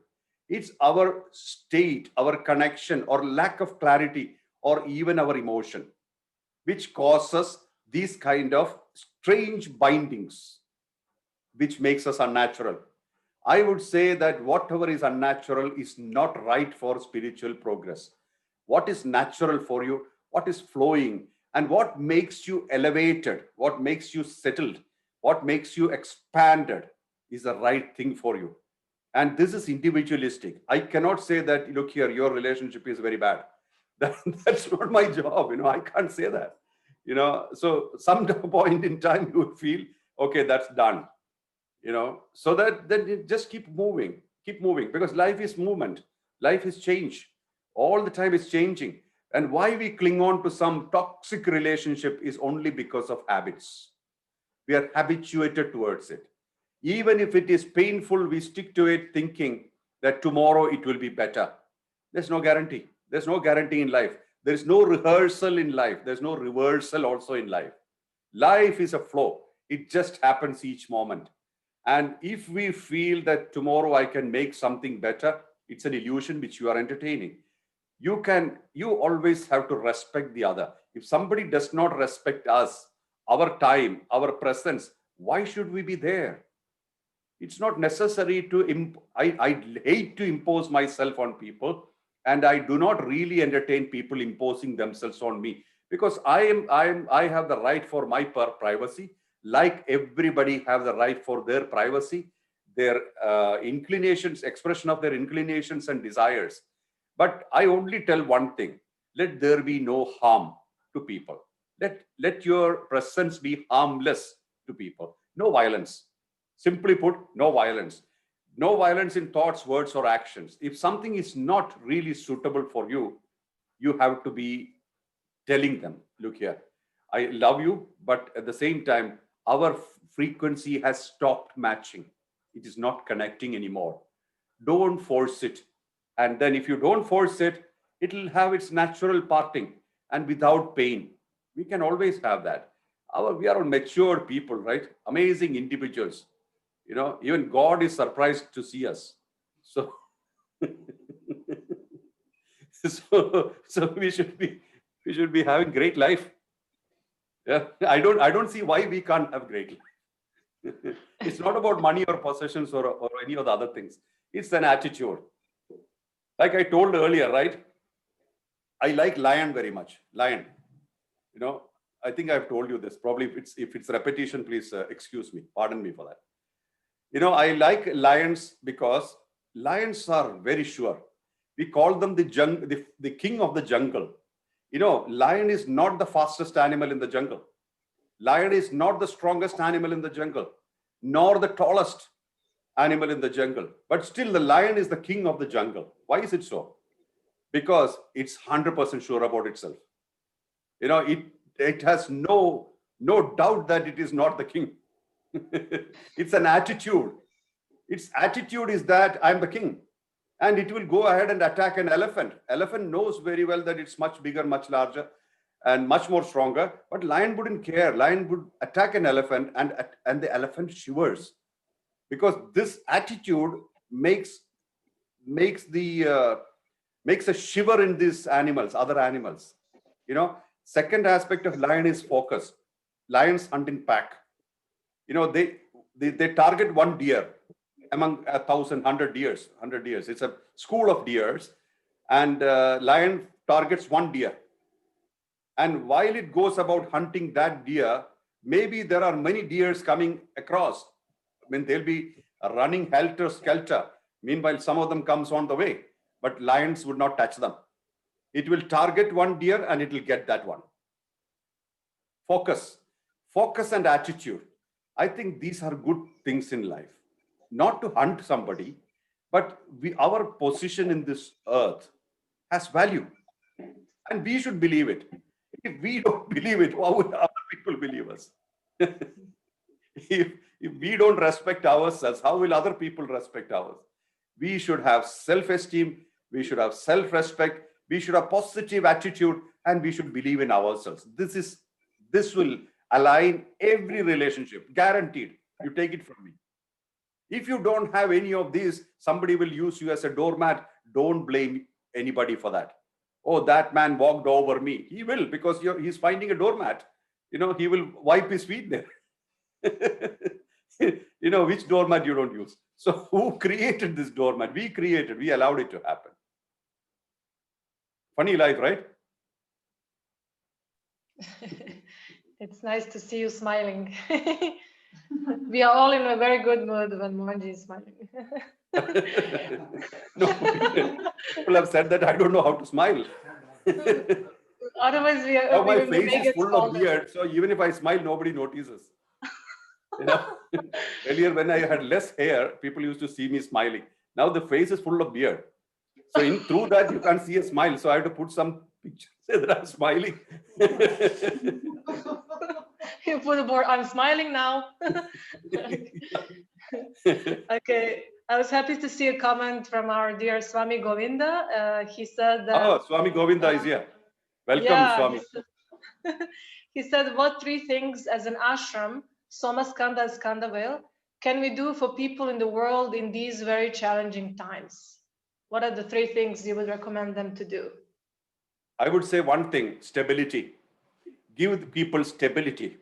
It's our state, our connection, or lack of clarity, or even our emotion, which causes these kind of strange bindings, which makes us unnatural. I would say that whatever is unnatural is not right for spiritual progress. What is natural for you, what is flowing, and what makes you elevated, what makes you settled, what makes you expanded is the right thing for you. And this is individualistic. I cannot say that, look here, your relationship is very bad. That's not my job. I can't say that. So some point in time you would feel, okay, that's done. So that then you just keep moving, because life is movement, life is change. All the time is changing. And why we cling on to some toxic relationship is only because of habits. We are habituated towards it. Even if it is painful, we stick to it thinking that tomorrow it will be better. There's no guarantee. There's no guarantee in life. There's no rehearsal in life. There's no reversal also in life. Life is a flow. It just happens each moment. And if we feel that tomorrow I can make something better, it's an illusion which you are entertaining. You always have to respect the other. If somebody does not respect us, our time, our presence, why should we be there? It's not necessary to, I hate to impose myself on people, and I do not really entertain people imposing themselves on me, because I have the right for my privacy, like everybody have the right for their privacy, their inclinations, expression of their inclinations and desires. But I only tell one thing: let there be no harm to people. Let your presence be harmless to people. No violence. Simply put, no violence. No violence in thoughts, words, or actions. If something is not really suitable for you, you have to be telling them, look here, I love you, but at the same time, our frequency has stopped matching. It is not connecting anymore. Don't force it. And then if you don't force it, it will have its natural parting and without pain. We can always have that. We are all mature people, right? Amazing individuals. Even God is surprised to see us. So, so we should be having great life. Yeah, I don't see why we can't have great life. It's not about money or possessions or any of the other things. It's an attitude. Like I told earlier, right? I like lion very much. Lion. I think I've told you this. Probably if it's repetition, please excuse me. Pardon me for that. I like lions because lions are very sure. We call them the king of the jungle. Lion is not the fastest animal in the jungle. Lion is not the strongest animal in the jungle, nor the tallest animal in the jungle. But still, the lion is the king of the jungle. Why is it so? Because it's 100% sure about itself. It has no doubt that it is not the king. It's an attitude. Its attitude is that I'm the king. And it will go ahead and attack an elephant. Elephant knows very well that it's much bigger, much larger, and much more stronger. But lion wouldn't care. Lion would attack an elephant, and the elephant shivers. Because this attitude makes a shiver in these animals, other animals. Second aspect of lion is focus. Lions hunt in pack. They target one deer among 1,000, 100 deers. It's a school of deers, and lion targets one deer. And while it goes about hunting that deer, maybe there are many deers coming across. They'll be running helter-skelter. Meanwhile, some of them comes on the way, but lions would not touch them. It will target one deer and it will get that one. Focus and attitude. I think these are good things in life. Not to hunt somebody, but our position in this earth has value. And we should believe it. If we don't believe it, how would other people believe us? If we don't respect ourselves, how will other people respect ours? We should have self-esteem, we should have self-respect, we should have positive attitude, and we should believe in ourselves. This will align every relationship, guaranteed. You take it from me. If you don't have any of these, somebody will use you as a doormat. Don't blame anybody for that. Oh, that man walked over me. He will, because he's finding a doormat. He will wipe his feet there. Which doormat you don't use. So who created this doormat? We created, we allowed it to happen. Funny life, right? It's nice to see you smiling. We are all in a very good mood when Mohanji is smiling. No, people have said that I don't know how to smile. Otherwise, now my face is full of beard, so even if I smile, nobody notices. Earlier when I had less hair, people used to see me smiling. Now the face is full of beard. So through that, you can't see a smile. So I have to put some pictures that I'm smiling. You put a board, I'm smiling now. Okay. I was happy to see a comment from our dear Swami Govinda. He said that... Oh, Swami Govinda is here. Welcome, yeah, Swami. He said, what 3 things as an ashram, Soma Skanda Skandavale, can we do for people in the world in these very challenging times? What are the 3 things you would recommend them to do? I would say one thing, stability. Give people stability.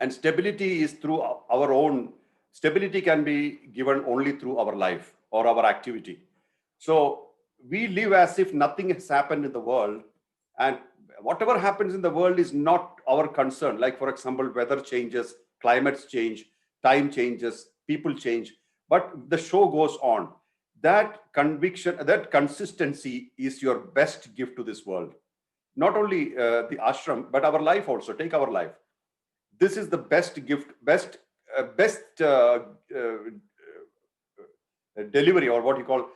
And stability is through our own, stability can be given only through our life or our activity. So we live as if nothing has happened in the world, and whatever happens in the world is not our concern. Like, for example, weather changes, climates change, time changes, people change, but the show goes on. That conviction, that consistency is your best gift to this world. Not only the ashram, but our life also. Take our life. This is the best gift, best delivery, or what you call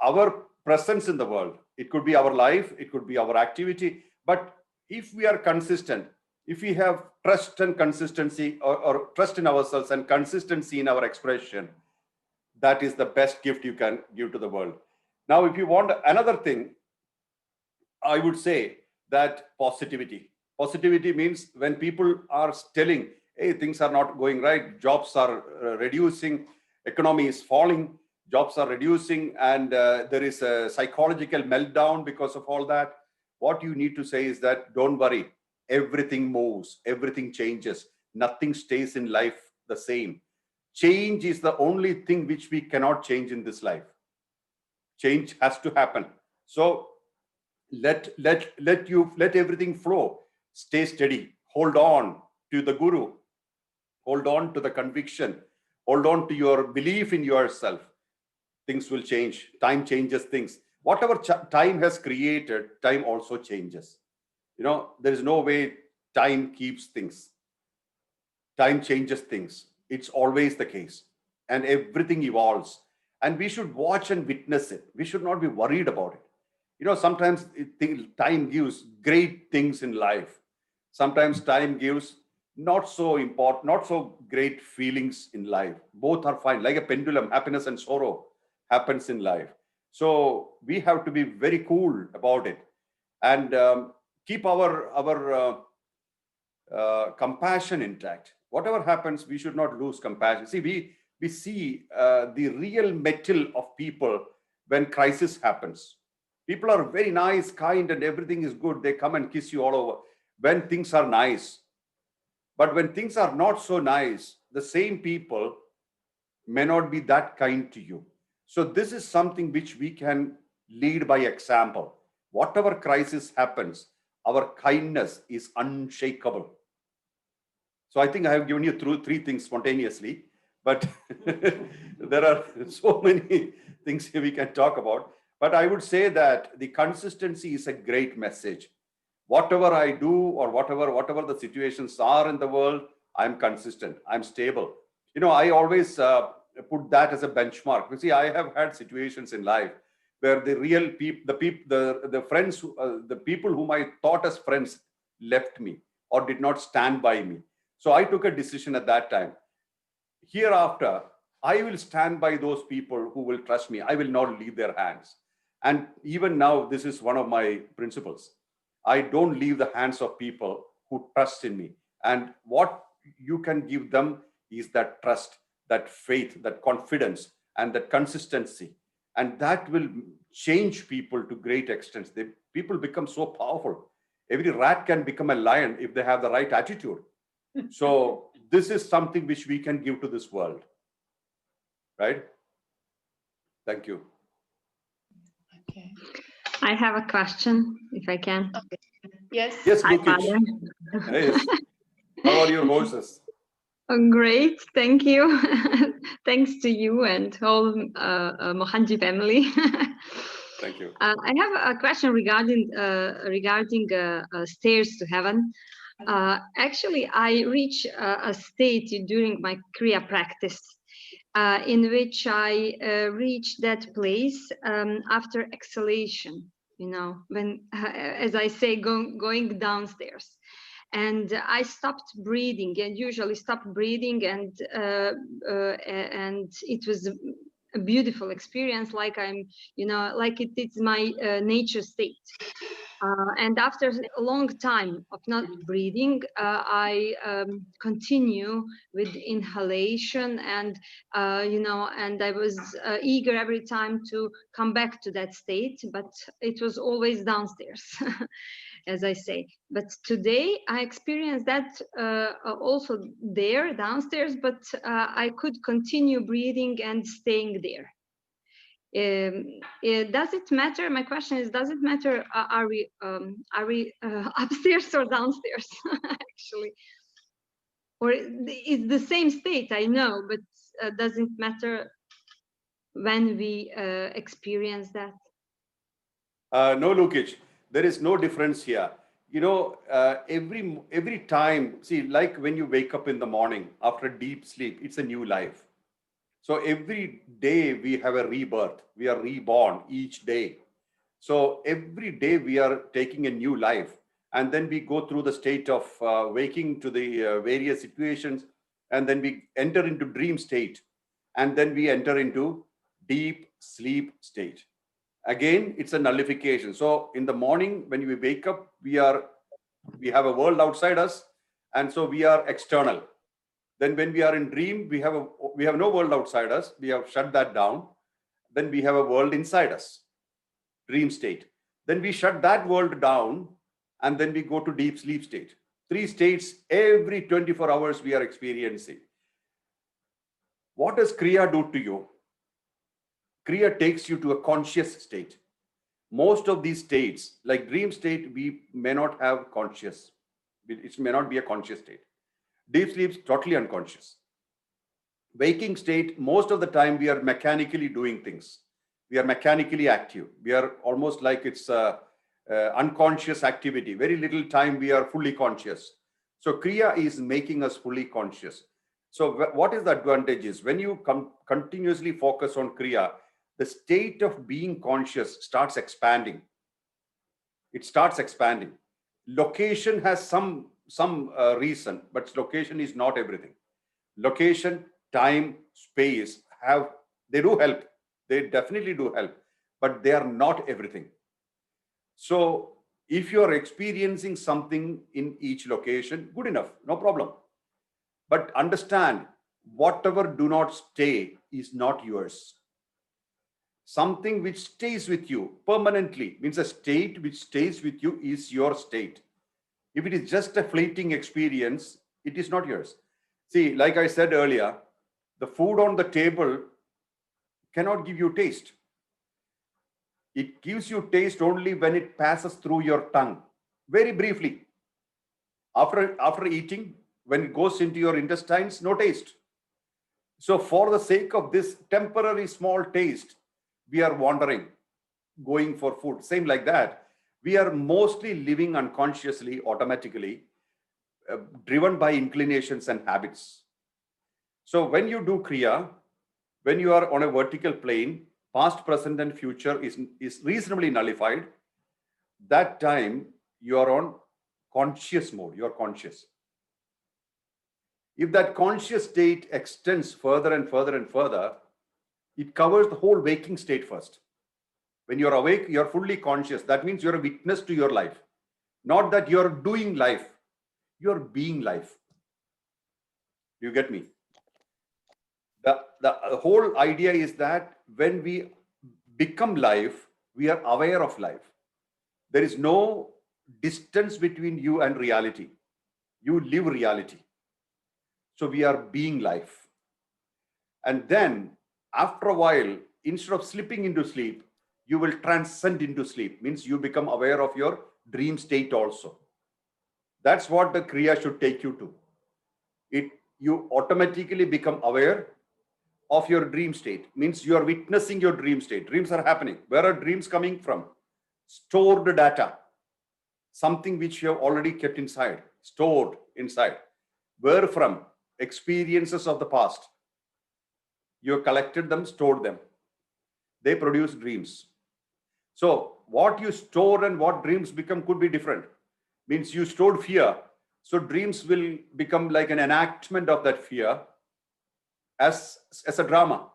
our presence in the world. It could be our life, it could be our activity. But if we are consistent, if we have trust and consistency, or trust in ourselves and consistency in our expression, that is the best gift you can give to the world. Now, if you want another thing, I would say that positivity. Positivity means when people are telling, hey, things are not going right, jobs are reducing, economy is falling, jobs are reducing, and there is a psychological meltdown because of all that. What you need to say is that, don't worry, everything moves, everything changes, nothing stays in life the same. Change is the only thing which we cannot change in this life. Change has to happen. So let everything flow. Stay steady. Hold on to the Guru. Hold on to the conviction. Hold on to your belief in yourself. Things will change. Time changes things. Whatever time has created, time also changes. There is no way time keeps things. Time changes things. It's always the case. And everything evolves. And we should watch and witness it. We should not be worried about it. Sometimes time gives great things in life. Sometimes time gives not so important, not so great feelings in life. Both are fine. Like a pendulum, happiness and sorrow happens in life. So we have to be very cool about it and keep our compassion intact. Whatever happens, we should not lose compassion. See, we see the real mettle of people when crisis happens. People are very nice, kind, and everything is good. They come and kiss you all over when things are nice. But when things are not so nice, the same people may not be that kind to you. So this is something which we can lead by example. Whatever crisis happens, our kindness is unshakable. So I think I have given you 3 things spontaneously, but there are so many things we can talk about. But I would say that the consistency is a great message. Whatever I do, or whatever the situations are in the world, I'm consistent, I'm stable. I always put that as a benchmark. You see, I have had situations in life where the real people, the friends, the people whom I thought as friends left me or did not stand by me. So I took a decision at that time. hereafter, I will stand by those people who will trust me. I will not leave their hands. And even now, this is one of my principles. I don't leave the hands of people who trust in me. And what you can give them is that trust, that faith, that confidence, and that consistency. And that will change people to great extents. People become so powerful. Every rat can become a lion if they have the right attitude. So this is something which we can give to this world. Right? Thank you. Okay. I have a question, if I can. Yes. Yes, Hi, Lukic. Father. Yes. How are your horses? Oh, great, thank you. Thanks to you and whole Mohanji family. Thank you. I have a question regarding stairs to heaven. Actually, I reached a state during my Kriya practice in which I reached that place after exhalation, you know, when, as I say, going downstairs. And I stopped breathing, and usually stopped breathing, and it was a beautiful experience, like I'm, you know, like it's my nature state. And after a long time of not breathing, I continue with inhalation, and you know, and I was eager every time to come back to that state, but it was always downstairs. As I say, but today I experienced that also there downstairs, but I could continue breathing and staying there. Does it matter? My question is, does it matter? Are we upstairs or downstairs? Actually, or it's the same state, I know, but does it matter when we experience that? No, Lukic, there is no difference here. You know, every time, see, like when you wake up in the morning after a deep sleep, it's a new life. So every day we have a rebirth. We are reborn each day. So every day we are taking a new life. And then we go through the state of waking to the various situations. And then we enter into dream state. And then we enter into deep sleep state. Again, it's a nullification. So in the morning, when we wake up, we have a world outside us. And so we are external. Then when we are in dream, we have no world outside us. We have shut that down. Then we have a world inside us, dream state. Then we shut that world down, and then we go to deep sleep state. 3 states every 24 hours we are experiencing. What does Kriya do to you? Kriya takes you to a conscious state. Most of these states, like dream state, we may not have conscious. It may not be a conscious state. Deep sleep, totally unconscious. Waking state, most of the time we are mechanically doing things. We are mechanically active. We are almost like it's unconscious activity. Very little time we are fully conscious. So Kriya is making us fully conscious. So what is the advantage is when you continuously focus on Kriya, the state of being conscious starts expanding. It starts expanding. Location has some reason, but location is not everything. Location, time, space they do help. They definitely do help, but they are not everything. So if you are experiencing something in each location, good enough, no problem. But understand, whatever do not stay is not yours. Something which stays with you permanently, means a state which stays with you is your state. If it is just a fleeting experience, it is not yours. See, like I said earlier, the food on the table cannot give you taste. It gives you taste only when it passes through your tongue, very briefly. After eating, when it goes into your intestines, no taste. So for the sake of this temporary small taste, we are wandering, going for food. Same like that. We are mostly living unconsciously, automatically, driven by inclinations and habits. So when you do Kriya, when you are on a vertical plane, past, present, and future is reasonably nullified. That time you are on conscious mode. You are conscious. If that conscious state extends further and further and further, it covers the whole waking state first. When you're awake, you're fully conscious. That means you're a witness to your life. Not that you're doing life, you're being life. Do you get me? The whole idea is that when we become life, we are aware of life. There is no distance between you and reality. You live reality. So we are being life. And then after a while, instead of slipping into sleep, you will transcend into sleep. Means you become aware of your dream state also. That's what the Kriya should take you to. You automatically become aware of your dream state. Means you are witnessing your dream state. Dreams are happening. Where are dreams coming from? Stored data. Something which you have already kept inside, stored inside. Where from? Experiences of the past. You have collected them, stored them. They produce dreams. So what you store and what dreams become could be different. Means you stored fear. So dreams will become like an enactment of that fear as a drama.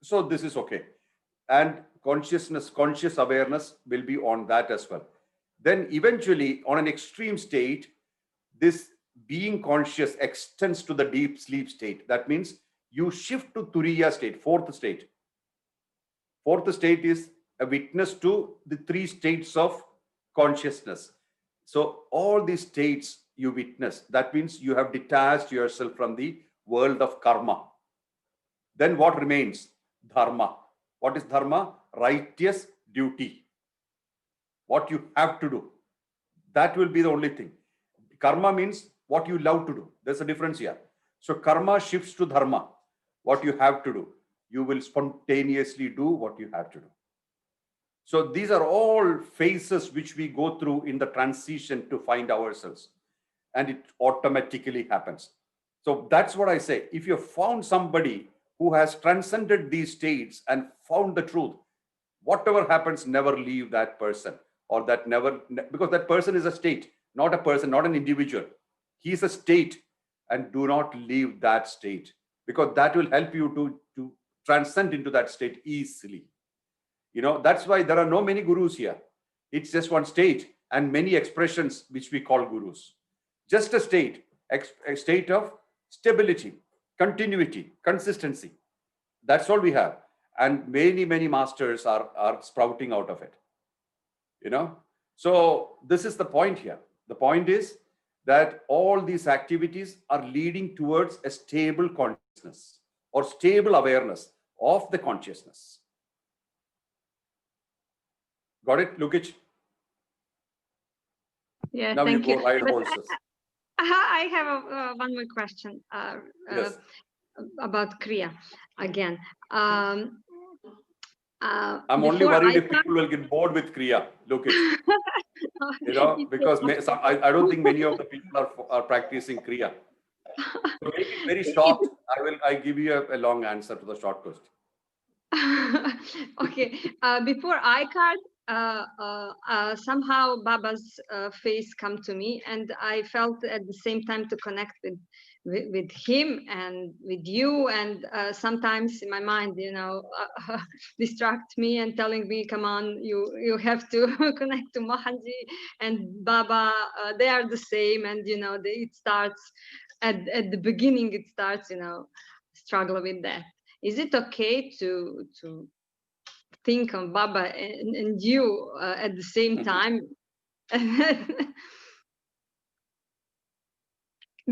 So this is okay. And conscious awareness will be on that as well. Then eventually on an extreme state, this being conscious extends to the deep sleep state. That means you shift to Turiya state, fourth state. Fourth state is a witness to the three states of consciousness. So all these states you witness, that means you have detached yourself from the world of karma. Then what remains? Dharma. What is dharma? Righteous duty. What you have to do. That will be the only thing. Karma means what you love to do. There's a difference here. So karma shifts to dharma. What you have to do. You will spontaneously do what you have to do. So these are all phases which we go through in the transition to find ourselves. And it automatically happens. So that's what I say. If you have found somebody who has transcended these states and found the truth, whatever happens, never leave that person. Or that never, because that person is a state, not a person, not an individual. He is a state, and do not leave that state, because that will help you to transcend into that state easily. You know, that's why there are no many gurus here. It's just one state and many expressions which we call gurus. Just a state of stability, continuity, consistency. That's all we have. And many, many masters are sprouting out of it. You know, so this is the point here. The point is that all these activities are leading towards a stable consciousness or stable awareness of the consciousness. Got it, Lukic? Yeah, now thank you you. go ride But horses. I have one more question Yes. about Kriya again. I'm only worried if people will get bored with Kriya, Lukic. You know, because I don't think many of the people are practicing Kriya. So make it very short. I give you a long answer to the short question. Okay. Before iCard, somehow Baba's face come to me, and I felt at the same time to connect with him and with you. And sometimes in my mind, you know, distract me and telling me, "Come on, you have to connect to Mohanji and Baba. They are the same." And you know, it starts at the beginning. It starts, you know, struggle with that. Is it okay to think of Baba and you at the same time?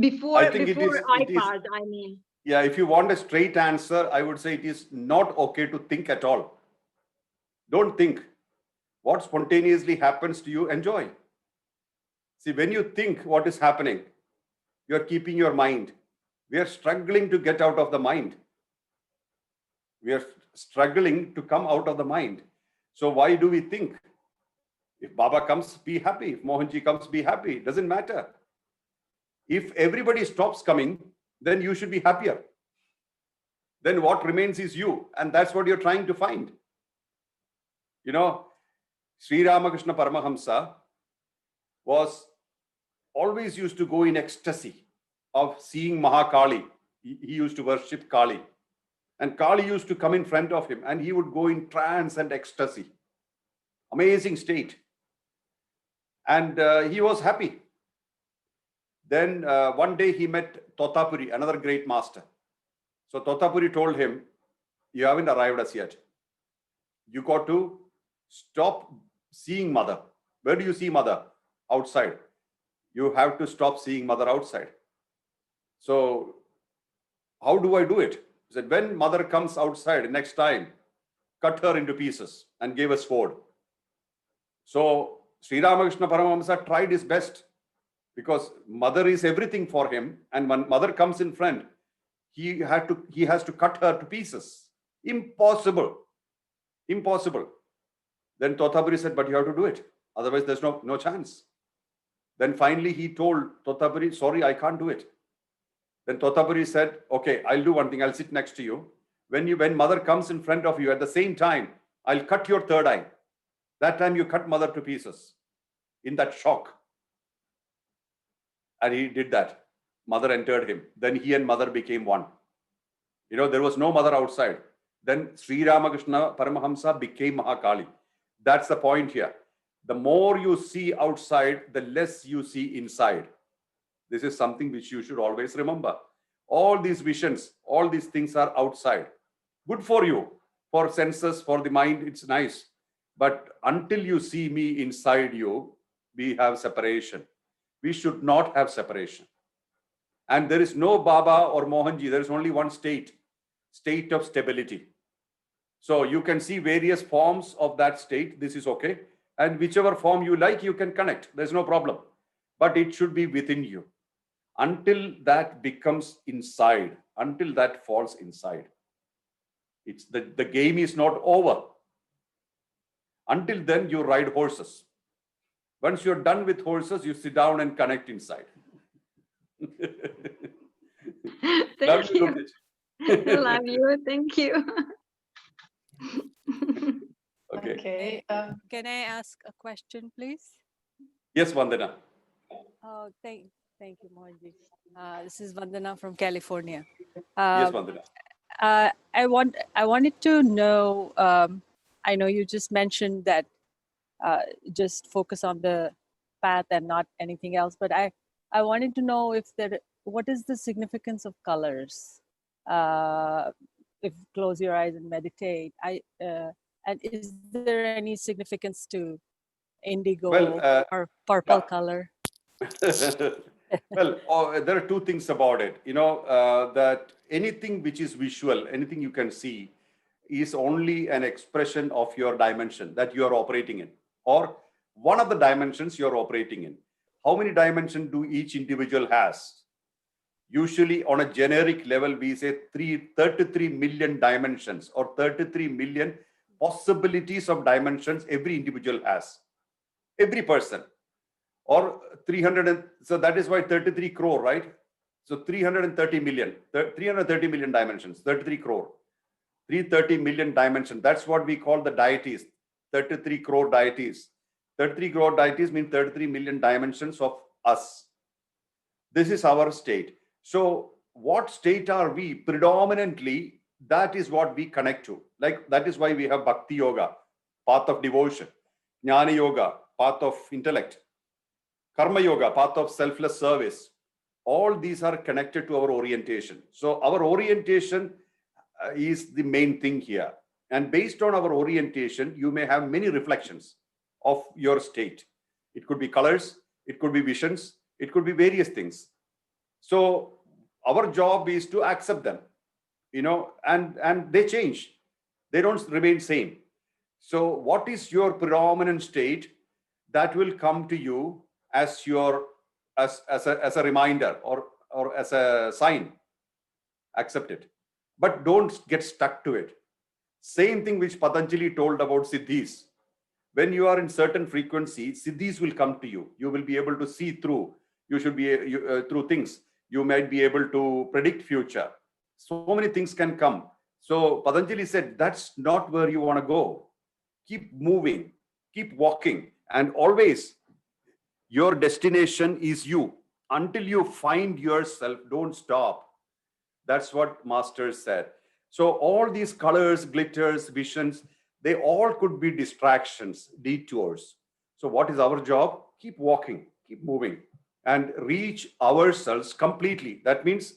before iCard, I mean. Yeah, if you want a straight answer, I would say it is not okay to think at all. Don't think. What spontaneously happens to you, enjoy. See, when you think what is happening, you are keeping your mind. We are struggling to get out of the mind. We are struggling to come out of the mind. So why do we think? If Baba comes, be happy. If Mohanji comes, be happy. Doesn't matter. If everybody stops coming, then you should be happier. Then what remains is you. And that's what you're trying to find. You know, Sri Ramakrishna Paramahamsa was always used to go in ecstasy of seeing Mahakali. He used to worship Kali. And Kali used to come in front of him and he would go in trance and ecstasy. Amazing state. And he was happy. Then one day he met Totapuri, another great master. So Totapuri told him, you haven't arrived as yet. You got to stop seeing mother. Where do you see mother? Outside. You have to stop seeing mother outside. So how do I do it? He said, when mother comes outside next time, cut her into pieces and gave a sword. So Sri Ramakrishna Paramahamsa tried his best because mother is everything for him. And when mother comes in front, he has to cut her to pieces. Impossible. Impossible. Then Totapuri said, but you have to do it. Otherwise, there's no chance. Then finally he told Totapuri, sorry, I can't do it. Then Totapuri said, okay, I'll do one thing. I'll sit next to you. When mother comes in front of you at the same time, I'll cut your third eye. That time you cut mother to pieces in that shock. And he did that. Mother entered him. Then he and mother became one. There was no mother outside. Then Sri Ramakrishna Paramahamsa became Mahakali. That's the point here. The more you see outside, the less you see inside. This is something which you should always remember. All these visions, all these things are outside. Good for you, for senses, for the mind, it's nice. But until you see me inside you, we have separation. We should not have separation. And there is no Baba or Mohanji. There is only one state of stability. So you can see various forms of that state. This is okay. And whichever form you like, you can connect. There's no problem. But it should be within you. Until that becomes inside, until that falls inside. It's the game is not over. Until then, you ride horses. Once you're done with horses, you sit down and connect inside. Thank you. Love you. Thank you. Okay. Can I ask a question, please? Yes, Vandana. Oh, thank you, Mohanji. This is Vandana from California. Yes, Vandana. I wanted to know. I know you just mentioned that just focus on the path and not anything else, but I wanted to know what is the significance of colors? If you close your eyes and meditate, and is there any significance to indigo or purple color? Well, there are two things about it. That anything which is visual, anything you can see, is only an expression of your dimension that you are operating in, or one of the dimensions you are operating in. How many dimensions do each individual has? Usually on a generic level, we say 33 million dimensions or 33 million possibilities of dimensions every individual has. Every person. Or 300, so that is why 33 crore, right? So 330 million dimensions, 33 crore. 330 million dimensions. That's what we call the deities, 33 crore deities. 33 crore deities mean 33 million dimensions of us. This is our state. So what state are we? Predominantly, that is what we connect to. Like that is why we have Bhakti Yoga, path of devotion, Jnana Yoga, path of intellect, Karma Yoga, path of selfless service. All these are connected to our orientation. So our orientation is the main thing here. And based on our orientation, you may have many reflections of your state. It could be colors, it could be visions, it could be various things. So our job is to accept them, and they change. They don't remain same. So what is your predominant state that will come to you as a reminder or as a sign? Accept it. But don't get stuck to it. Same thing which Patanjali told about siddhis. When you are in certain frequency, siddhis will come to you. You will be able to see through. You should be through things. You might be able to predict future. So many things can come. So Patanjali said, that's not where you want to go. Keep moving, keep walking, and always your destination is you. until you find yourself, don't stop. That's what Master said. So all these colors, glitters, visions, they all could be distractions, detours. So what is our job? Keep walking, keep moving, and reach ourselves completely. That means,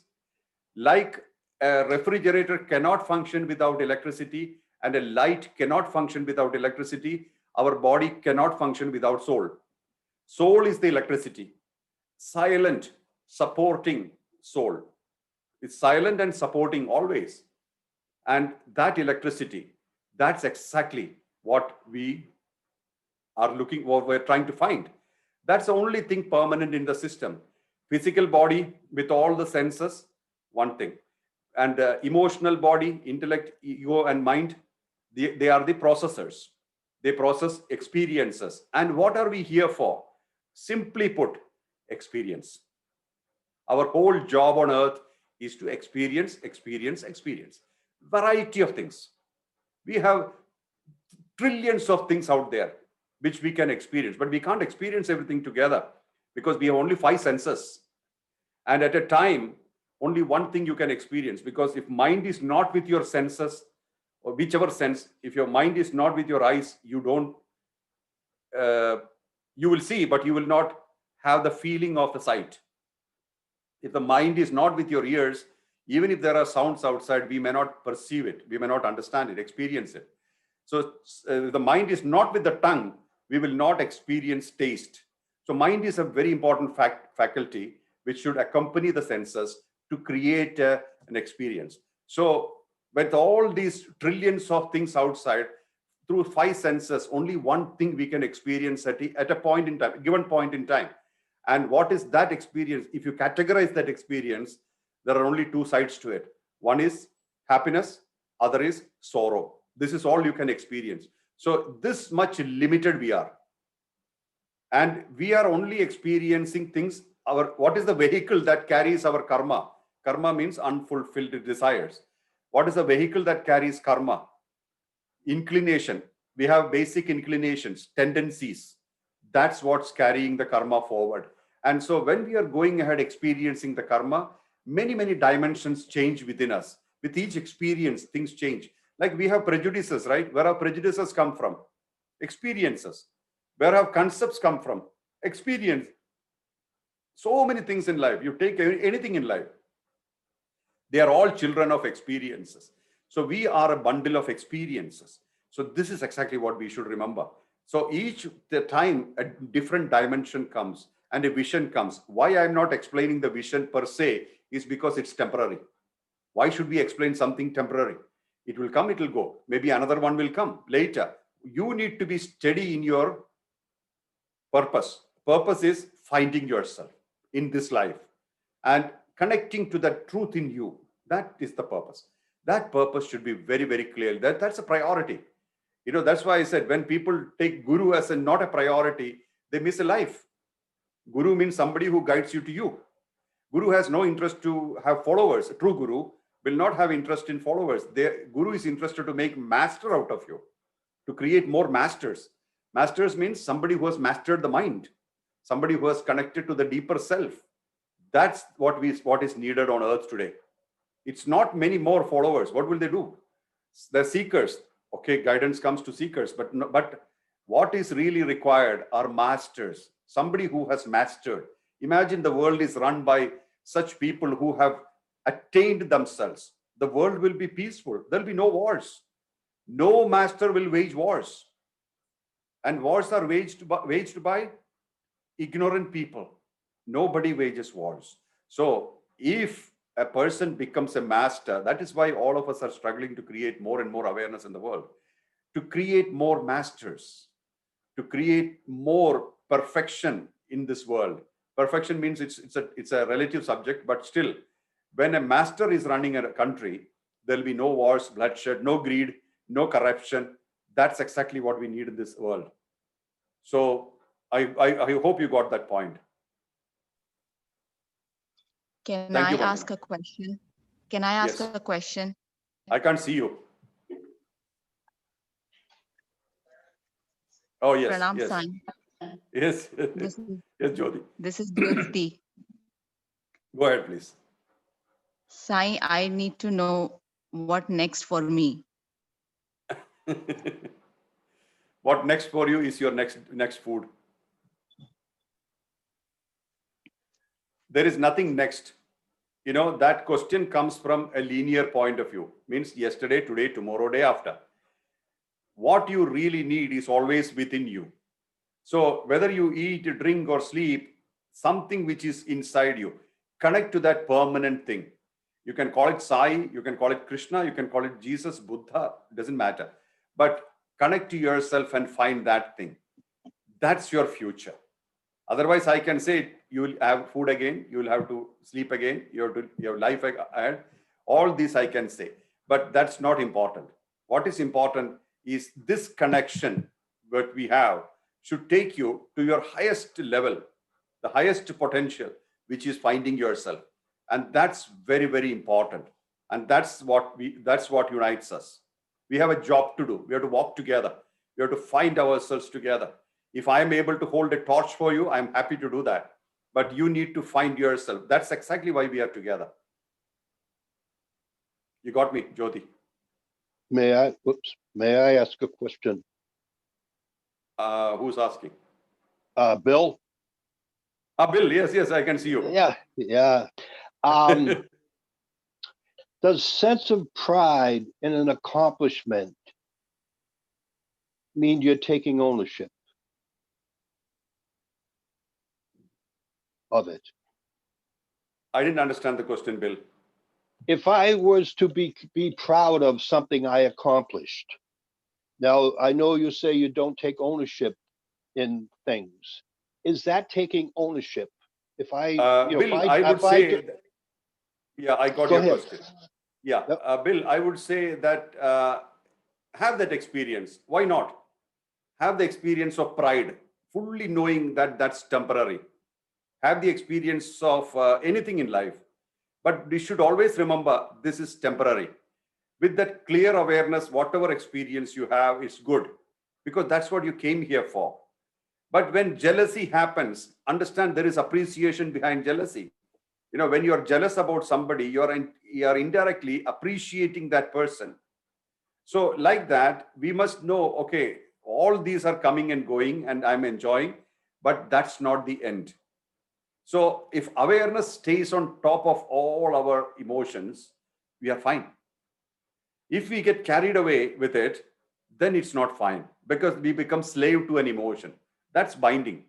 like a refrigerator cannot function without electricity, and a light cannot function without electricity, our body cannot function without soul. Soul is the electricity, silent, supporting soul. It's silent and supporting always. And that electricity, that's exactly what we are looking, what we're trying to find. That's the only thing permanent in the system. Physical body with all the senses, one thing. And emotional body, intellect, ego, and mind, they are the processors. They process experiences. And what are we here for? Simply put, experience. Our whole job on earth is to experience. Variety of things. We have trillions of things out there which we can experience, but we can't experience everything together because we have only 5 senses. And at a time, only one thing you can experience, because if mind is not with your senses, or whichever sense, if your mind is not with your eyes, you don't, you will see, but you will not have the feeling of the sight. If the mind is not with your ears, even if there are sounds outside, we may not perceive it, we may not understand it, experience it. So if the mind is not with the tongue, we will not experience taste. So mind is a very important faculty which should accompany the senses to create an experience. So with all these trillions of things outside, through 5 senses, only one thing we can experience at a point in time, given point in time. And what is that experience? If you categorize that experience, there are only 2 sides to it. One is happiness, other is sorrow. This is all you can experience. So this much limited we are. And we are only experiencing things. What is the vehicle that carries our karma? Karma means unfulfilled desires. What is the vehicle that carries karma? Inclination. We have basic inclinations, tendencies. That's what's carrying the karma forward. And so when we are going ahead experiencing the karma, many, many dimensions change within us. With each experience, things change. Like we have prejudices, right? Where have prejudices come from? Experiences. Where have concepts come from? Experience. So many things in life. You take anything in life. They are all children of experiences. So we are a bundle of experiences. So this is exactly what we should remember. So each the time a different dimension comes and a vision comes. Why I'm not explaining the vision per se is because it's temporary. Why should we explain something temporary? It will come, it will go. Maybe another one will come later. You need to be steady in your purpose. Purpose is finding yourself in this life and connecting to the truth in you. That is the purpose. That purpose should be very, very clear. That's a priority. You know, that's why I said when people take Guru as not a priority, they miss a life. Guru means somebody who guides you to you. Guru has no interest to have followers. A true Guru will not have interest in followers. Guru is interested to make master out of you, to create more masters. Masters means somebody who has mastered the mind, somebody who has connected to the deeper self. That's what is needed on earth today. It's not many more followers. What will they do? They're seekers. Okay, guidance comes to seekers, but what is really required are masters, somebody who has mastered. Imagine the world is run by such people who have attained themselves. The world will be peaceful. There'll be no wars. No master will wage wars. And wars are waged by ignorant people. Nobody wages wars. So if a person becomes a master, that is why all of us are struggling to create more and more awareness in the world, to create more masters, to create more perfection in this world. Perfection means it's a relative subject, but still, when a master is running a country, there'll be no wars, bloodshed, no greed, no corruption. That's exactly what we need in this world. So I hope you got that point. Can I ask a question? Can I ask a question? I can't see you. Oh, yes. Pranam yes. San. Yes. Yes, Jyoti. This is Jyoti. Go ahead, please. Sai, I need to know what next for me. What next for you is your next food. There is nothing next. You know, that question comes from a linear point of view. Means yesterday, today, tomorrow, day after. What you really need is always within you. So whether you eat, drink, or sleep, something which is inside you, connect to that permanent thing. You can call it Sai, you can call it Krishna, you can call it Jesus, Buddha, doesn't matter. But connect to yourself and find that thing. That's your future. Otherwise, I can say you will have food again, you will have to sleep again, you have life ahead. All this I can say, but that's not important. What is important is this connection that we have should take you to your highest level, the highest potential, which is finding yourself. And that's very, very important. And that's what unites us. We have a job to do. We have to walk together. We have to find ourselves together. If I am able to hold a torch for you, I'm happy to do that. But you need to find yourself. That's exactly why we are together. You got me, Jyoti. May I ask a question? Who's asking? Bill? Bill, yes, I can see you. Yeah. Does sense of pride in an accomplishment mean you're taking ownership of it? I didn't understand the question, Bill. If I was to be proud of something I accomplished, now I know you say you don't take ownership in things. Is that taking ownership? If I, Bill, I would say, yeah, I got your question. Yeah, Bill, I would say that have that experience. Why not? Have the experience of pride, fully knowing that that's temporary. Have the experience of anything in life. But we should always remember this is temporary. With that clear awareness, whatever experience you have is good, because that's what you came here for. But when jealousy happens, understand there is appreciation behind jealousy. You know, when you are jealous about somebody, you are indirectly appreciating that person. So like that, we must know, okay, all these are coming and going and I'm enjoying, but that's not the end. So if awareness stays on top of all our emotions, we are fine. If we get carried away with it, then it's not fine, because we become slave to an emotion. That's binding.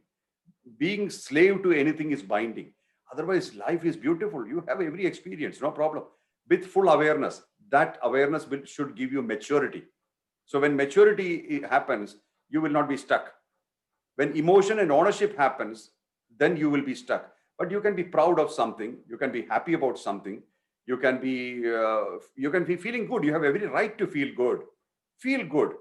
Being slave to anything is binding. Otherwise, life is beautiful. You have every experience, no problem. With full awareness, that awareness should give you maturity. So when maturity happens, you will not be stuck. When emotion and ownership happens, then you will be stuck. But you can be proud of something. You can be happy about something. You can be feeling good. You have every right to feel good. Feel good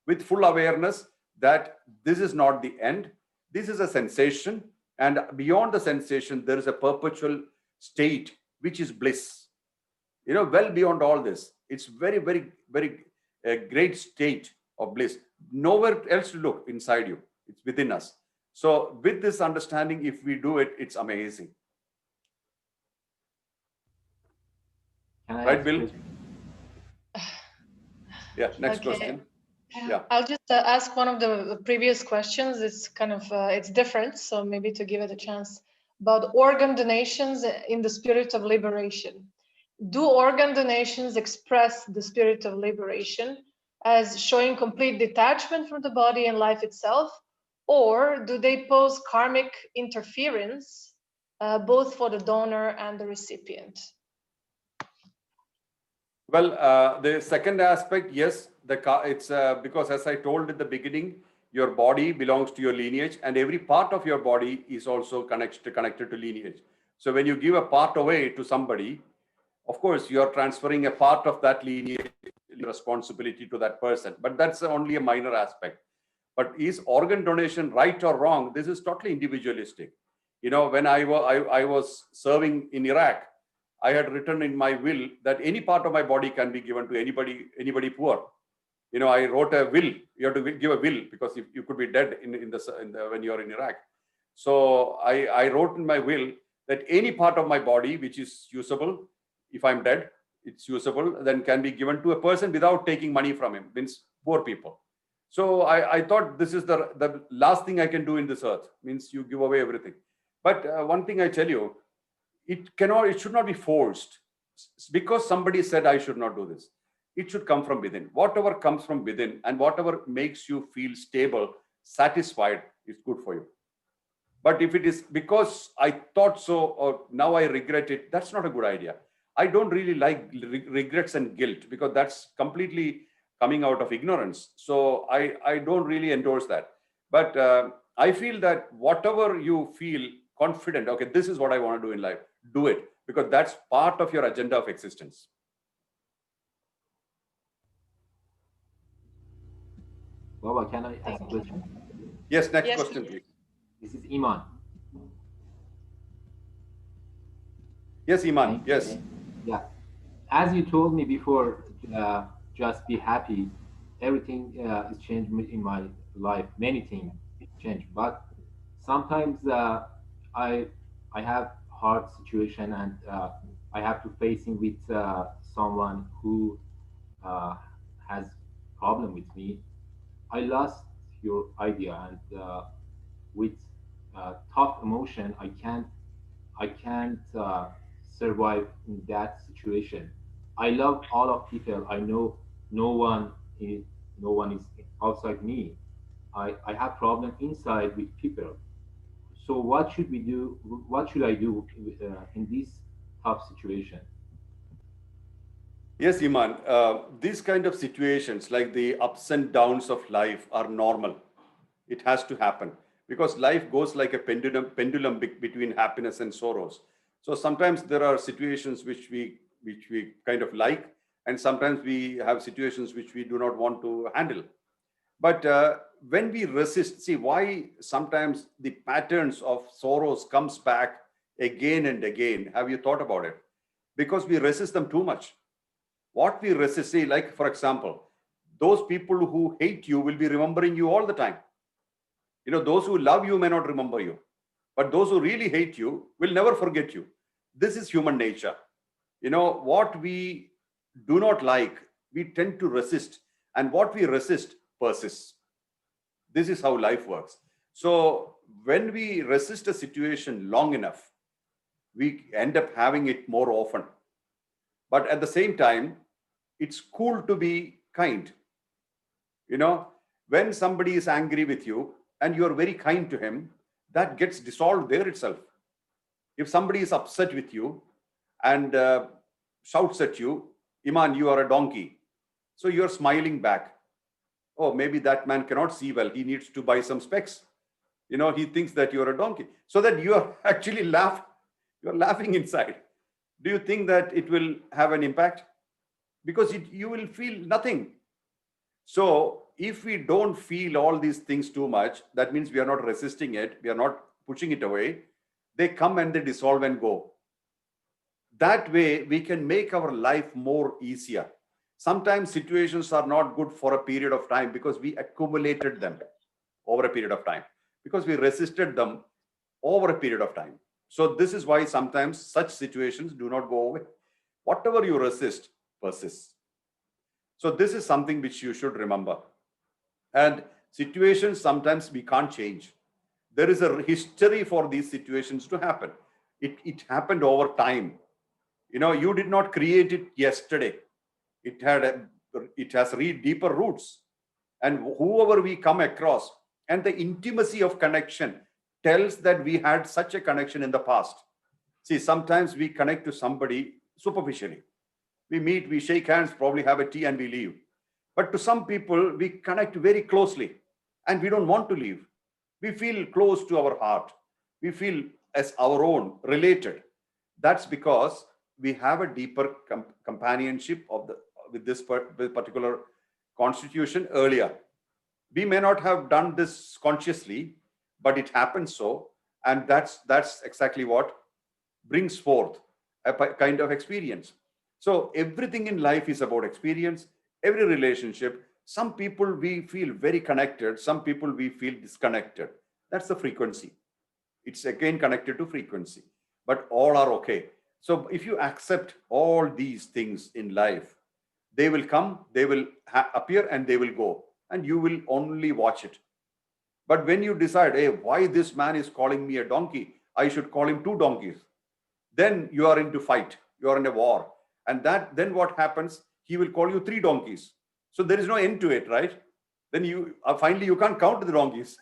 with full awareness that this is not the end. This is a sensation. And beyond the sensation, there is a perpetual state, which is bliss. You know, well beyond all this, it's very, very, very a great state of bliss. Nowhere else to look inside you. It's within us. So with this understanding, if we do it, it's amazing. Right, Bill? Yeah, next question. Yeah. I'll just ask one of the previous questions. It's kind of, it's different. So maybe to give it a chance, about organ donations in the spirit of liberation. Do organ donations express the spirit of liberation as showing complete detachment from the body and life itself? Or do they pose karmic interference, both for the donor and the recipient? Well, the second aspect, yes, it's because, as I told at the beginning, your body belongs to your lineage, and every part of your body is also connected to lineage. So when you give a part away to somebody, of course, you are transferring a part of that lineage responsibility to that person. But that's only a minor aspect. But is organ donation right or wrong? This is totally individualistic. You know, when I was serving in Iraq, I had written in my will that any part of my body can be given to anybody poor. You know, I wrote a will. You have to give a will, because you could be dead when you are in Iraq. So I wrote in my will that any part of my body which is usable, if I'm dead, it's usable, then can be given to a person without taking money from him, means poor people. So I thought this is the last thing I can do in this earth, means you give away everything. But one thing I tell you, it should not be forced because somebody said I should not do this. It should come from within. Whatever comes from within and whatever makes you feel stable, satisfied, is good for you. But if it is because I thought so or now I regret it, that's not a good idea. I don't really like regrets and guilt because that's completely coming out of ignorance. So I don't really endorse that. But I feel that whatever you feel confident, okay, this is what I want to do in life, do it, because that's part of your agenda of existence. Baba, can I ask a question? Yes, next question, please. This is Iman. Yes, Iman, yes. Yeah. As you told me before, just be happy. Everything is changed in my life. Many things changed, but sometimes I have hard situation and I have to facing with someone who has problem with me. I lost your idea, and with tough emotion, I can't survive in that situation. I love all of people. I know no one is outside me. I have problem inside with people. So what should we do? What should I do in this tough situation? Yes, Iman. These kind of situations, like the ups and downs of life, are normal. It has to happen because life goes like a pendulum between happiness and sorrows. So sometimes there are situations which we kind of like, and sometimes we have situations which we do not want to handle. But when we resist, see why sometimes the patterns of sorrows comes back again and again. Have you thought about it? Because we resist them too much. What we resist, see, like for example, those people who hate you will be remembering you all the time. You know, those who love you may not remember you, but those who really hate you will never forget you. This is human nature. You know, what we do not like, we tend to resist, and what we resist persists. This is how life works. So when we resist a situation long enough, we end up having it more often. But at the same time, it's cool to be kind. You know, when somebody is angry with you and you're very kind to him, that gets dissolved there itself. If somebody is upset with you and shouts at you, Iman, you are a donkey. So you're smiling back. Oh, maybe that man cannot see well. He needs to buy some specs. You know, he thinks that you're a donkey. So that you are actually you're laughing inside. Do you think that it will have an impact? Because you will feel nothing. So if we don't feel all these things too much, that means we are not resisting it. We are not pushing it away. They come and they dissolve and go. That way we can make our life more easier. Sometimes situations are not good for a period of time because we accumulated them over a period of time, because we resisted them over a period of time. So this is why sometimes such situations do not go away. Whatever you resist persists. So this is something which you should remember. And situations sometimes we can't change. There is a history for these situations to happen. It happened over time. You know, you did not create it yesterday. It has deeper roots. And whoever we come across, and the intimacy of connection tells that we had such a connection in the past. See, sometimes we connect to somebody superficially. We meet, we shake hands, probably have a tea and we leave. But to some people, we connect very closely and we don't want to leave. We feel close to our heart. We feel as our own, related. That's because we have a deeper companionship with this particular constitution earlier. We may not have done this consciously, but it happens so. And that's exactly what brings forth a kind of experience. So everything in life is about experience. Every relationship, some people we feel very connected, some people we feel disconnected. That's the frequency. It's again connected to frequency. but all are okay. So if you accept all these things in life, they will come, they will appear, and they will go, and you will only watch it. But when you decide, hey, why this man is calling me a donkey, I should call him 2 donkeys, then you are into fight, you are in a war. And then what happens? He will call you 3 donkeys. So there is no end to it, right? Then you finally you can't count the donkeys.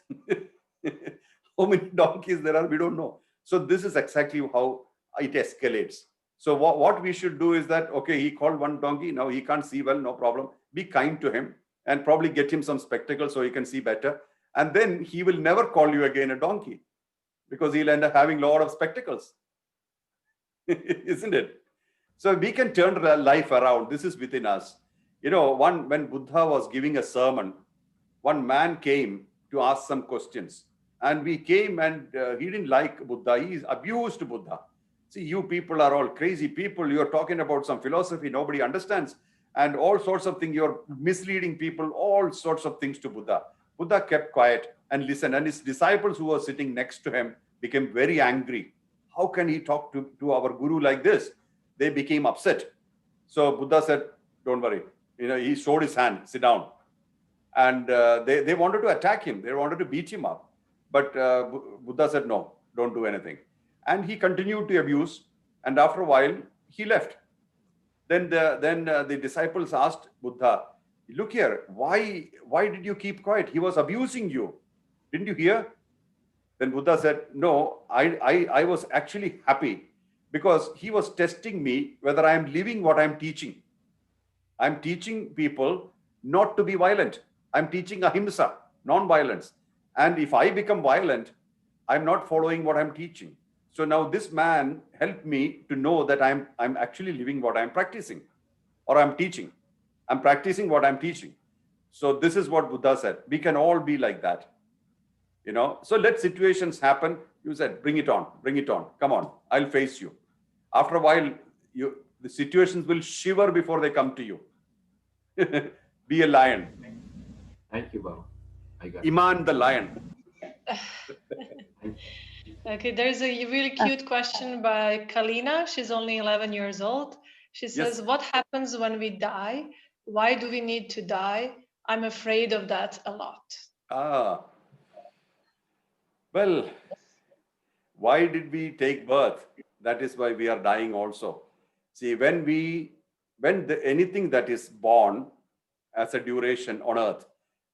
How many donkeys there are, we don't know. So this is exactly how it escalates. So what we should do is that, okay, he called 1 donkey, now he can't see well, no problem. Be kind to him and probably get him some spectacles so he can see better. And then he will never call you again a donkey, because he'll end up having a lot of spectacles. Isn't it? So we can turn life around. This is within us. You know, when Buddha was giving a sermon, one man came to ask some questions. And we came, and he didn't like Buddha. He abused Buddha. See, you people are all crazy people. You're talking about some philosophy nobody understands, and all sorts of things. You're misleading people, all sorts of things to Buddha. Buddha kept quiet and listened. And his disciples who were sitting next to him became very angry. How can he talk to our guru like this? They became upset. So Buddha said, don't worry. You know, he showed his hand, sit down. And they wanted to attack him. They wanted to beat him up. But Buddha said, no, don't do anything. And he continued to abuse. And after a while, he left. Then the disciples asked Buddha, look here, why did you keep quiet? He was abusing you. Didn't you hear? Then Buddha said, no, I was actually happy, because he was testing me whether I am living what I'm teaching. I'm teaching people not to be violent. I'm teaching ahimsa, non-violence. And if I become violent, I'm not following what I'm teaching. So now this man helped me to know that I'm actually living what I'm practicing, or I'm teaching. I'm practicing what I'm teaching. So this is what Buddha said. We can all be like that. You know, so let situations happen. You said, bring it on, come on, I'll face you. After a while, the situations will shiver before they come to you. Be a lion. Thank you, Baba. I got Iman the lion. Okay, there's a really cute question by Kalina. She's only 11 years old. She says, what happens when we die? Why do we need to die? I'm afraid of that a lot. Well, why did we take birth? That is why we are dying also. See, when anything that is born as a duration on earth,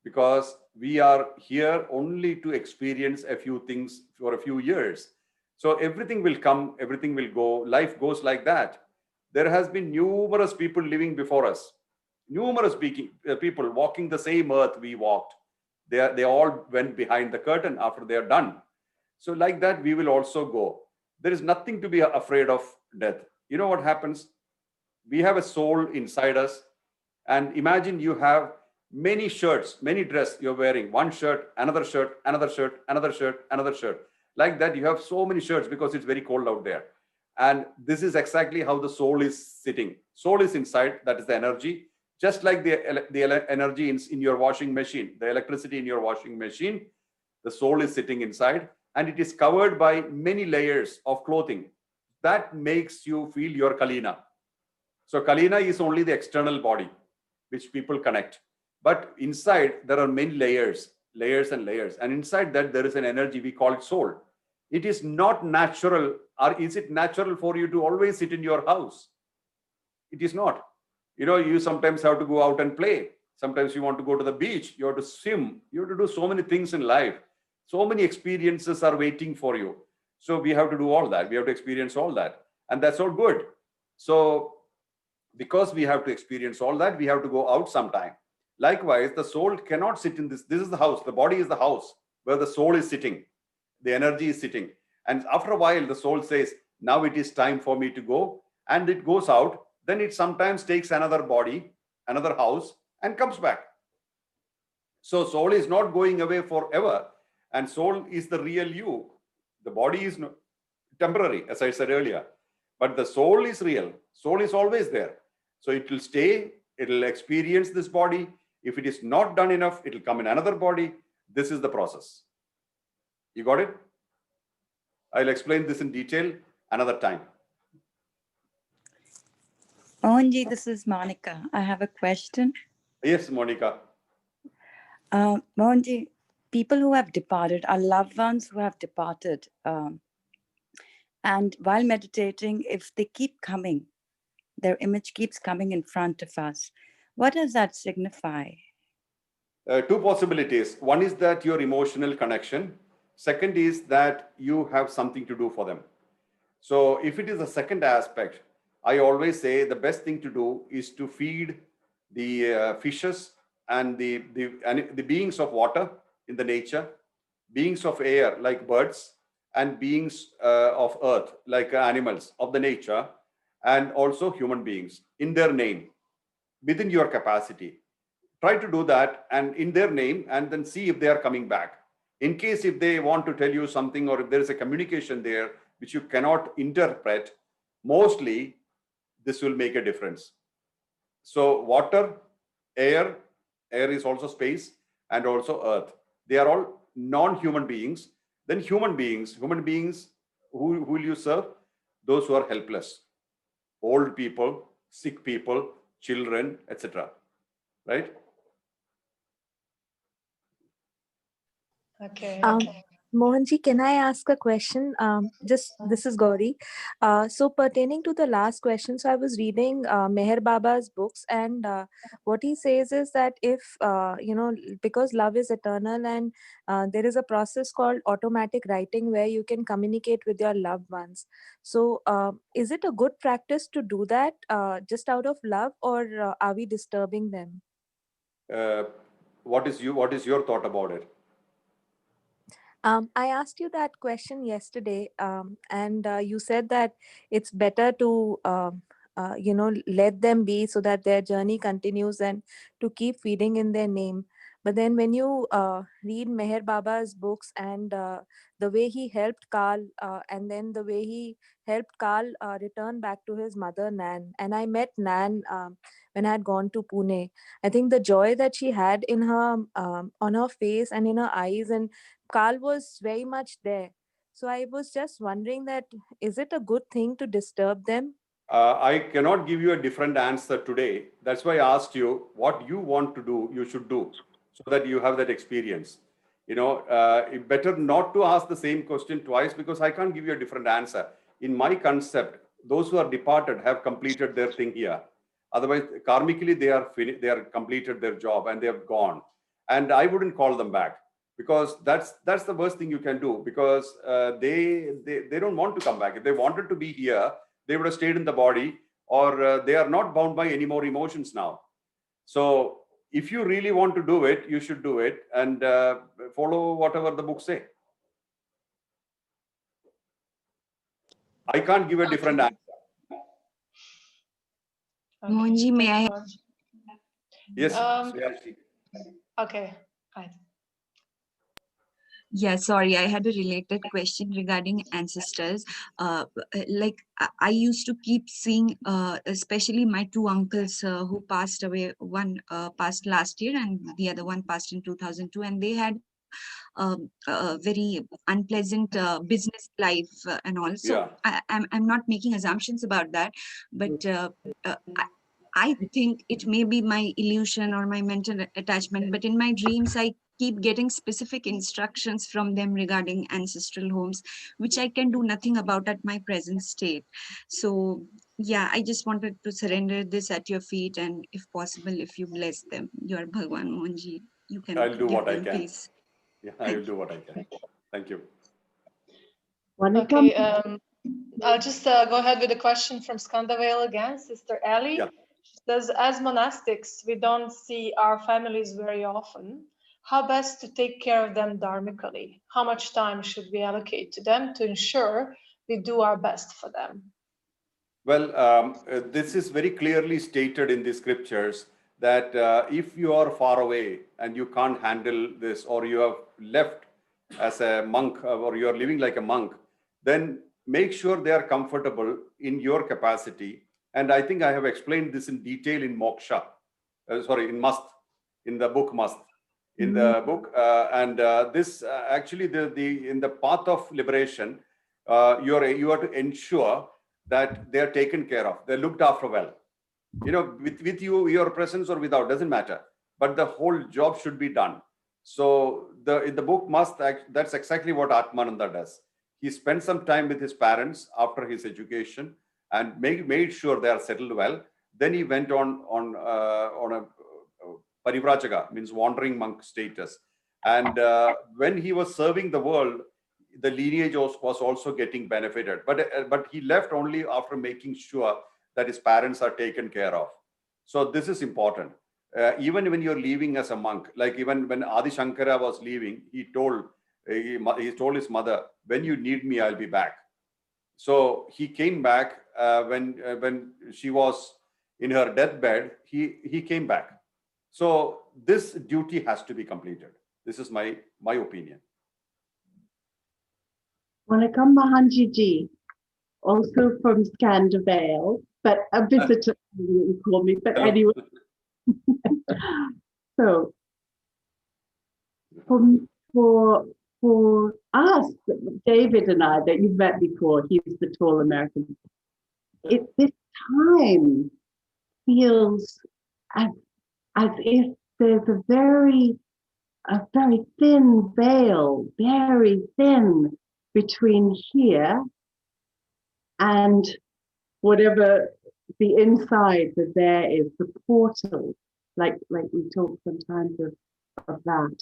because we are here only to experience a few things for a few years. So everything will come, everything will go, life goes like that. There has been numerous people living before us, numerous people walking the same earth we walked. They all went behind the curtain after they are done. So like that, we will also go. There is nothing to be afraid of death. You know what happens? We have a soul inside us. And imagine you have many shirts, many dresses you're wearing, one shirt, another shirt, another shirt, another shirt, another shirt. Like that, you have so many shirts because it's very cold out there. And this is exactly how the soul is sitting. Soul is inside, that is the energy. Just like the energy in your washing machine, the electricity in your washing machine, the soul is sitting inside, and it is covered by many layers of clothing. That makes you feel your Kalina. So Kalina is only the external body, which people connect. But inside, there are many layers and layers. And inside that, there is an energy, we call it soul. It is not natural. Or is it natural for you to always sit in your house? It is not. You know, you sometimes have to go out and play. Sometimes you want to go to the beach. You have to swim. You have to do so many things in life. So many experiences are waiting for you. So we have to do all that. We have to experience all that. And that's all good. So because we have to experience all that, we have to go out sometime. Likewise, the soul cannot sit in this. This is the house. The body is the house where the soul is sitting. The energy is sitting. And after a while, the soul says, now it is time for me to go. And it goes out. Then it sometimes takes another body, another house, and comes back. So soul is not going away forever. And soul is the real you. The body is temporary, as I said earlier. But the soul is real. Soul is always there. So it will stay. It will experience this body. If it is not done enough, it will come in another body. This is the process. You got it? I'll explain this in detail another time. Mohanji, this is Monica. I have a question. Yes, Monica. Mohanji, people who have departed, our loved ones who have departed, and while meditating, if they keep coming, their image keeps coming in front of us, what does that signify? Two possibilities. One is that your emotional connection. Second is that you have something to do for them. So if it is the second aspect, I always say the best thing to do is to feed the fishes and the beings of water in the nature, beings of air like birds, and beings of earth like animals of the nature, and also human beings in their name, within your capacity. Try to do that and in their name, and then see if they are coming back. In case if they want to tell you something, or if there is a communication there which you cannot interpret, mostly this will make a difference. So water, air is also space, and also earth. They are all non-human beings. Then human beings, who will you serve? Those who are helpless, old people, sick people, children, etc. Right? Okay. Mohanji, can I ask a question? This is Gauri. So pertaining to the last question, so I was reading Meher Baba's books, and what he says is that if, because love is eternal, and there is a process called automatic writing where you can communicate with your loved ones. So is it a good practice to do that just out of love, or are we disturbing them? What is your thought about it? I asked you that question yesterday, and you said that it's better to, let them be so that their journey continues, and to keep feeding in their name. But then when you read Meher Baba's books, and the way he helped Carl, and then the way he helped Carl return back to his mother, Nan. And I met Nan when I had gone to Pune. I think the joy that she had in her, on her face and in her eyes, and Carl was very much there. So I was just wondering that, is it a good thing to disturb them? I cannot give you a different answer today. That's why I asked you what you want to do, you should do, so that you have that experience. Better not to ask the same question twice, because I can't give you a different answer. In my concept, those who are departed have completed their thing here. Otherwise, karmically, they are completed their job and they have gone. And I wouldn't call them back, because that's the worst thing you can do, because they don't want to come back. If they wanted to be here, they would have stayed in the body, or they are not bound by any more emotions now. So if you really want to do it, you should do it, and follow whatever the books say. I can't give a different answer. Mohanji, may I? Yes. Okay. Right. Yeah, sorry, I had a related question regarding ancestors. I used to keep seeing, especially my two uncles who passed away. One passed last year, and the other one passed in 2002, and they had a very unpleasant business life and all. So yeah. I'm not making assumptions about that, but I think it may be my illusion or my mental attachment, but in my dreams, I keep getting specific instructions from them regarding ancestral homes, which I can do nothing about at my present state. So yeah, I just wanted to surrender this at your feet, and if possible, if you bless them, your Bhagwan Mohanji, you can I'll do what I can. Peace. Yeah, I will do what I can. Thank you. Okay, I'll just go ahead with a question from Skandavale again, Sister Ali. Yeah. She says, as monastics, we don't see our families very often. How best to take care of them dharmically? How much time should we allocate to them to ensure we do our best for them? Well, this is very clearly stated in the scriptures that if you are far away and you can't handle this, or you have left as a monk, or you are living like a monk, then make sure they are comfortable in your capacity. And I think I have explained this in detail in Moksha, in Mast, in the book Mast, in the book. This actually, in the path of liberation, you are to ensure that they are taken care of, they're looked after well. With your presence or without, doesn't matter. But the whole job should be done. So in the book that's exactly what Atmananda does. He spent some time with his parents after his education and made sure they are settled well. Then he went on a parivrajaka, means wandering monk status. And when he was serving the world, the lineage was also getting benefited. But he left only after making sure that his parents are taken care of. So this is important. Even when you're leaving as a monk, like even when Adi Shankara was leaving, he told his mother, when you need me, I'll be back. So he came back when she was in her deathbed, he came back. So this duty has to be completed. This is my opinion. Wanakam Mohanji ji, also from Scandavale, but a visitor, you call me, but anyway. So for us, David and I, that you've met before, he's the tall American, this time feels as if there's a very thin veil, very thin, between here and whatever the inside that there is, the portal, like we talk sometimes of that.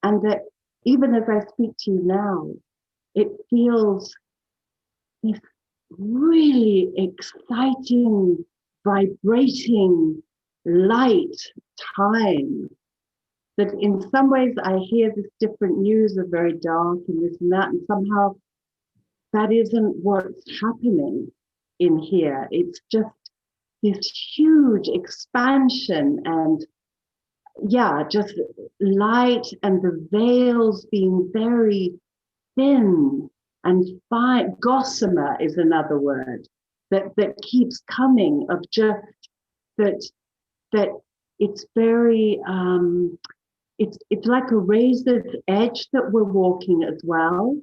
And that even as I speak to you now, it feels this really exciting, vibrating, light time that in some ways I hear this different news of very dark and this and that, and somehow that isn't what's happening in here. It's just this huge expansion and just light, and the veils being very thin and fine. Gossamer is another word that keeps coming, of just that it's very it's like a razor's edge that we're walking as well,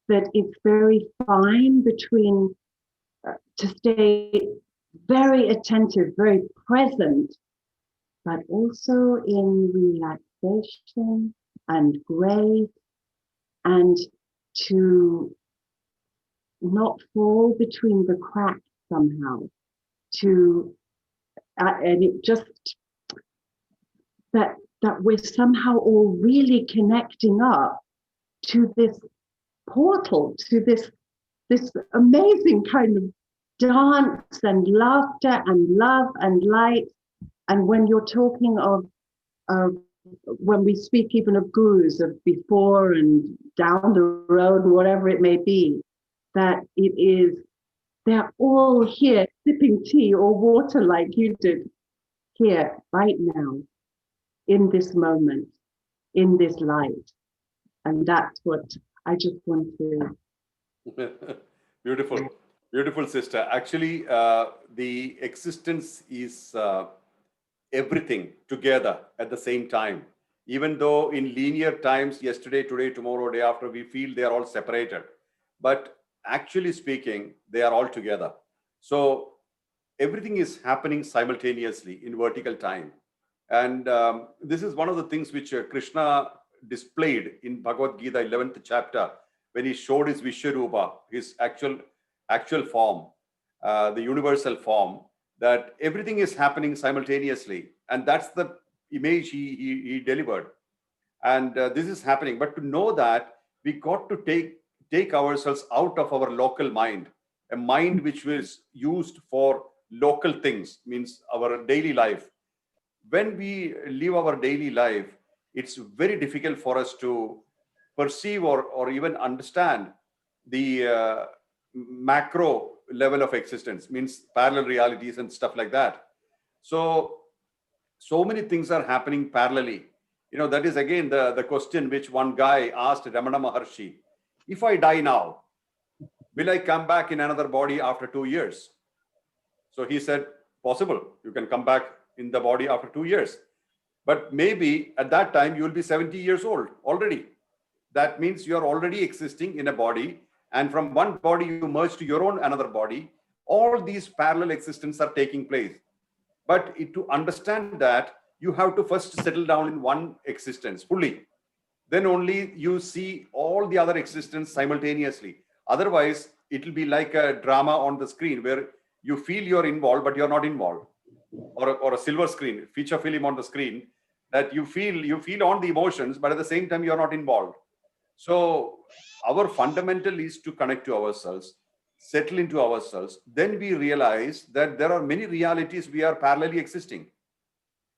that it's very fine between to stay very attentive, very present, but also in relaxation and grace, and to not fall between the cracks somehow, and it just that we're somehow all really connecting up to this portal, to this amazing kind of dance and laughter and love and light. And when you're talking of when we speak even of gurus, of before and down the road, whatever it may be, that they're all here sipping tea or water like you did here right now, in this moment, in this light. And that's what I just want to... Beautiful sister. Actually, the existence is everything together at the same time. Even though in linear times, yesterday, today, tomorrow, day after, we feel they are all separated. But actually speaking, they are all together. So everything is happening simultaneously in vertical time. And this is one of the things which Krishna displayed in Bhagavad Gita 11th chapter, when he showed his Vishwarupa, his actual form, the universal form, that everything is happening simultaneously. And that's the image he delivered. And this is happening. But to know that, we got to take ourselves out of our local mind, a mind which was used for local things, means our daily life. When we live our daily life, it's very difficult for us to perceive or even understand the macro level of existence, means parallel realities and stuff like that. So many things are happening parallelly. That is again the question which one guy asked Ramana Maharshi: if I die now, will I come back in another body after 2 years? So he said, possible. You can come back in the body after 2 years. But maybe at that time, you will be 70 years old already. That means you are already existing in a body, And from one body, you merge to your own another body. All these parallel existences are taking place. But to understand that, you have to first settle down in one existence fully. Then only you see all the other existence simultaneously. Otherwise, it will be like a drama on the screen where you feel you're involved, but you're not involved. Or a silver screen, feature film on the screen, that you feel on the emotions, but at the same time, you're not involved. So our fundamental is to connect to ourselves, settle into ourselves. Then we realize that there are many realities we are parallelly existing.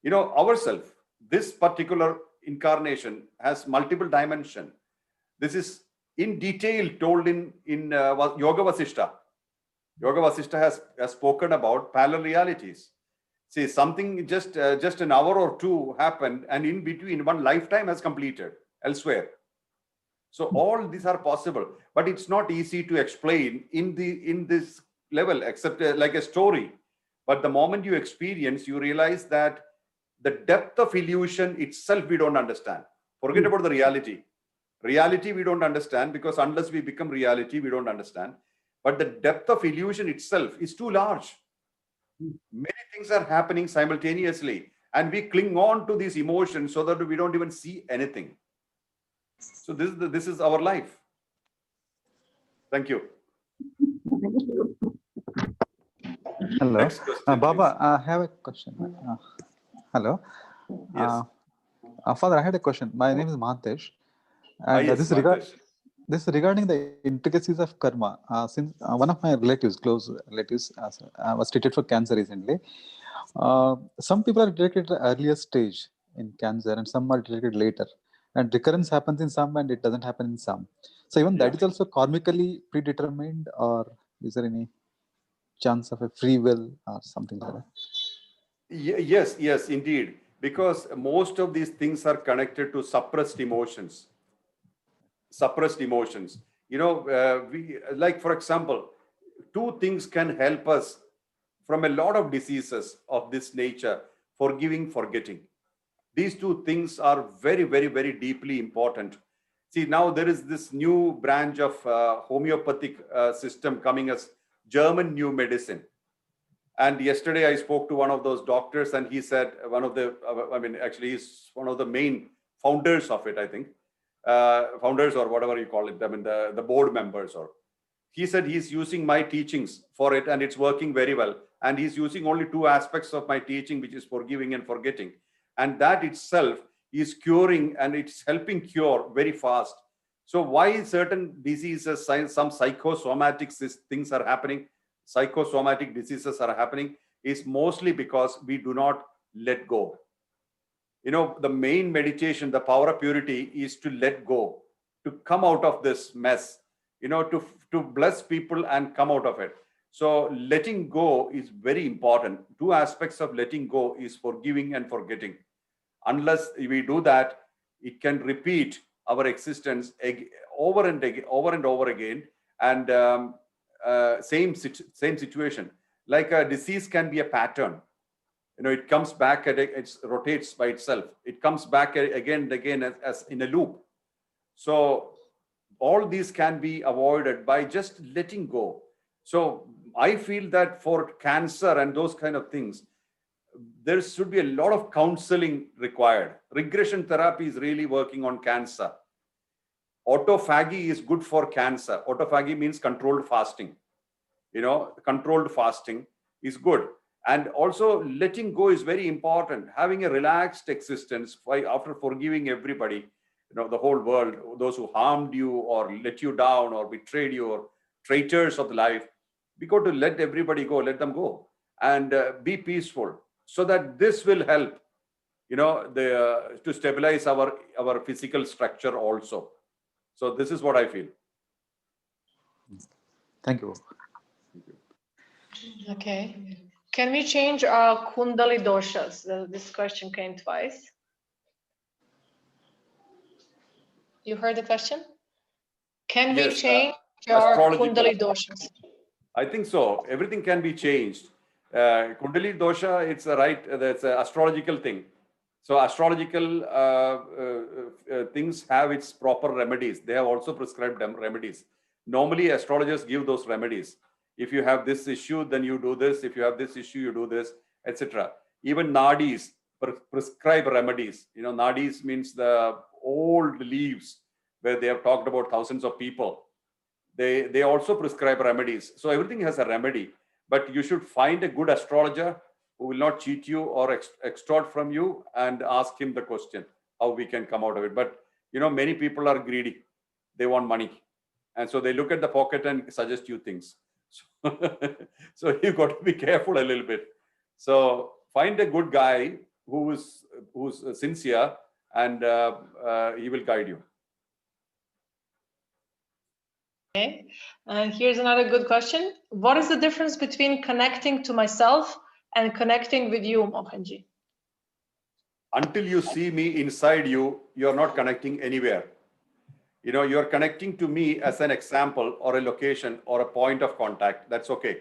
You know, ourself, this particular incarnation has multiple dimension. This is in detail told in Yoga Vasishta. Yoga Vasishta has spoken about parallel realities. See, something just an hour or two happened, and in between, one lifetime has completed elsewhere. So all these are possible, but it's not easy to explain in this level, except like a story. But the moment you experience, you realize that the depth of illusion itself we don't understand. Forget about the reality. Reality we don't understand, because unless we become reality, we don't understand. But the depth of illusion itself is too large. Many things are happening simultaneously, and we cling on to these emotions so that we don't even see anything. So this is our life. Thank you. Hello. Next question, Baba, I have a question. Hello. Yes. Father, I had a question. My name is Mahantesh. And Yes, this is regarding the intricacies of karma. Since one of my relatives, close relatives, was treated for cancer recently. Some people are detected at the earlier stage in cancer, and some are detected later. And recurrence happens in some, and it doesn't happen in some. So even that is also karmically predetermined, or is there any chance of a free will or something like that? Yes, indeed. Because most of these things are connected to suppressed emotions. Suppressed emotions. You know, we like, for example, two things can help us from a lot of diseases of this nature: forgiving, forgetting. These two things are very, very, very deeply important. See, now there is this new branch of homeopathic system coming as German new medicine. And yesterday I spoke to one of those doctors, and he said actually he's one of the main founders of it, I think. Founders, or whatever you call it, the board members. Or he said he's using my teachings for it, and it's working very well. And he's using only two aspects of my teaching, which is forgiving and forgetting. And that itself is curing, and it's helping cure very fast. So why certain diseases, some psychosomatic things are happening, psychosomatic diseases are happening, is mostly because we do not let go. You know, the main meditation, the power of purity, is to let go, to come out of this mess, you know, to bless people and come out of it. So letting go is very important. Two aspects of letting go is forgiving and forgetting. Unless we do that, it can repeat our existence over and over again. And same situation. Like a disease can be a pattern. You know, it comes back, it rotates by itself. It comes back again and again as in a loop. So all these can be avoided by just letting go. So I feel that for cancer and those kind of things, there should be a lot of counseling required. Regression therapy is really working on cancer. Autophagy is good for cancer. Autophagy means controlled fasting. You know, controlled fasting is good. And also letting go is very important. Having a relaxed existence after forgiving everybody, you know, the whole world, those who harmed you or let you down or betrayed you or traitors of life, we got to let everybody go, let them go, and be peaceful, so that this will help, you know, to stabilize our physical structure also. So this is what I feel. Thank you. Okay. Can we change our Kundali doshas? This question came twice. You heard the question? Can we change our Kundali doshas? I think so. Everything can be changed. Kundali dosha, it's that's an astrological thing. So astrological things have its proper remedies. They have also prescribed remedies. Normally, astrologers give those remedies. If you have this issue, then you do this. If you have this issue, you do this, etc. Even nadis prescribe remedies. You know, nadis means the old leaves where they have talked about thousands of people. They also prescribe remedies. So everything has a remedy, but you should find a good astrologer who will not cheat you or extort from you, and ask him the question, how we can come out of it. But, you know, many people are greedy. They want money. And so they look at the pocket and suggest you things. So you got to be careful a little bit. So find a good guy who's sincere, and he will guide you. Okay, and here's another good question. What is the difference between connecting to myself and connecting with you, Mohanji? Until you see me inside you, you're not connecting anywhere. You know, you're connecting to me as an example or a location or a point of contact. That's okay.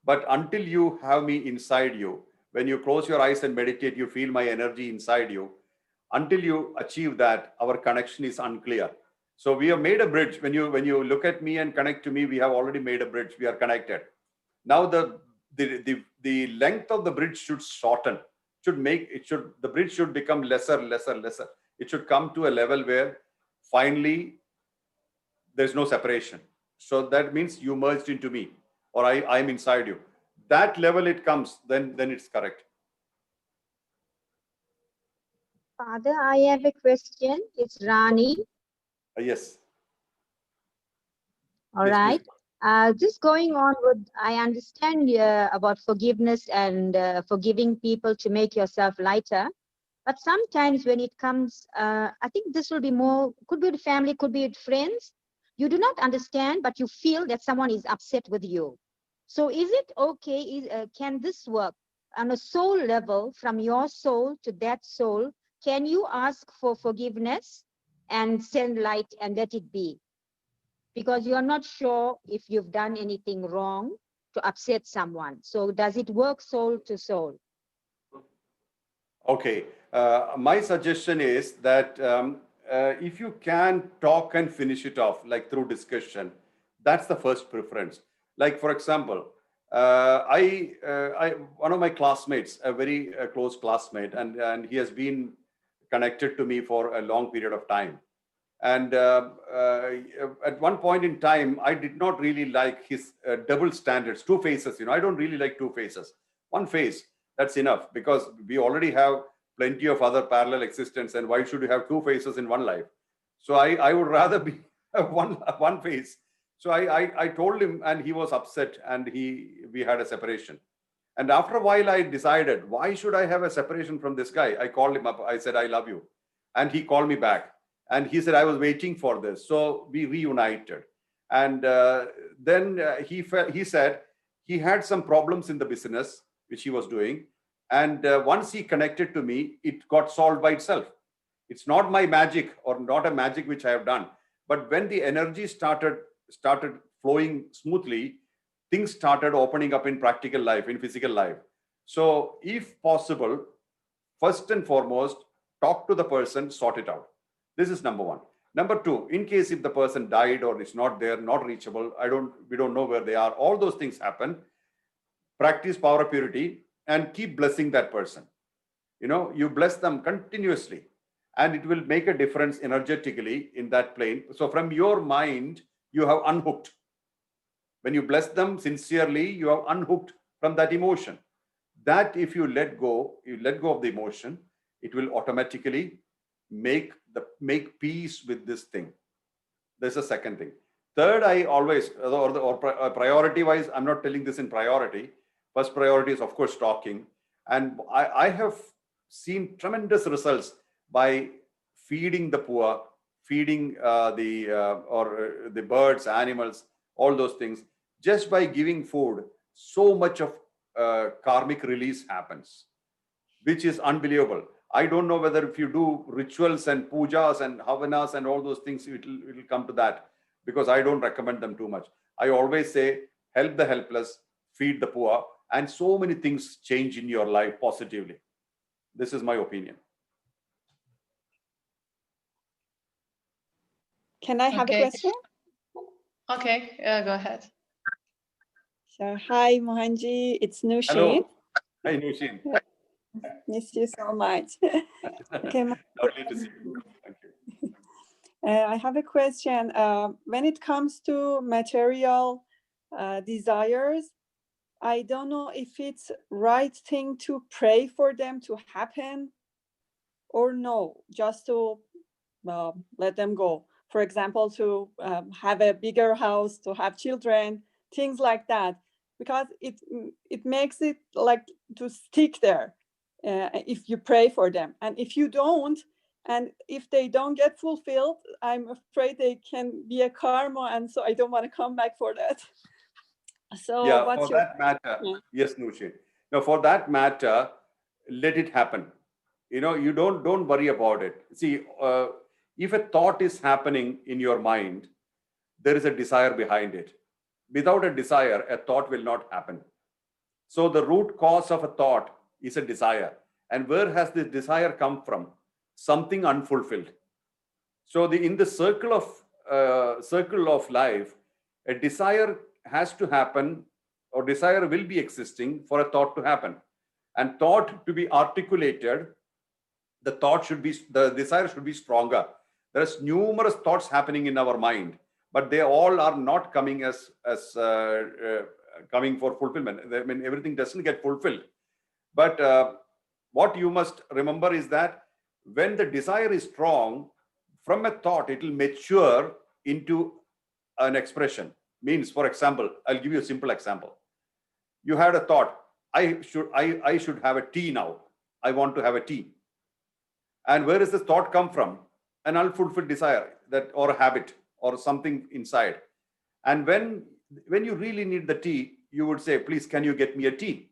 But until you have me inside you, when you close your eyes and meditate, you feel my energy inside you. Until you achieve that, our connection is unclear. So we have made a bridge. When you look at me and connect to me, we have already made a bridge. We are connected. Now the length of the bridge should shorten. The bridge should become lesser. It should come to a level where finally there's no separation. So that means you merged into me, or I'm inside you. That level it comes, then it's correct. Father, I have a question. It's Rani. Yes. All right. Just going on with, I understand about forgiveness and forgiving people to make yourself lighter. But sometimes when it comes, I think this will be more, could be with family, could be with friends. You do not understand, but you feel that someone is upset with you. So is it okay? Can this work on a soul level, from your soul to that soul? Can you ask for forgiveness and send light and let it be? Because you're not sure if you've done anything wrong to upset someone. So does it work soul to soul? Okay. My suggestion is that if you can talk and finish it off, like through discussion, that's the first preference. Like, for example, one of my classmates, a very close classmate, and he has been connected to me for a long period of time. And at one point in time, I did not really like his double standards, two faces. You know, I don't really like two faces. One face, that's enough, because we already have plenty of other parallel existence. And why should you have two faces in one life? So I would rather be one face. So I told him, and he was upset, and we had a separation. And after a while, I decided, why should I have a separation from this guy? I called him up. I said, I love you. And he called me back. And he said, I was waiting for this. So we reunited. And then he said he had some problems in the business, which he was doing. And once he connected to me, it got solved by itself. It's not my magic, or not a magic which I have done. But when the energy started flowing smoothly, things started opening up in practical life, in physical life. So if possible, first and foremost, talk to the person, sort it out. This is number one. Number two, in case if the person died or is not there, not reachable, we don't know where they are, all those things happen. Practice power of purity and keep blessing that person. You know, you bless them continuously, and it will make a difference energetically in that plane. So from your mind, you have unhooked. When you bless them sincerely, you have unhooked from that emotion. That if you let go of the emotion, it will automatically make peace with this thing. There's a second thing. Third, I always, or priority wise, I'm not telling this in priority. First priority is, of course, talking. And I have seen tremendous results by feeding the poor, feeding the birds, animals, all those things. Just by giving food, so much of karmic release happens, which is unbelievable. I don't know whether if you do rituals and pujas and havanas and all those things, it will come to that, because I don't recommend them too much. I always say, help the helpless, feed the poor, and so many things change in your life positively. This is my opinion. Can I have a question? Okay, go ahead. So, hi, Mohanji. It's Nushin. Hello. Hi, Nushin. Miss you so much. Okay. Lovely to see you. Thank you. I have a question. When it comes to material desires, I don't know if it's right thing to pray for them to happen or no, just to let them go. For example, to have a bigger house, to have children, things like that, because it makes it like to stick there if you pray for them. And if you don't, and if they don't get fulfilled, I'm afraid they can be a karma, and so I don't want to come back for that. So yeah, what's for your that matter, yes, Nushin. Now, for that matter, let it happen. You know, you don't worry about it. See, if a thought is happening in your mind, there is a desire behind it. Without a desire, a thought will not happen. So the root cause of a thought is a desire. And where has this desire come from? Something unfulfilled. So in the circle of life, a desire has to happen, or desire will be existing for a thought to happen. And thought to be articulated, the desire should be stronger. There's numerous thoughts happening in our mind, but they all are not coming as coming for fulfillment. I mean, everything doesn't get fulfilled. But what you must remember is that when the desire is strong, from a thought, it will mature into an expression. Means, for example, I'll give you a simple example. You had a thought, I should have a tea now. I want to have a tea. And where does this thought come from? An unfulfilled desire, that or a habit or something inside. And when you really need the tea, you would say, please, can you get me a tea?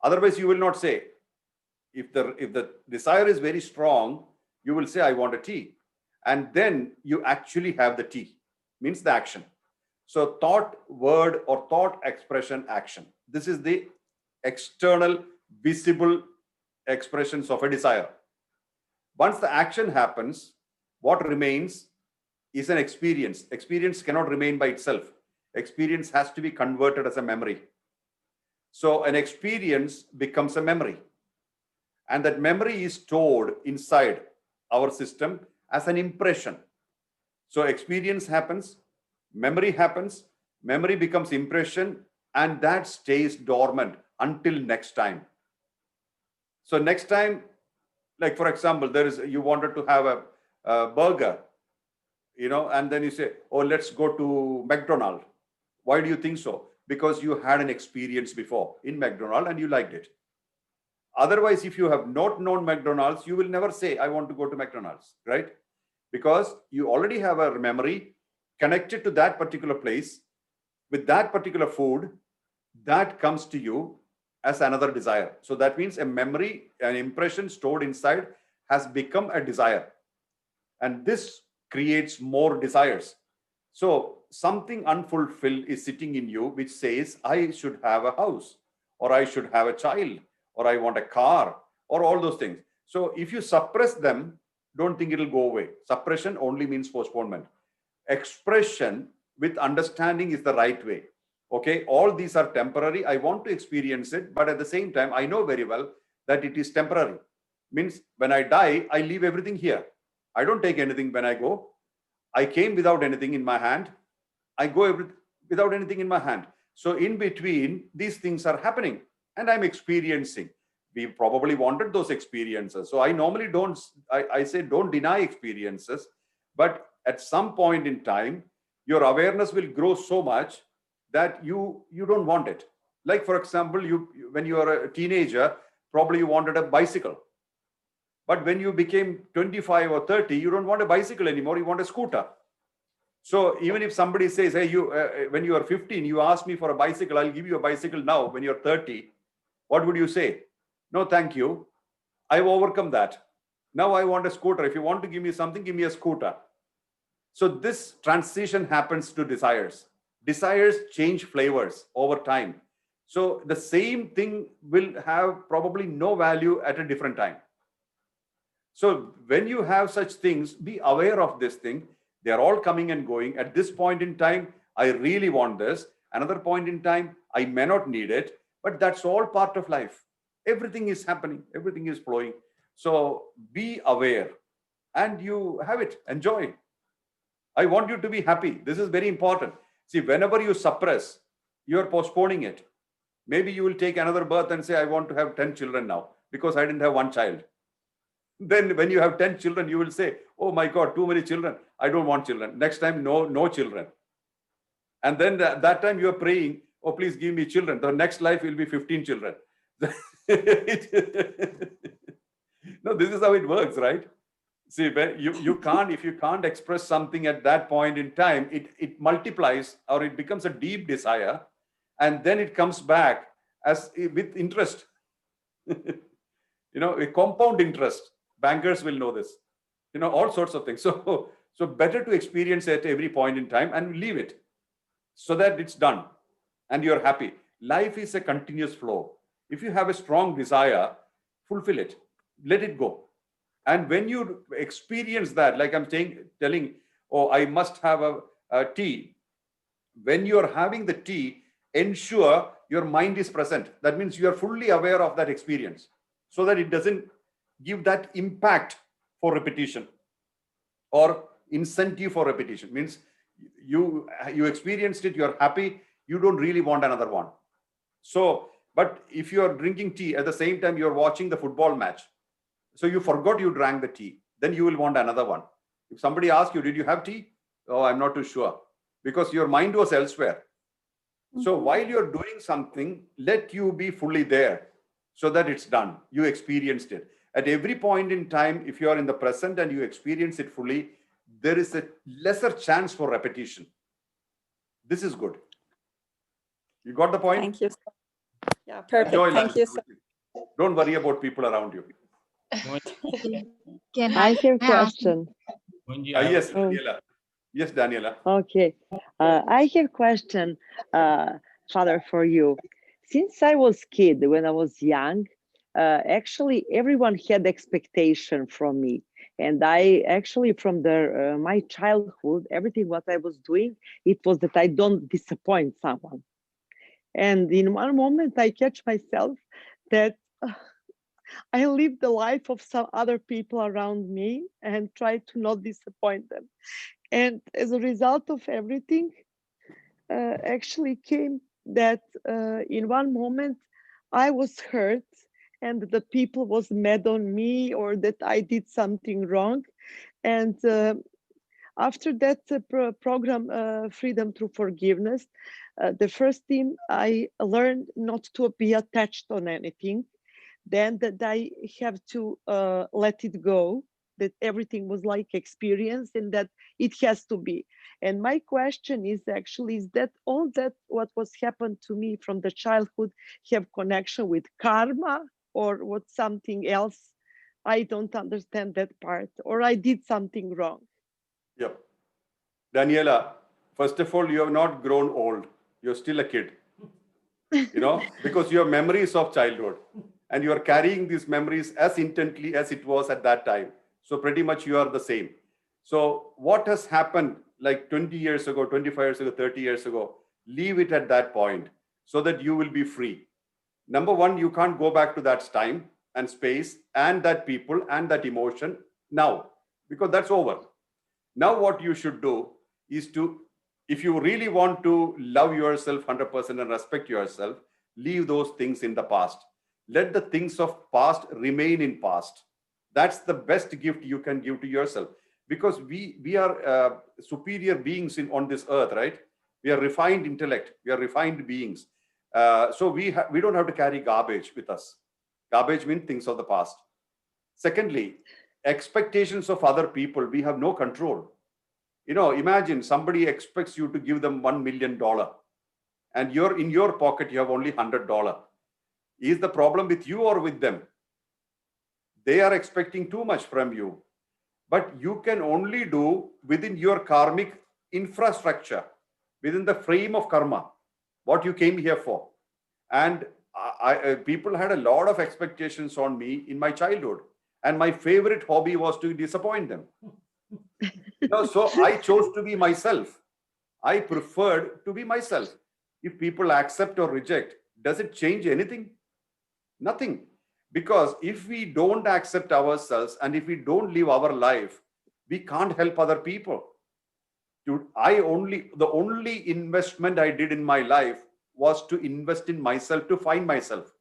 Otherwise, you will not say. If the desire is very strong, you will say, I want a tea. And then you actually have the tea, means the action. So thought, word, or thought, expression, action. This is the external, visible expressions of a desire. Once the action happens, what remains is an experience. Experience cannot remain by itself. Experience has to be converted as a memory. So an experience becomes a memory. And that memory is stored inside our system as an impression. So experience happens, memory becomes impression, and that stays dormant until next time. So next time, like for example, you wanted to have a burger, and then you say, oh, let's go to McDonald's. Why do you think so? Because you had an experience before in McDonald's and you liked it. Otherwise, if you have not known McDonald's, you will never say, I want to go to McDonald's, right? Because you already have a memory connected to that particular place with that particular food that comes to you as another desire. So that means a memory, an impression stored inside has become a desire. And this creates more desires. So something unfulfilled is sitting in you, which says, I should have a house, or I should have a child, or I want a car, or all those things. So if you suppress them, don't think it'll go away. Suppression only means postponement. Expression with understanding is the right way. Okay, all these are temporary. I want to experience it, but at the same time, I know very well that it is temporary. Means when I die, I leave everything here. I don't take anything when I go. I came without anything in my hand. I go without anything in my hand. So in between, these things are happening and I'm experiencing. We probably wanted those experiences. So I normally I say don't deny experiences, but at some point in time, your awareness will grow so much that you don't want it. Like for example, when you are a teenager, probably you wanted a bicycle. But when you became 25 or 30, you don't want a bicycle anymore, you want a scooter. So even if somebody says, hey, when you are 15, you ask me for a bicycle, I'll give you a bicycle now. When you're 30, what would you say? No, thank you. I've overcome that. Now I want a scooter. If you want to give me something, give me a scooter. So this transition happens to desires. Desires change flavors over time. So the same thing will have probably no value at a different time. So when you have such things, be aware of this thing. They are all coming and going. At this point in time, I really want this. Another point in time, I may not need it, but that's all part of life. Everything is happening. Everything is flowing. So be aware and you have it. Enjoy. I want you to be happy. This is very important. See, whenever you suppress, you are postponing it. Maybe you will take another birth and say, I want to have 10 children now because I didn't have one child. Then when you have 10 children, you will say, oh my God, too many children. I don't want children. Next time, no children. And then that time you are praying, oh, please give me children. The next life will be 15 children. No, this is how it works, right? See, you can't, if you can't express something at that point in time, it multiplies or it becomes a deep desire. And then it comes back as with interest, a compound interest. Bankers will know this, all sorts of things. So better to experience at every point in time and leave it so that it's done and you're happy. Life is a continuous flow. If you have a strong desire, fulfill it, let it go. And when you experience that, like I'm telling, oh, I must have a tea. When you're having the tea, ensure your mind is present. That means you are fully aware of that experience so that it doesn't give that impact for repetition or incentive for repetition. Means you experienced it, you're happy, you don't really want another one. So, but if you are drinking tea at the same time you're watching the football match, so you forgot you drank the tea, then you will want another one. If somebody asks you, did you have tea? Oh, I'm not too sure, because your mind was elsewhere. So while you're doing something, let you be fully there so that it's done. You experienced it. At every point in time, if you are in the present and you experience it fully, there is a lesser chance for repetition. This is good. You got the point? Thank you. Yeah, perfect. Enjoy Thank life. you. So Don't worry about people around you. I have a question. Yes, Daniela. Yes, Daniela. Okay. I have a question, Father, for you. Since I was kid, when I was young, actually everyone had expectation from me. And I actually, from my childhood, everything what I was doing, it was that I don't disappoint someone. And in one moment, I catch myself that I live the life of some other people around me and try to not disappoint them. And as a result of everything, actually came that in one moment I was hurt and the people was mad on me or that I did something wrong. And after that program, Freedom Through Forgiveness, the first thing I learned not to be attached on anything. Then that I have to let it go, that everything was like experience and that it has to be. And my question is actually, is that all that what was happened to me from the childhood have connection with karma or what something else? I don't understand that part, or I did something wrong. Yep. Daniela, first of all, you have not grown old. You're still a kid, because you have memories of childhood. And you are carrying these memories as intently as it was at that time. So pretty much you are the same. So what has happened like 20 years ago, 25 years ago, 30 years ago, leave it at that point so that you will be free. Number one, you can't go back to that time and space and that people and that emotion now, because that's over. Now what you should do is to, if you really want to love yourself 100% and respect yourself, leave those things in the past. Let the things of past remain in past. That's the best gift you can give to yourself, because we are superior beings on this earth, right? We are refined intellect. We are refined beings. So we don't have to carry garbage with us. Garbage means things of the past. Secondly, expectations of other people, we have no control. Imagine somebody expects you to give them $1 million and you're in your pocket, you have only $100. Is the problem with you or with them? They are expecting too much from you. But you can only do within your karmic infrastructure, within the frame of karma, what you came here for. And people had a lot of expectations on me in my childhood. And my favorite hobby was to disappoint them. No, so I chose to be myself. I preferred to be myself. If people accept or reject, does it change anything? Nothing. Because if we don't accept ourselves and if we don't live our life, we can't help other people. Dude, the only investment I did in my life was to invest in myself, to find myself.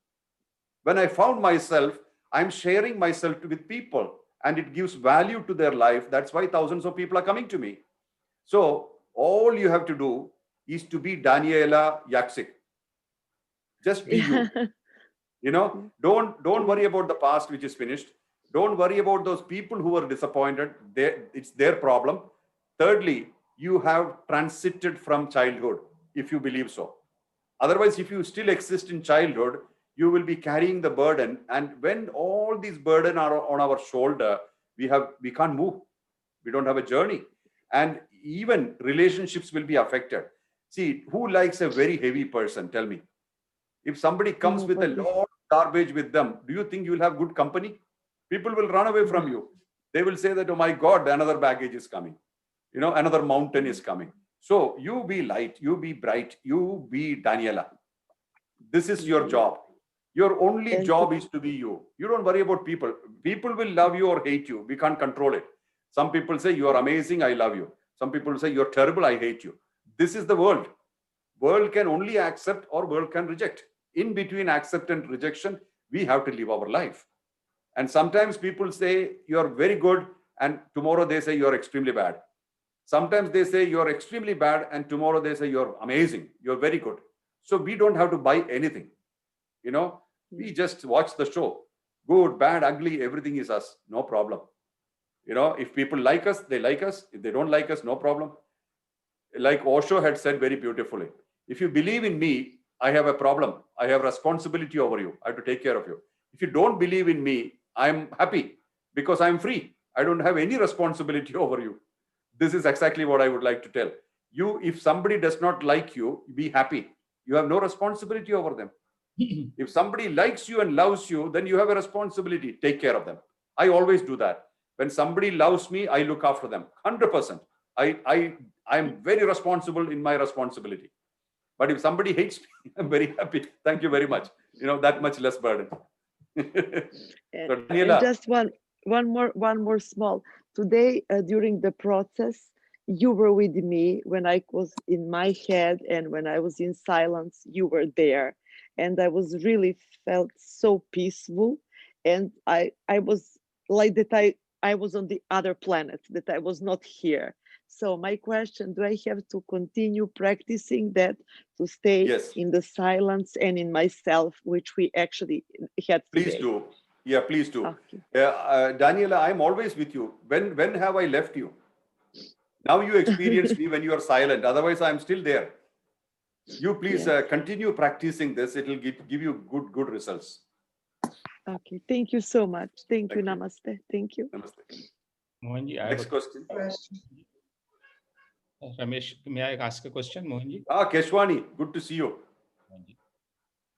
When I found myself, I'm sharing myself with people and it gives value to their life. That's why thousands of people are coming to me. So all you have to do is to be Daniela Yaksik. Just be you. You know, don't worry about the past, which is finished. Don't worry about those people who are disappointed. It's their problem. Thirdly, you have transited from childhood, if you believe so. Otherwise, if you still exist in childhood, you will be carrying the burden. And when all these burden are on our shoulder, we can't move. We don't have a journey. And even relationships will be affected. See, who likes a very heavy person? Tell me. If somebody comes with a lot of garbage with them, do you think you will have good company? People will run away from you. They will say that, oh my God, another baggage is coming. You know, another mountain is coming. So you be light, you be bright, you be Daniela. This is your job. Your only job is to be you. You don't worry about people. People will love you or hate you. We can't control it. Some people say you are amazing, I love you. Some people say you're terrible, I hate you. This is the world. World can only accept or world can reject. In between accept and rejection, we have to live our life. And sometimes people say you're very good and tomorrow they say you're extremely bad. Sometimes they say you're extremely bad and tomorrow they say you're amazing, you're very good. So we don't have to buy anything. You know, we just watch the show. Good, bad, ugly, everything is us. No problem. You know, if people like us, they like us. If they don't like us, no problem. Like Osho had said very beautifully, if you believe in me, I have a problem. I have responsibility over you. I have to take care of you. If you don't believe in me, I'm happy because I'm free. I don't have any responsibility over you. This is exactly what I would like to tell you. If somebody does not like you, be happy. You have no responsibility over them. If somebody likes you and loves you, then you have a responsibility. Take care of them. I always do that. When somebody loves me, I look after them 100%. I'm very responsible in my responsibility. But if somebody hates me, I'm very happy. Thank you very much. You know, that much less burden. So, Daniela, just one more small. Today, during the process, you were with me when I was in my head and when I was in silence, you were there. And I was really felt so peaceful. And I was like that I was on the other planet, that I was not here. So my question, do I have to continue practicing that to stay in the silence and in myself, which we actually had today? Please do. Yeah, please do. Okay. Daniela, I'm always with you. When have I left you? Now you experience me when you are silent. Otherwise, I'm still there. You please continue practicing this. It will give you good results. Okay. Thank you so much. Thank you. Namaste. Thank you. Namaste. Mohanji, next question. Ramesh, may I ask a question, Mohanji? Keshwani, good to see you. Mohanji.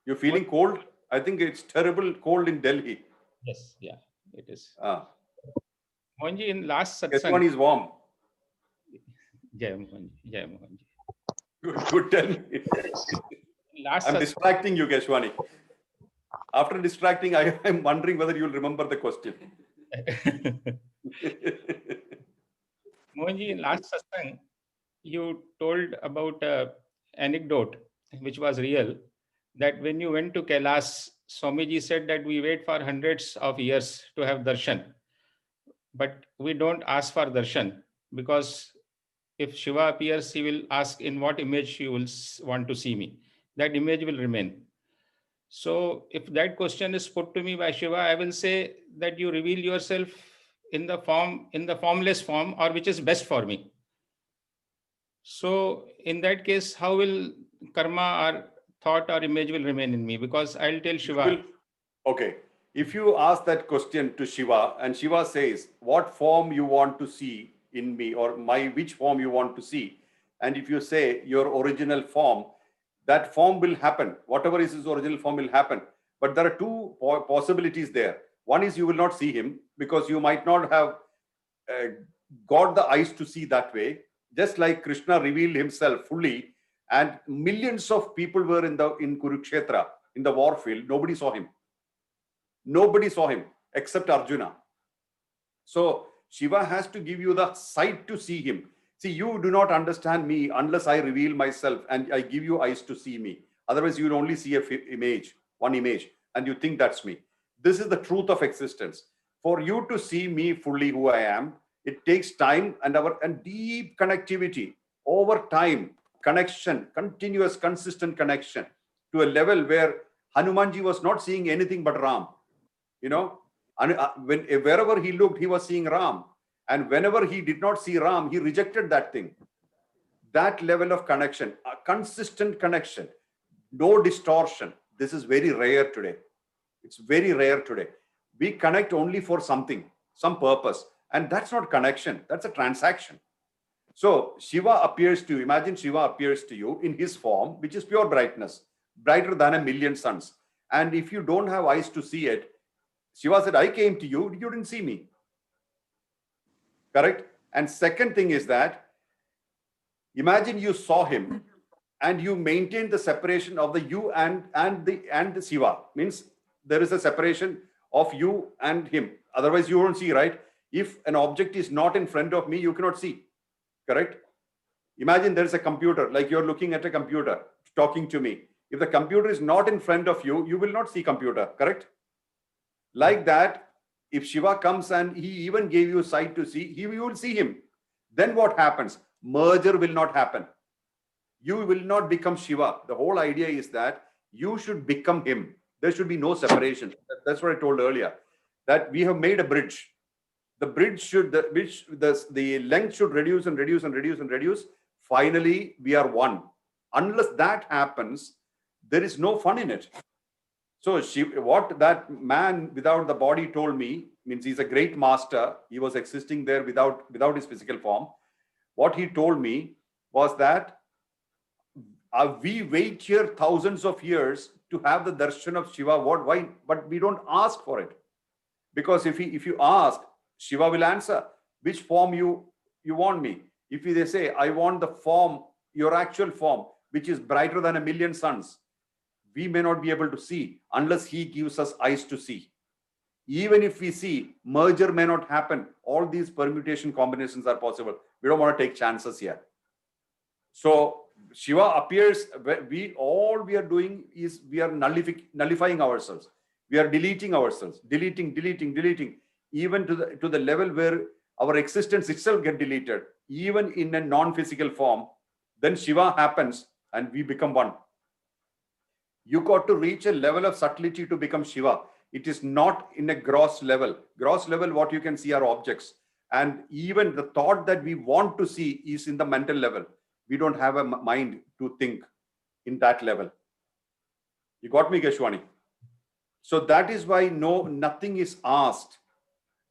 You're feeling cold? I think it's terrible cold in Delhi. Yes, yeah, it is. Mohanji, in last satsang. Keshwani is warm. Jai Mohanji, Jai Mohanji. Good, tell me. I'm distracting you, Keshwani. After distracting, I'm wondering whether you'll remember the question. Mohanji, in last satsang, you told about an anecdote which was real, that when you went to Kailash, Swamiji said that we wait for hundreds of years to have darshan, but we don't ask for darshan, because if Shiva appears, he will ask in what image you will want to see me. That image will remain. So if that question is put to me by Shiva, I will say that you reveal yourself in the formless form, or which is best for me. So in that case, how will karma or thought or image will remain in me? Because I'll tell Shiva. Okay. If you ask that question to Shiva and Shiva says, what form you want to see in me, or which form you want to see, and if you say your original form, that form will happen. Whatever is his original form will happen. But there are two possibilities there. One is you will not see him because you might not have got the eyes to see that way, just like Krishna revealed himself fully, and millions of people were in Kurukshetra, in the war field. Nobody saw him. Nobody saw him except Arjuna. So Shiva has to give you the sight to see him. See, you do not understand me unless I reveal myself and I give you eyes to see me. Otherwise, you will only see one image, and you think that's me. This is the truth of existence. For you to see me fully who I am, it takes time and deep connectivity over time, connection, continuous, consistent connection to a level where Hanumanji was not seeing anything but Ram. You know, wherever he looked, he was seeing Ram. And whenever he did not see Ram, he rejected that thing. That level of connection, a consistent connection, no distortion. This is very rare today. It's very rare today. We connect only for something, some purpose. And that's not connection. That's a transaction. So Shiva appears to you. Imagine Shiva appears to you in his form, which is pure brightness, brighter than a million suns. And if you don't have eyes to see it, Shiva said, I came to you, you didn't see me. Correct? And second thing is that, imagine you saw him and you maintain the separation of the you and the Shiva. Means there is a separation of you and him. Otherwise, you won't see, right? If an object is not in front of me, you cannot see. Correct? Imagine there is a computer, like you're looking at a computer, talking to me. If the computer is not in front of you, you will not see computer. Correct? Like that, if Shiva comes and he even gave you sight to see, you will see him. Then what happens? Merger will not happen. You will not become Shiva. The whole idea is that you should become him. There should be no separation. That's what I told earlier. That we have made a bridge. The bridge should, the length should reduce and reduce and reduce and reduce. Finally, we are one. Unless that happens, there is no fun in it. So what that man without the body told me, means he's a great master. He was existing there without his physical form. What he told me was that we wait here thousands of years to have the darshan of Shiva. Why? But we don't ask for it. Because if you ask, Shiva will answer which form you want me. If they say, I want the form, your actual form, which is brighter than a million suns, we may not be able to see unless he gives us eyes to see. Even if we see, merger may not happen. All these permutation combinations are possible. We don't want to take chances here. So Shiva appears, all we are doing is we are nullifying ourselves. We are deleting ourselves, deleting, even to the level where our existence itself gets deleted, even in a non-physical form. Then Shiva happens and we become one. You got to reach a level of subtlety to become Shiva. It is not in a gross level. Gross level, what you can see are objects. And even the thought that we want to see is in the mental level. We don't have a mind to think in that level. You got me, Keshwani? So that is why nothing is asked.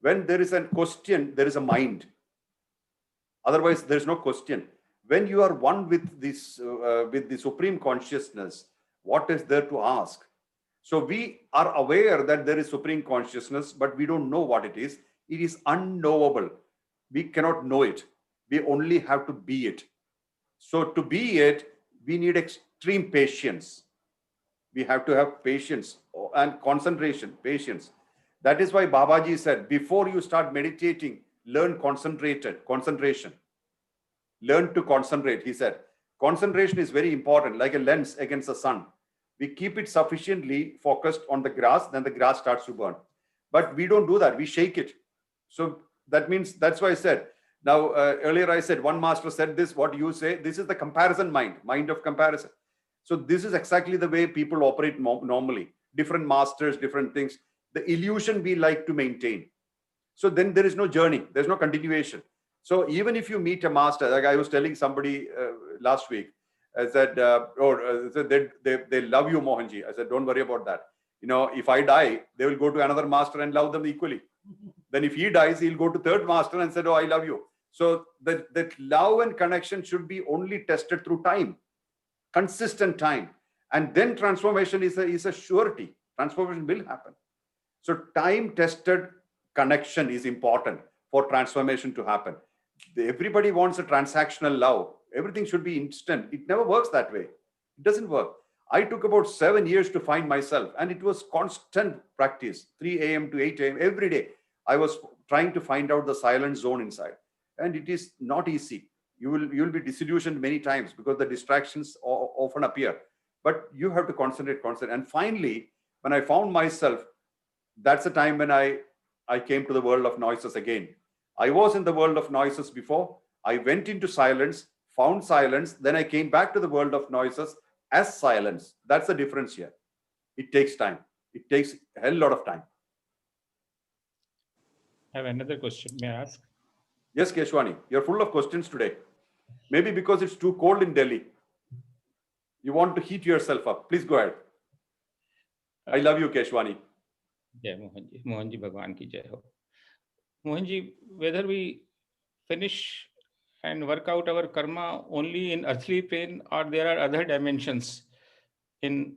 When there is a question, there is a mind. Otherwise, there is no question. When you are one with the Supreme Consciousness, what is there to ask? So we are aware that there is Supreme Consciousness, but we don't know what it is. It is unknowable. We cannot know it. We only have to be it. So to be it, we need extreme patience. We have to have patience and concentration, patience. That is why Babaji said, before you start meditating, learn concentration. Learn to concentrate, he said. Concentration is very important, like a lens against the sun. We keep it sufficiently focused on the grass, then the grass starts to burn. But we don't do that, we shake it. So that means, that's why I said, now earlier I said, one master said this, what you say, this is the comparison mind of comparison. So this is exactly the way people operate normally. Different masters, different things. The illusion we like to maintain. So then there is no journey, there's no continuation. So even if you meet a master, like I was telling somebody last week, I said, they love you, Mohanji. I said, don't worry about that. You know, if I die, they will go to another master and love them equally. Then if he dies, he'll go to third master and said, oh, I love you. So that love and connection should be only tested through time, consistent time. And then transformation is a surety. Transformation will happen. So time-tested connection is important for transformation to happen. Everybody wants a transactional love. Everything should be instant. It never works that way. It doesn't work. I took about 7 years to find myself, and it was constant practice, 3 a.m. to 8 a.m. every day. I was trying to find out the silent zone inside, and it is not easy. You will be disillusioned many times because the distractions often appear, but you have to concentrate. And finally, when I found myself, that's the time when I came to the world of noises again. I was in the world of noises before. I went into silence, found silence, then I came back to the world of noises as silence. That's the difference here. It takes time. It takes a hell lot of time. I have another question. May I ask? Yes, Keshwani, you're full of questions today. Maybe because it's too cold in Delhi. You want to heat yourself up. Please go ahead. I love you, Keshwani. Jai Mohanji. Mohanji Bhagwan ki jai ho. Mohanji, whether we finish and work out our karma only in earthly plane, or there are other dimensions in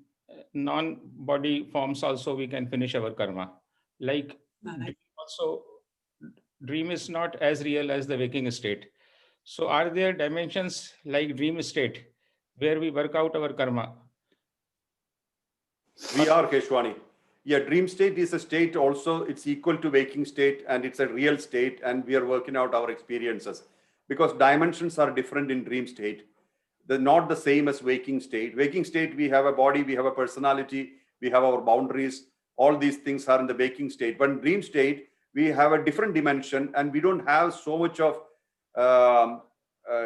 non-body forms also we can finish our karma. Like dream is not as real as the waking state. So are there dimensions like dream state where we work out our karma? We are, Keshwani. Yeah, dream state is a state also. It's equal to waking state, and it's a real state, and we are working out our experiences. Because dimensions are different in dream state. They're not the same as waking state. Waking state, we have a body, we have a personality, we have our boundaries. All these things are in the waking state. But in dream state, we have a different dimension, and we don't have so much of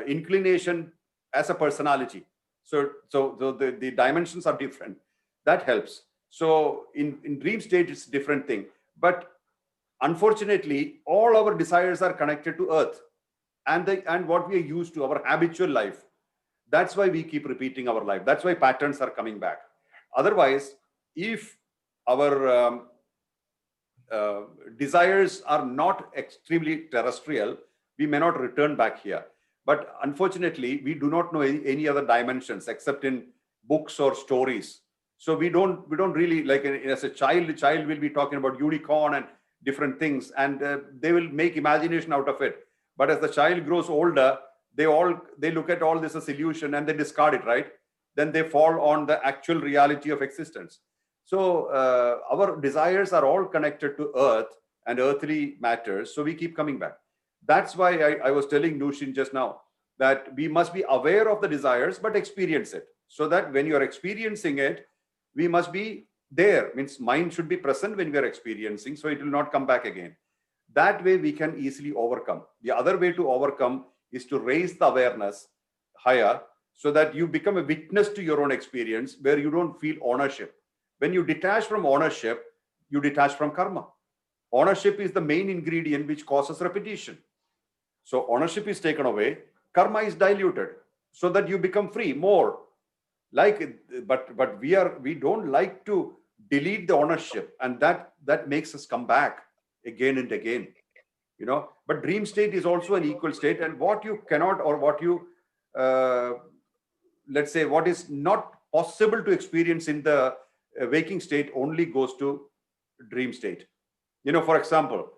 inclination as a personality. So the dimensions are different. That helps. So in dream state, it's a different thing. But unfortunately, all our desires are connected to earth and what we are used to, our habitual life. That's why we keep repeating our life. That's why patterns are coming back. Otherwise, if our desires are not extremely terrestrial, we may not return back here. But unfortunately, we do not know any other dimensions except in books or stories. So we don't really, like as a child will be talking about unicorn and different things, and they will make imagination out of it. But as the child grows older, they look at all this as illusion and they discard it, right? Then they fall on the actual reality of existence. So our desires are all connected to earth and earthly matters. So we keep coming back. That's why I was telling Nushin just now that we must be aware of the desires, but experience it. So that when you're experiencing it, we must be there. Means mind should be present when we are experiencing, so it will not come back again. That way we can easily overcome. The other way to overcome is to raise the awareness higher so that you become a witness to your own experience where you don't feel ownership. When you detach from ownership, you detach from karma. Ownership is the main ingredient which causes repetition. So ownership is taken away, karma is diluted so that you become free more. But we don't like to delete the ownership, and that makes us come back again and again, you know. But dream state is also an equal state, and what you cannot, or what you let's say what is not possible to experience in the waking state only goes to dream state. You know, for example,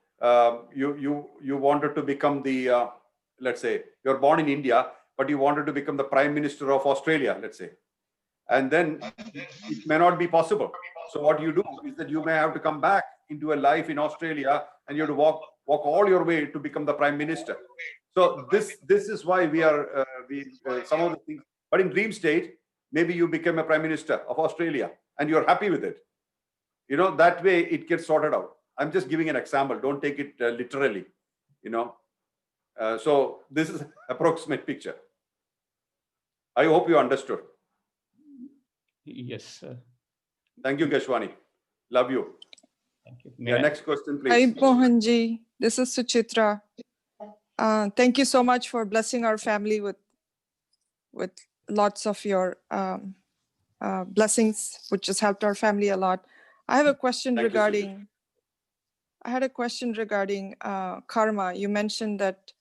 you wanted to become the let's say you're born in India, but you wanted to become the Prime Minister of Australia, let's say. And then it may not be possible. So what you do is that you may have to come back into a life in Australia, and you have to walk all your way to become the Prime Minister. So this is why we are some of the things. But in dream state, maybe you become a Prime Minister of Australia and you're happy with it. You know, that way it gets sorted out. I'm just giving an example. Don't take it literally, you know. So this is approximate picture. I hope you understood. Yes, sir. Thank you, Keshwani. Love you. Thank you. Yeah, next question, please. Hi, Mohanji. This is Suchitra. Thank you so much for blessing our family with lots of your blessings, which has helped our family a lot. I have a question regarding. I had a question regarding karma. You mentioned that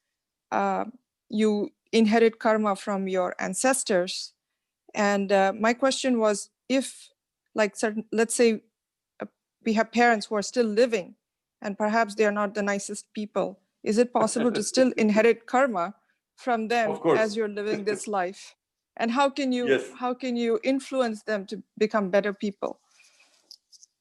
you inherit karma from your ancestors. And my question was, if, like, let's say we have parents who are still living and perhaps they are not the nicest people, is it possible to still inherit karma from them Of course. as you're living this life? And how can you Yes. how can you influence them to become better people?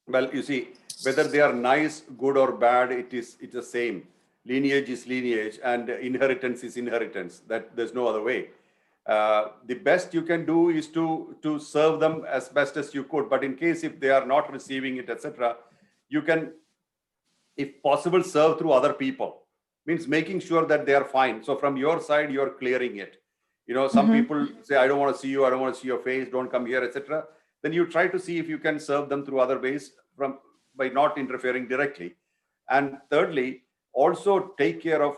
Well, you see, whether they are nice, good or bad, it's the same. Lineage is lineage and inheritance is inheritance. That there's no other way. The best you can do is to serve them as best as you could. But in case if they are not receiving it, etc., you can, if possible, serve through other people. Means making sure that they are fine. So from your side, you're clearing it. You know, some people say, I don't want to see you, I don't want to see your face, don't come here, etc. Then you try to see if you can serve them through other ways by not interfering directly. And thirdly, also take care of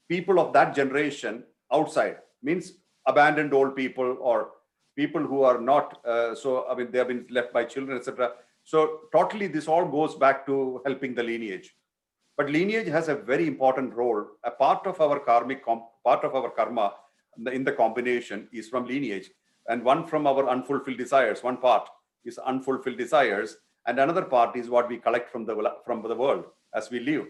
people of that generation outside. Means abandoned old people or people who are not, they have been left by children, etc. So totally this all goes back to helping the lineage. But lineage has a very important role. A part of our part of our karma in the combination is from lineage, and one from our unfulfilled desires. One part is unfulfilled desires, and another part is what we collect from the world as we live.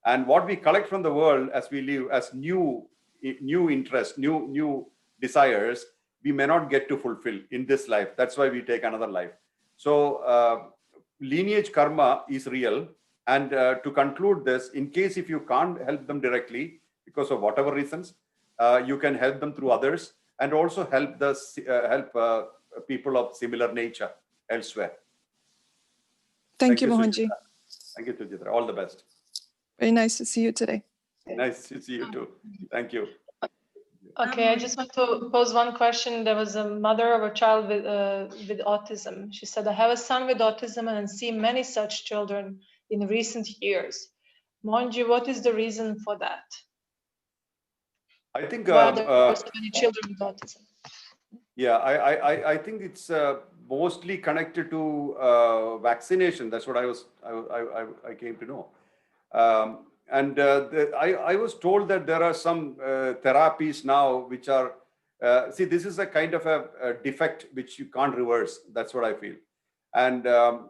And what we collect from the world as we live, as new interests, new desires, we may not get to fulfill in this life. That's why we take another life. So lineage karma is real. And to conclude this, in case if you can't help them directly because of whatever reasons, you can help them through others and also help people of similar nature elsewhere. Thank you, Mohanji. Thank you, Tujitra. All the best. Very nice to see you today. Nice to see you too. Thank you. Okay, I just want to pose one question. There was a mother of a child with autism. She said, I have a son with autism and see many such children in recent years. Mohanji, what is the reason for that? I think why are there so many children with autism? Yeah, I think it's mostly connected to vaccination. That's what I came to know. I was told that there are some therapies now which are, see, this is a kind of a defect which you can't reverse. That's what I feel. And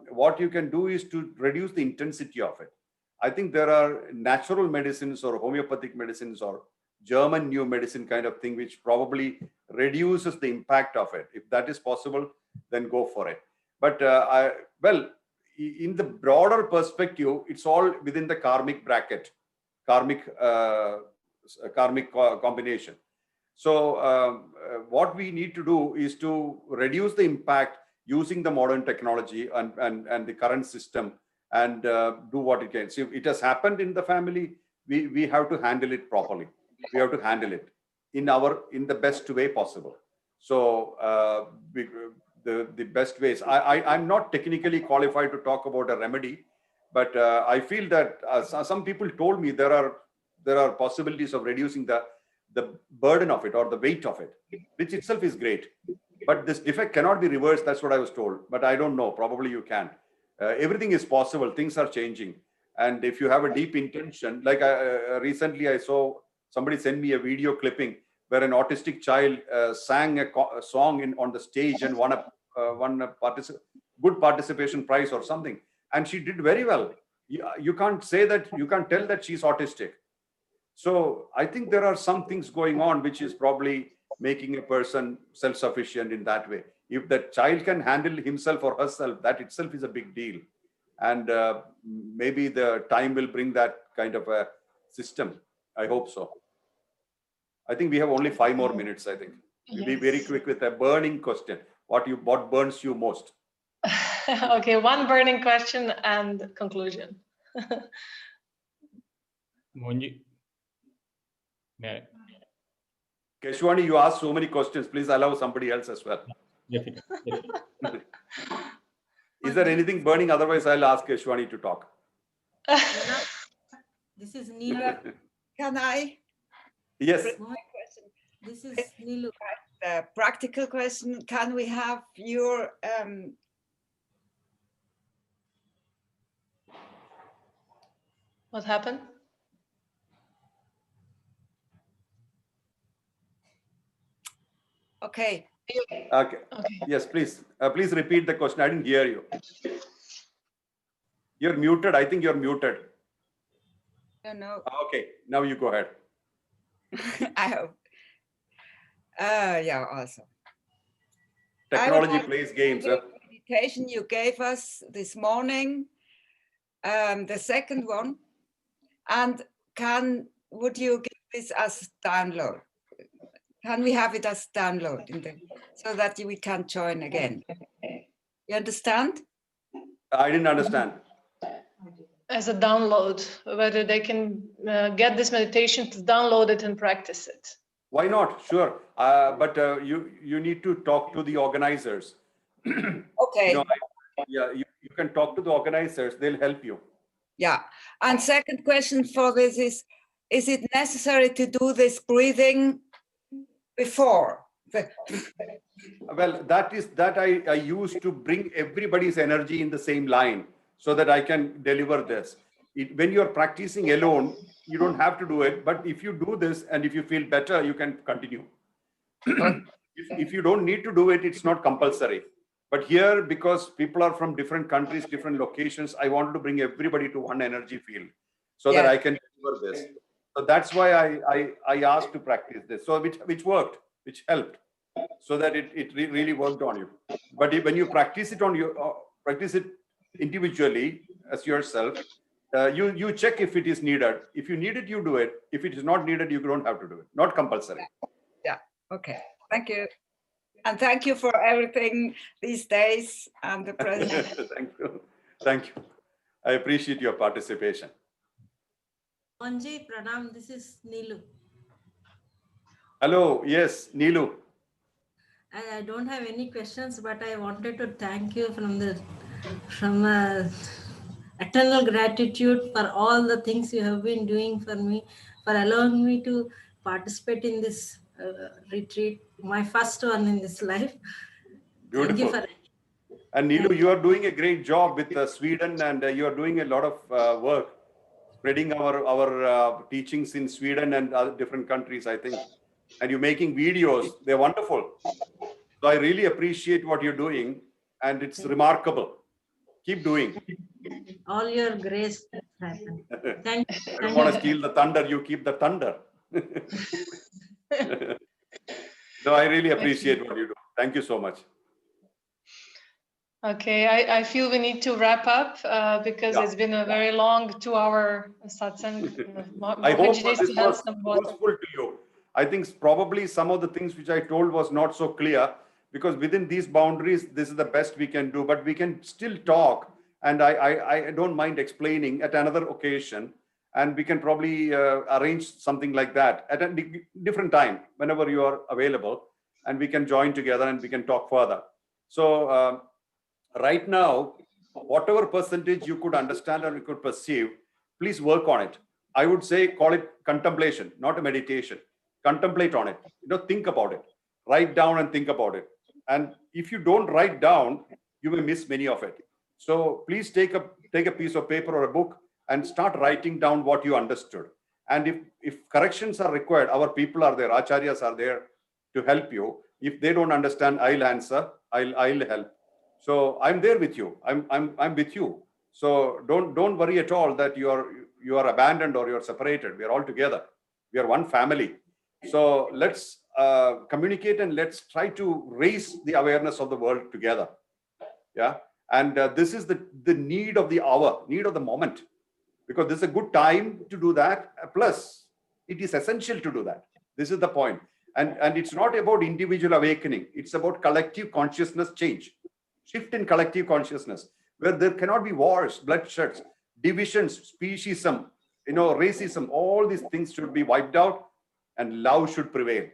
what you can do is to reduce the intensity of it. I think there are natural medicines or homeopathic medicines or German new medicine kind of thing, which probably reduces the impact of it. If that is possible, then go for it. But in the broader perspective, it's all within the karmic bracket, karmic combination. So what we need to do is to reduce the impact using the modern technology and the current system and do what it can. So if it has happened in the family, we have to handle it properly. We have to handle it in the best way possible. So the best ways. I'm not technically qualified to talk about a remedy, but I feel that some people told me there are possibilities of reducing the burden of it or the weight of it, which itself is great. But this defect cannot be reversed. That's what I was told. But I don't know. Probably you can. Everything is possible. Things are changing. And if you have a deep intention, like recently I saw somebody send me a video clipping where an autistic child sang a song on the stage and won a good participation prize or something. And she did very well. You can't say that, you can't tell that she's autistic. So I think there are some things going on which is probably making a person self-sufficient in that way. If that child can handle himself or herself, that itself is a big deal. And maybe the time will bring that kind of a system. I hope so. I think we have only 5 more minutes, I think. We'll be very quick with a burning question. What burns you most? Okay, one burning question and conclusion. Mohanji. Yeah. Keshwani, you asked so many questions. Please allow somebody else as well. Is there anything burning? Otherwise, I'll ask Keshwani to talk. This is Neela. Can I? Yes. My question. This is Neelu. A practical question. Can we have your What happened? Okay. Okay. Yes, please. Please repeat the question. I didn't hear you. You're muted. I think you're muted. No. Okay, now you go ahead. I hope. Yeah, awesome. Technology plays games. The meditation you gave us this morning, the second one, and would you give this as download? Can we have it as download so that we can join again? You understand? I didn't understand. As a download, whether they can get this meditation to download it and practice it. Why not? Sure. But you need to talk to the organizers. Okay. You can talk to the organizers. They'll help you. Yeah. And second question for this is it necessary to do this breathing before? Well, that I use to bring everybody's energy in the same line so that I can deliver this. When you're practicing alone, you don't have to do it. But if you do this and if you feel better, you can continue. If you don't need to do it, it's not compulsory. But here, because people are from different countries, different locations, I wanted to bring everybody to one energy field so that I can deliver this. So that's why I asked to practice this. So which worked, which helped, so that it really worked on you. But when you practice it practice it individually as yourself, you check if it is needed. If you need it, you do it. If it is not needed, you don't have to do it. Not compulsory. Yeah. Okay. Thank you. And thank you for everything these days and the present. Thank you. Thank you. I appreciate your participation. Mohanji, Pranam, this is Neelu. Hello. Yes, Neelu. I don't have any questions, but I wanted to thank you from eternal gratitude for all the things you have been doing for me, for allowing me to participate in this retreat, my first one in this life. Beautiful. Thank you for And Neelu, you are doing a great job with Sweden, and you are doing a lot of work spreading our teachings in Sweden and other different countries, I think. And you're making videos. They're wonderful. So I really appreciate what you're doing, and it's remarkable. Keep doing. all your grace. Thank you. I don't want to steal the thunder. You keep the thunder. No, I really appreciate what you do. Thank you so much. Okay, I feel we need to wrap up because it's been a very long 2-hour satsang. I hope this was useful to you. I think probably some of the things which I told was not so clear, because within these boundaries, this is the best we can do, but we can still talk. And I don't mind explaining at another occasion, and we can probably arrange something like that at a different time, whenever you are available, and we can join together and we can talk further. So right now, whatever percentage you could understand or you could perceive, please work on it. I would say call it contemplation, not a meditation. Contemplate on it. Think about it. Write down and think about it. And if you don't write down, you may miss many of it. So please take a piece of paper or a book and start writing down what you understood. And if corrections are required, our people are there, acharyas are there to help you. If they don't understand, I'll answer. I'll help. So I'm there with you. I'm with you. So don't worry at all that you are abandoned or you're separated. We are all together. We are one family. So let's communicate and let's try to raise the awareness of the world together. Yeah. And this is the need of the hour, need of the moment, because this is a good time to do that. Plus, it is essential to do that. This is the point. And it's not about individual awakening. It's about collective consciousness change, shift in collective consciousness, where there cannot be wars, bloodsheds, divisions, speciesism, racism. All these things should be wiped out and love should prevail.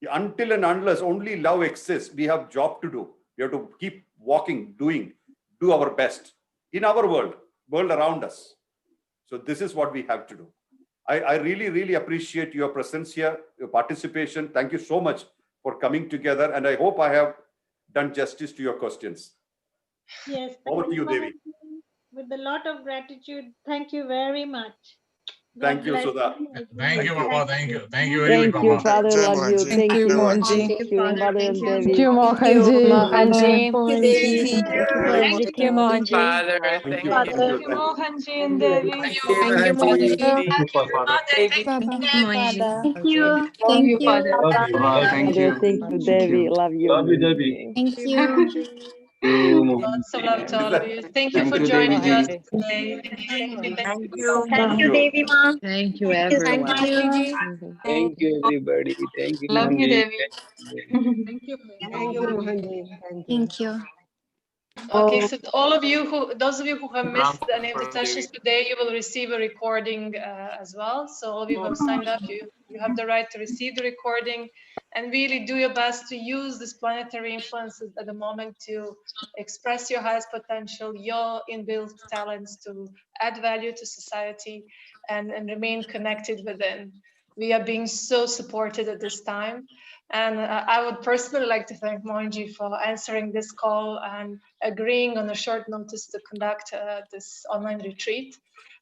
Until and unless only love exists, we have job to do. We have to keep walking, do our best in our world around us. So this is what we have to do. I really, really appreciate your presence here, your participation. Thank you so much for coming together. And I hope I have done justice to your questions. Yes. Over to you, Devi. With a lot of gratitude. Thank you very much. Thank you, Sudha. Thank you, Papa. Thank you. Thank you very much, Thank you, Papa. Father. Love you. Thank you, Mohanji. Thank you, Mother and Thank Devi. you, Mohanji. Mohanji. Thank you for Thank you, everything. Mohanji. Father, Thank you. thank Thank you. you. Thank you. Mohanji and Devi. Thank you, Mohanji. Thank you, Father. Thank you, Father. Thank you. Love Thank you, you. Father. Love you, Father. Thank Father, you. thank you, Thank Devi. you. Love you. Love you, Debbie. Thank you. Lots of love to all of you. Thank you Thank for you, joining Devi us ji. today. Thank you. Thank you. Thank you, Thank you. Devi Ma. Thank you, Thank you so everyone. much. Thank you, everybody. Thank you, Love you, Mohanji. Devi. Thank you. Thank you, Mohanji. Thank you. Thank you. Okay, so to all of you those of you who have missed any of the Devi. sessions today, you will receive a recording as well. So all of you who have signed up, you have the right to receive the recording, and really do your best to use this planetary influences at the moment to express your highest potential, your inbuilt talents to add value to society and remain connected within. We are being so supported at this time. And I would personally like to thank Mohanji for answering this call and agreeing on a short notice to conduct this online retreat.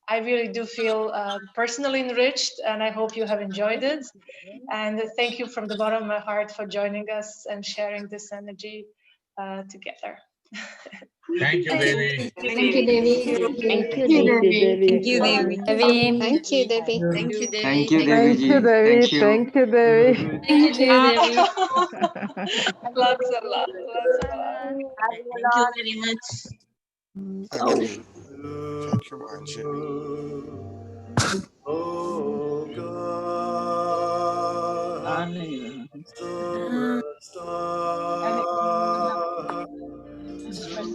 I really do feel personally enriched, and I hope you have enjoyed it. And thank you from the bottom of my heart for joining us and sharing this energy together. Thank you, Devi. Thank you, Devi. Thank you, Thank you, Devi. Devi. Thank you, Devi. Thank you, Devi. Thank you, Devi. Thank you, Thank Devi Thank you, ji. Devi. Thank you. Thank you, Devi. Thank you, Devi. Lots of love, lots of love. Thank you very much. Thank you. Thank you, Mohanji. Oh God, star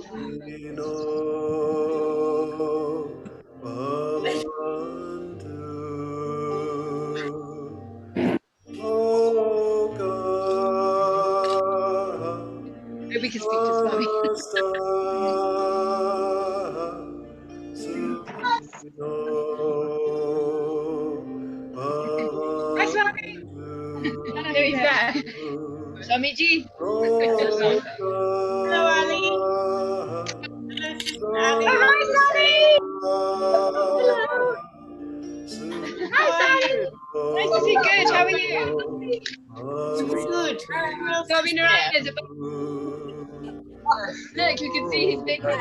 to know Bhavantu. Oh God, Maybe we can speak to Swami. Hi, Swami. There he's back. Swami ji. Hello, Ali. Oh, hi, Swami. Hello. Hi, Swami. Nice to see you. Good. How are you? Good. Swami Narayan is about. Look, you can see his big hat.